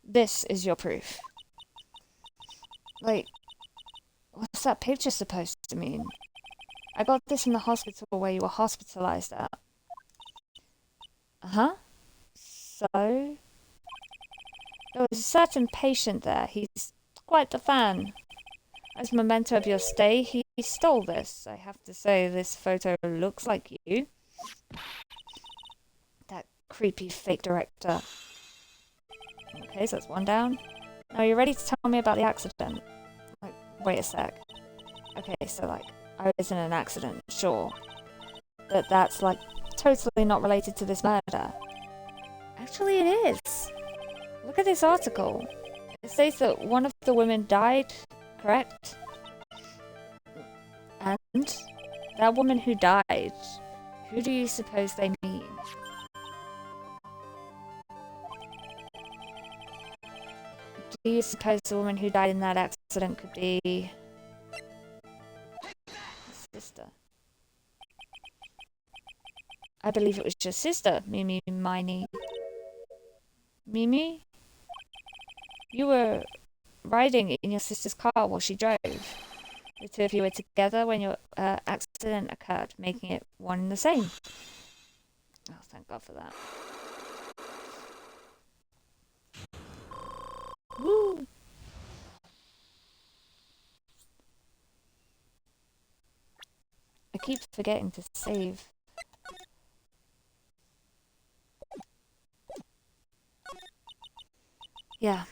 [SPEAKER 1] This is your proof. Like, what's that picture supposed to mean? I got this from the hospital where you were hospitalized at. Uh-huh. So? There was a certain patient there. He's quite the fan. As a memento of your stay, he stole this. I have to say, this photo looks like you. That creepy fake director. Okay, so that's one down. Now, you're ready to tell me about the accident? Like, wait a sec. Okay, so, like, I was in an accident, sure. But that's, like, totally not related to this murder. Actually, it is. Look at this article. It says that one of the women died, correct? And that woman who died, who do you suppose they mean? Do you suppose the woman who died in that accident could be his sister? I believe it was your sister, Mimi Miney. Mimi? You were riding in your sister's car while she drove. The two of you were together when your accident occurred, making it one and the same. Oh, thank God for that. Woo! I keep forgetting to save. Yeah,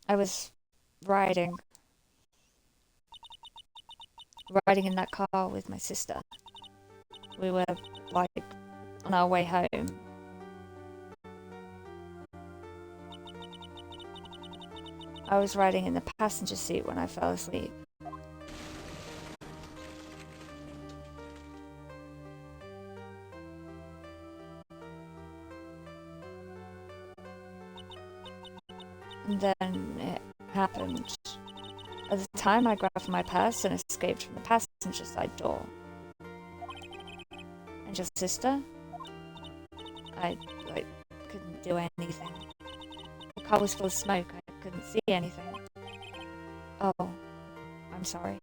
[SPEAKER 1] I was riding in that car with my sister. We were, like, on our way home. I was riding in the passenger seat when I fell asleep. And then it happened. At the time, I grabbed my purse and escaped from the passenger side door. And your sister? I, like, couldn't do anything. The car was full of smoke. I couldn't see anything. Oh, I'm sorry.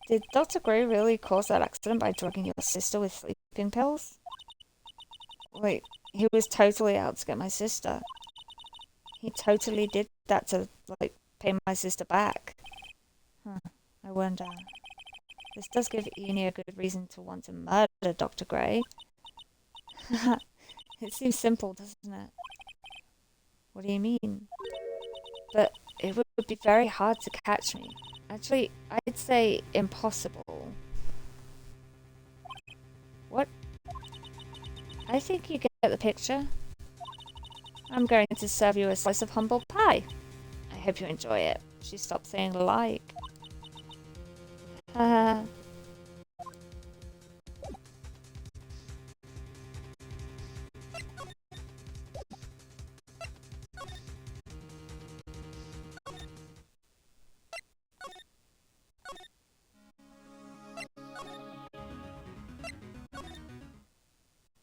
[SPEAKER 1] Did Dr. Gray really cause that accident by drugging your sister with sleeping pills? Wait, he was totally out to get my sister. He totally did that to, like, pay my sister back. Huh, I wonder. This does give Eni a good reason to want to murder Dr. Gray. It seems simple, doesn't it? What do you mean? But it would be very hard to catch me. Actually, I'd say impossible. What? I think you get the picture. I'm going to serve you a slice of humble pie. I hope you enjoy it. She stopped saying like.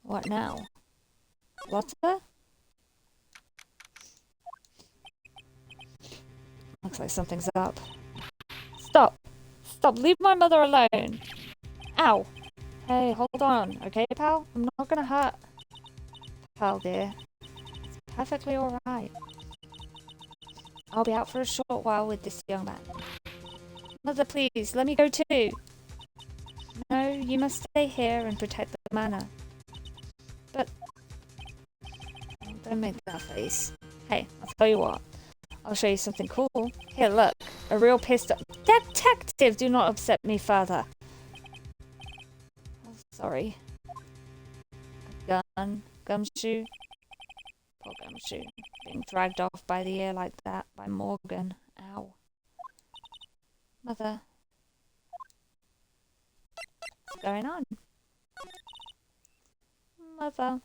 [SPEAKER 1] What now? Lotta? Looks like something's up. Stop! Stop! Leave my mother alone! Ow! Hey, hold on, okay, pal? I'm not gonna hurt. Pal, dear. It's perfectly alright. I'll be out for a short while with this young man. Mother, please, let me go too! No, you must stay here and protect the manor. But... Don't make that face. Hey, I'll tell you what. I'll show you something cool. Here, look. A real pistol. Detective, do not upset me further. Oh, sorry. A gun. Gumshoe. Poor Gumshoe. Being dragged off by the ear like that by Morgan. Ow. Mother. What's going on? Mother.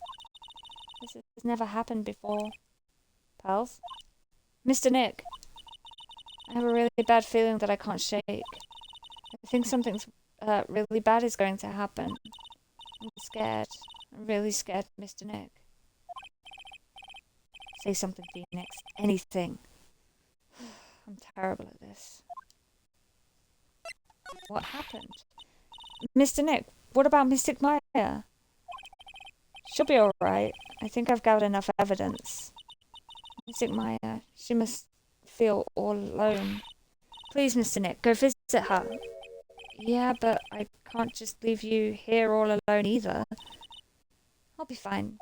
[SPEAKER 1] This has never happened before. Pals? Mr. Nick. I have a really bad feeling that I can't shake. I think something's really bad is going to happen. I'm scared. I'm really scared, Mr. Nick. Say something, Phoenix. Anything. I'm terrible at this. What happened? Mr. Nick, what about Mystic Maya? She'll be alright. I think I've gathered enough evidence. Mystic Maya, she must feel all alone. Please, Mr. Nick, go visit her. Yeah, but I can't just leave you here all alone either. I'll be fine.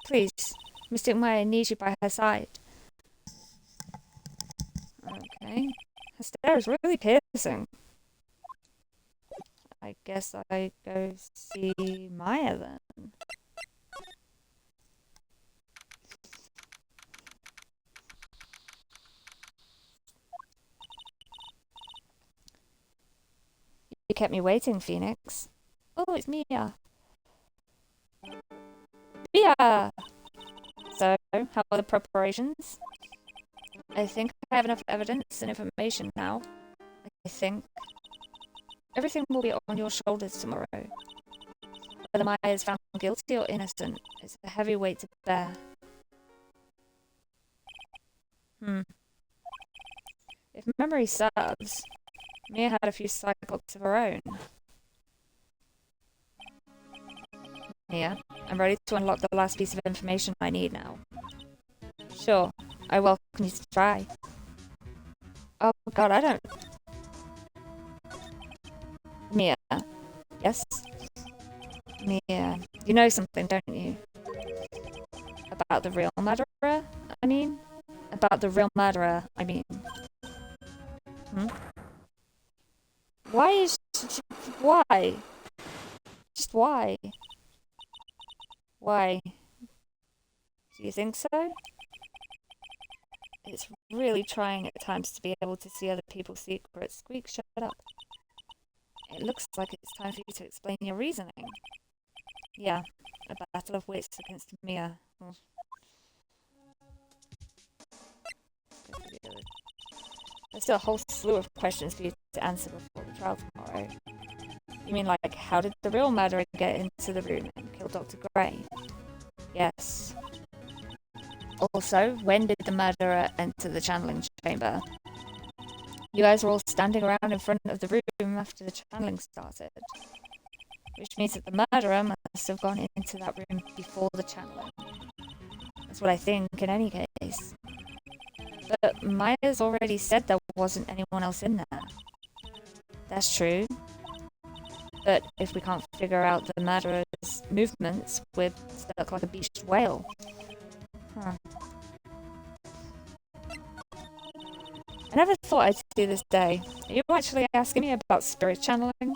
[SPEAKER 1] Please, Mystic Maya needs you by her side. Okay. Her stare is really piercing. I guess I go see Maya then. You kept me waiting, Phoenix. Oh, it's Mia. Mia! So, how are the preparations? I think I have enough evidence and information now. I think. Everything will be on your shoulders tomorrow. Whether Maya is found guilty or innocent, it's a heavy weight to bear. If memory serves, Mia had a few cyclops of her own. Mia, I'm ready to unlock the last piece of information I need now. Sure, I welcome you to try. Oh god, I don't... Mia. Yes? Mia, you know something, don't you? About the real murderer, I mean? About the real murderer, I mean. Why is... Why? Just why? Why? Do you think so? It's really trying at times to be able to see other people's secrets. Squeak, shut up. It looks like it's time for you to explain your reasoning. Yeah, a battle of wits against Mia. There's still a whole slew of questions for you to answer before we trial tomorrow. You mean like, how did the real murderer get into the room and kill Dr. Gray? Yes. Also, when did the murderer enter the channeling chamber? You guys were all standing around in front of the room after the channeling started. Which means that the murderer must have gone into that room before the channeling. That's what I think in any case. But Maya's already said there wasn't anyone else in there. That's true. But if we can't figure out the murderer's movements, we're stuck like a beached whale. Huh. I never thought I'd see this day. Are you actually asking me about spirit channeling?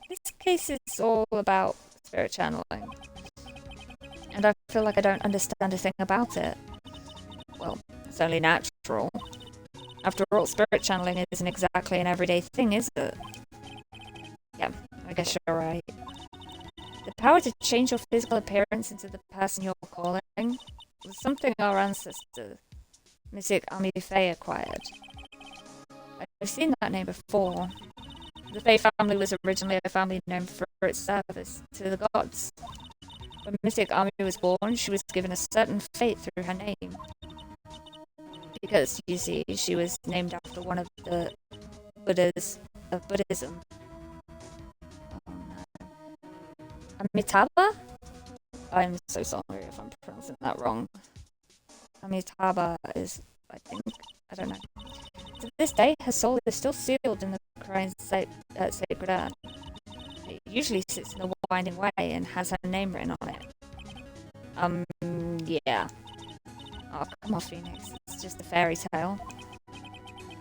[SPEAKER 1] This case is all about spirit channeling. And I feel like I don't understand a thing about it. Well, it's only natural. After all, spirit channeling isn't exactly an everyday thing, is it? Yeah, I guess you're right. The power to change your physical appearance into the person you're calling was something our ancestor, Mystic Ami Faye, acquired. I've seen that name before. The Faye family was originally a family known for its service to the gods. When Mystic Ami was born, she was given a certain fate through her name. Because, you see, she was named after one of the Buddhas of Buddhism. Oh no. Amitabha? I'm so sorry if I'm pronouncing that wrong. Amitabha is, I think, I don't know. To this day, her soul is still sealed in the Korean sacred urn. It usually sits in a winding way and has her name written on it. Yeah. Oh, come on, Phoenix. It's just a fairy tale.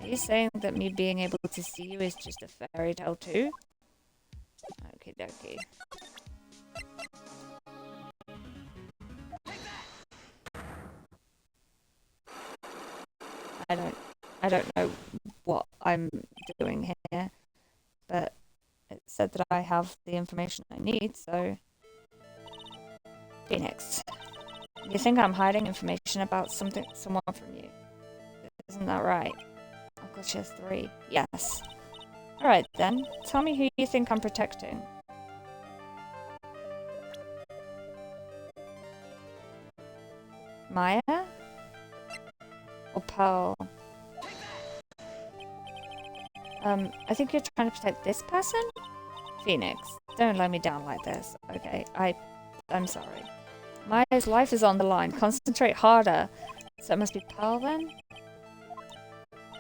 [SPEAKER 1] Are you saying that me being able to see you is just a fairy tale too? Okie dokie. I don't know what I'm doing here, but it said that I have the information I need, so... Phoenix, you think I'm hiding information about someone from you? Isn't that right? Oh god, she has 3. Yes. Alright then, tell me who you think I'm protecting. Maya? Or Pearl? I think you're trying to protect this person? Phoenix, don't let me down like this, okay? I'm sorry. Maya's life is on the line. Concentrate harder. So it must be Pearl then?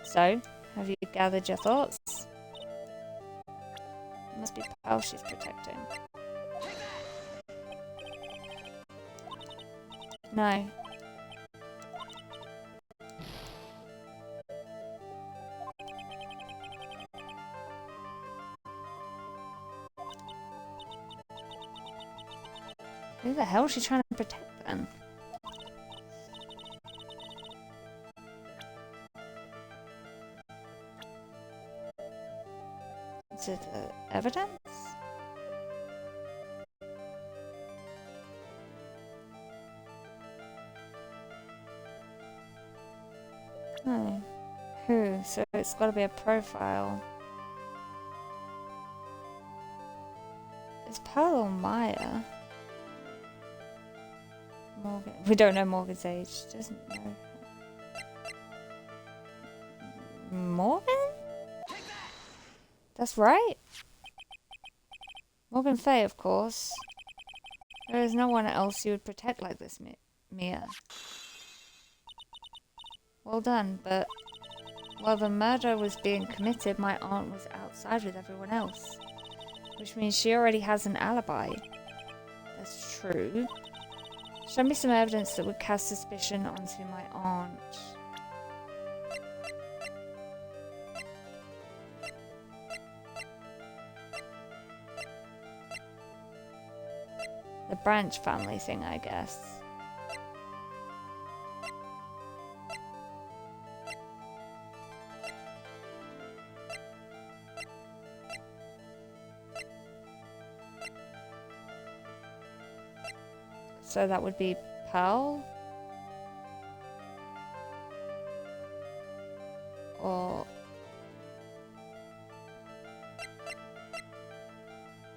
[SPEAKER 1] So, have you gathered your thoughts? It must be Pearl she's protecting. No. Who the hell is she trying to protect then? Is it evidence? No. Who? So it's got to be a profile. It's Pearl or Maya? Morgan. We don't know Morgan's age. She doesn't know. Morgan? That's right. Morgan Faye, of course. There is no one else you would protect like this, Mia. Well done, but while the murder was being committed, my aunt was outside with everyone else. Which means she already has an alibi. That's true. Show me some evidence that would cast suspicion onto my aunt. The Branch family thing, I guess. So that would be Pearl? Or...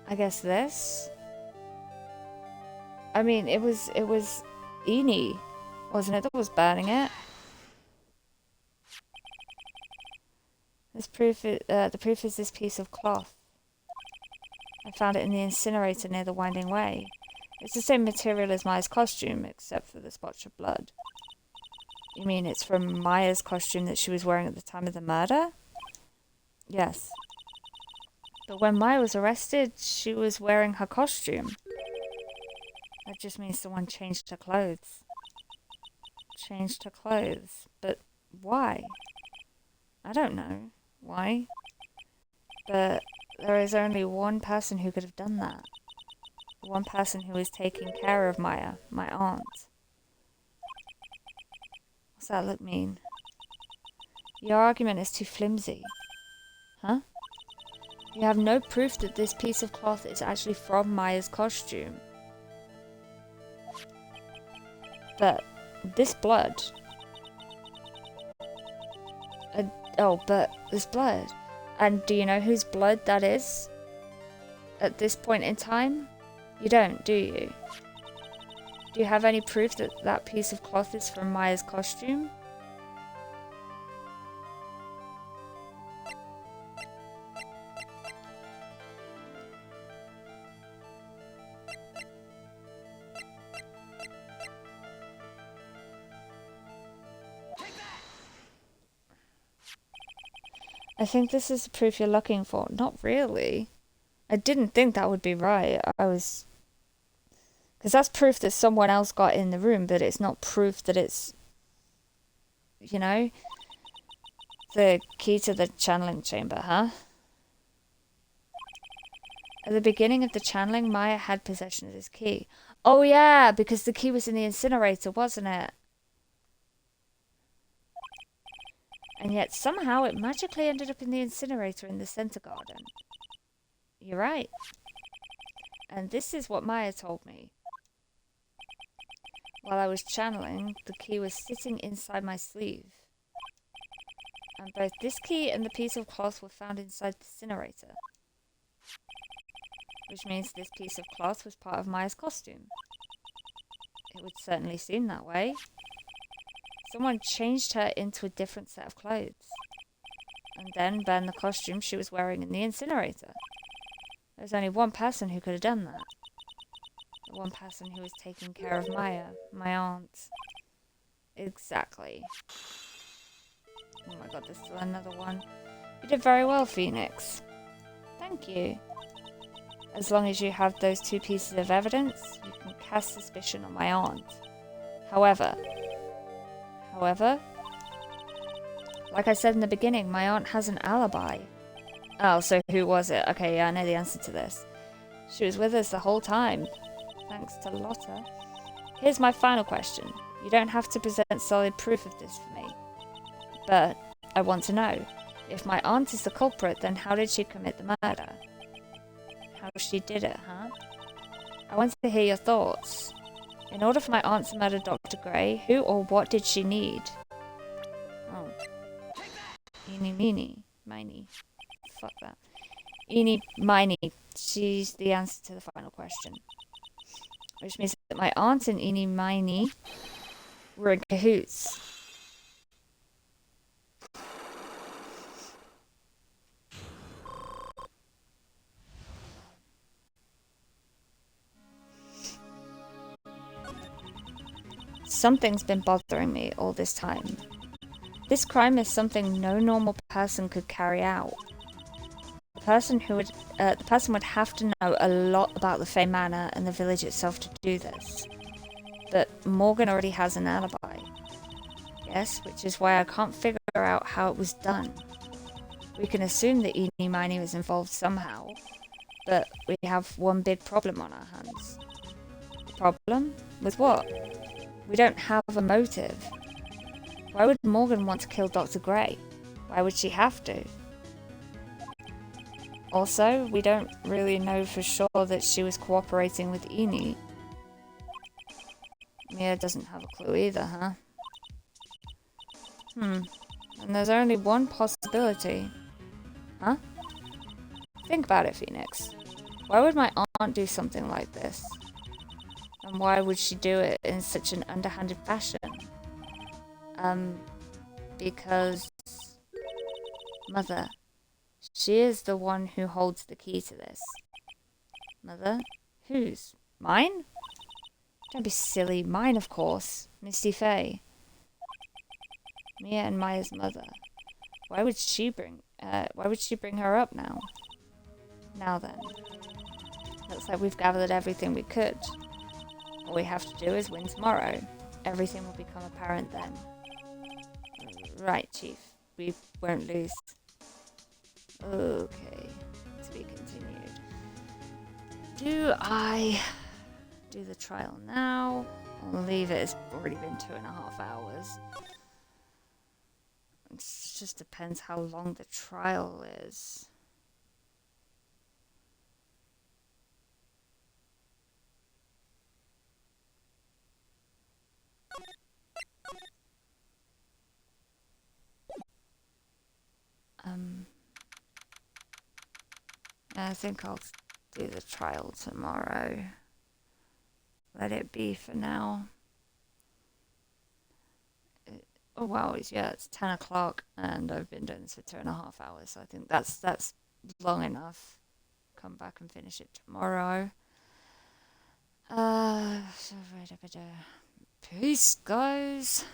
[SPEAKER 1] I guess this? I mean, it was Eni, wasn't it, that was burning it? This proof is, the proof is this piece of cloth. I found it in the incinerator near the Winding Way. It's the same material as Maya's costume, except for the spots of blood. You mean it's from Maya's costume that she was wearing at the time of the murder? Yes. But when Maya was arrested, she was wearing her costume. That just means someone changed her clothes. Changed her clothes. But why? I don't know why. But there is only one person who could have done that. One person who was taking care of Maya, my aunt. What's that look mean? Your argument is too flimsy. Huh? You have no proof that this piece of cloth is actually from Maya's costume. But this blood... but this blood. And do you know whose blood that is? At this point in time? You don't, do you? Do you have any proof that that piece of cloth is from Maya's costume? I think this is the proof you're looking for. Not really. I didn't think that would be right. Because that's proof that someone else got in the room, but it's not proof that it's, you know, the key to the channeling chamber, huh? At the beginning of the channeling, Maya had possession of this key. Oh yeah, because the key was in the incinerator, wasn't it? And yet somehow it magically ended up in the incinerator in the center garden. You're right. And this is what Maya told me. While I was channeling, the key was sitting inside my sleeve. And both this key and the piece of cloth were found inside the incinerator. Which means this piece of cloth was part of Maya's costume. It would certainly seem that way. Someone changed her into a different set of clothes. And then burned the costume she was wearing in the incinerator. There's only one person who could have done that. The one person who was taking care of Maya, my aunt. Exactly. Oh my god, there's still another one. You did very well, Phoenix. Thank you. As long as you have those two pieces of evidence, you can cast suspicion on my aunt. However, like I said in the beginning, my aunt has an alibi. Oh, so who was it? Okay, yeah, I know the answer to this. She was with us the whole time. Thanks to Lotta. Here's my final question. You don't have to present solid proof of this for me. But I want to know. If my aunt is the culprit, then how did she commit the murder? How she did it, huh? I want to hear your thoughts. In order for my aunt to murder Dr. Gray, who or what did she need? Oh. Eeny, meeny, miny. Fuck that. Eeny, miny. She's the answer to the final question. Which means that my aunt and Eeny, miny were in cahoots. Something's been bothering me all this time. This crime is something no normal person could carry out. The person would have to know a lot about the Fey Manor and the village itself to do this. But Morgan already has an alibi. Yes, which is why I can't figure out how it was done. We can assume that Eeny Miny was involved somehow, but we have one big problem on our hands. Problem? With what? We don't have a motive. Why would Morgan want to kill Dr. Gray? Why would she have to? Also, we don't really know for sure that she was cooperating with Eeny. Mia doesn't have a clue either, huh? And there's only one possibility. Huh? Think about it, Phoenix. Why would my aunt do something like this? And why would she do it in such an underhanded fashion? Because Mother, she is the one who holds the key to this. Mother? Whose? Mine? Don't be silly. Mine, of course. Misty Faye. Mia and Maya's mother. Why would she bring her up now? Now then. Looks like we've gathered everything we could. All we have to do is win tomorrow. Everything will become apparent then. Right, Chief. We won't lose. Okay. To be continued. Do I do the trial now? Or leave it? It's already been 2.5 hours. It just depends how long the trial is. I think I'll do the trial tomorrow. Let it be for now. Oh wow, it's 10 o'clock and I've been doing this for 2.5 hours, so I think that's long enough. Come back and finish it tomorrow. Peace, guys.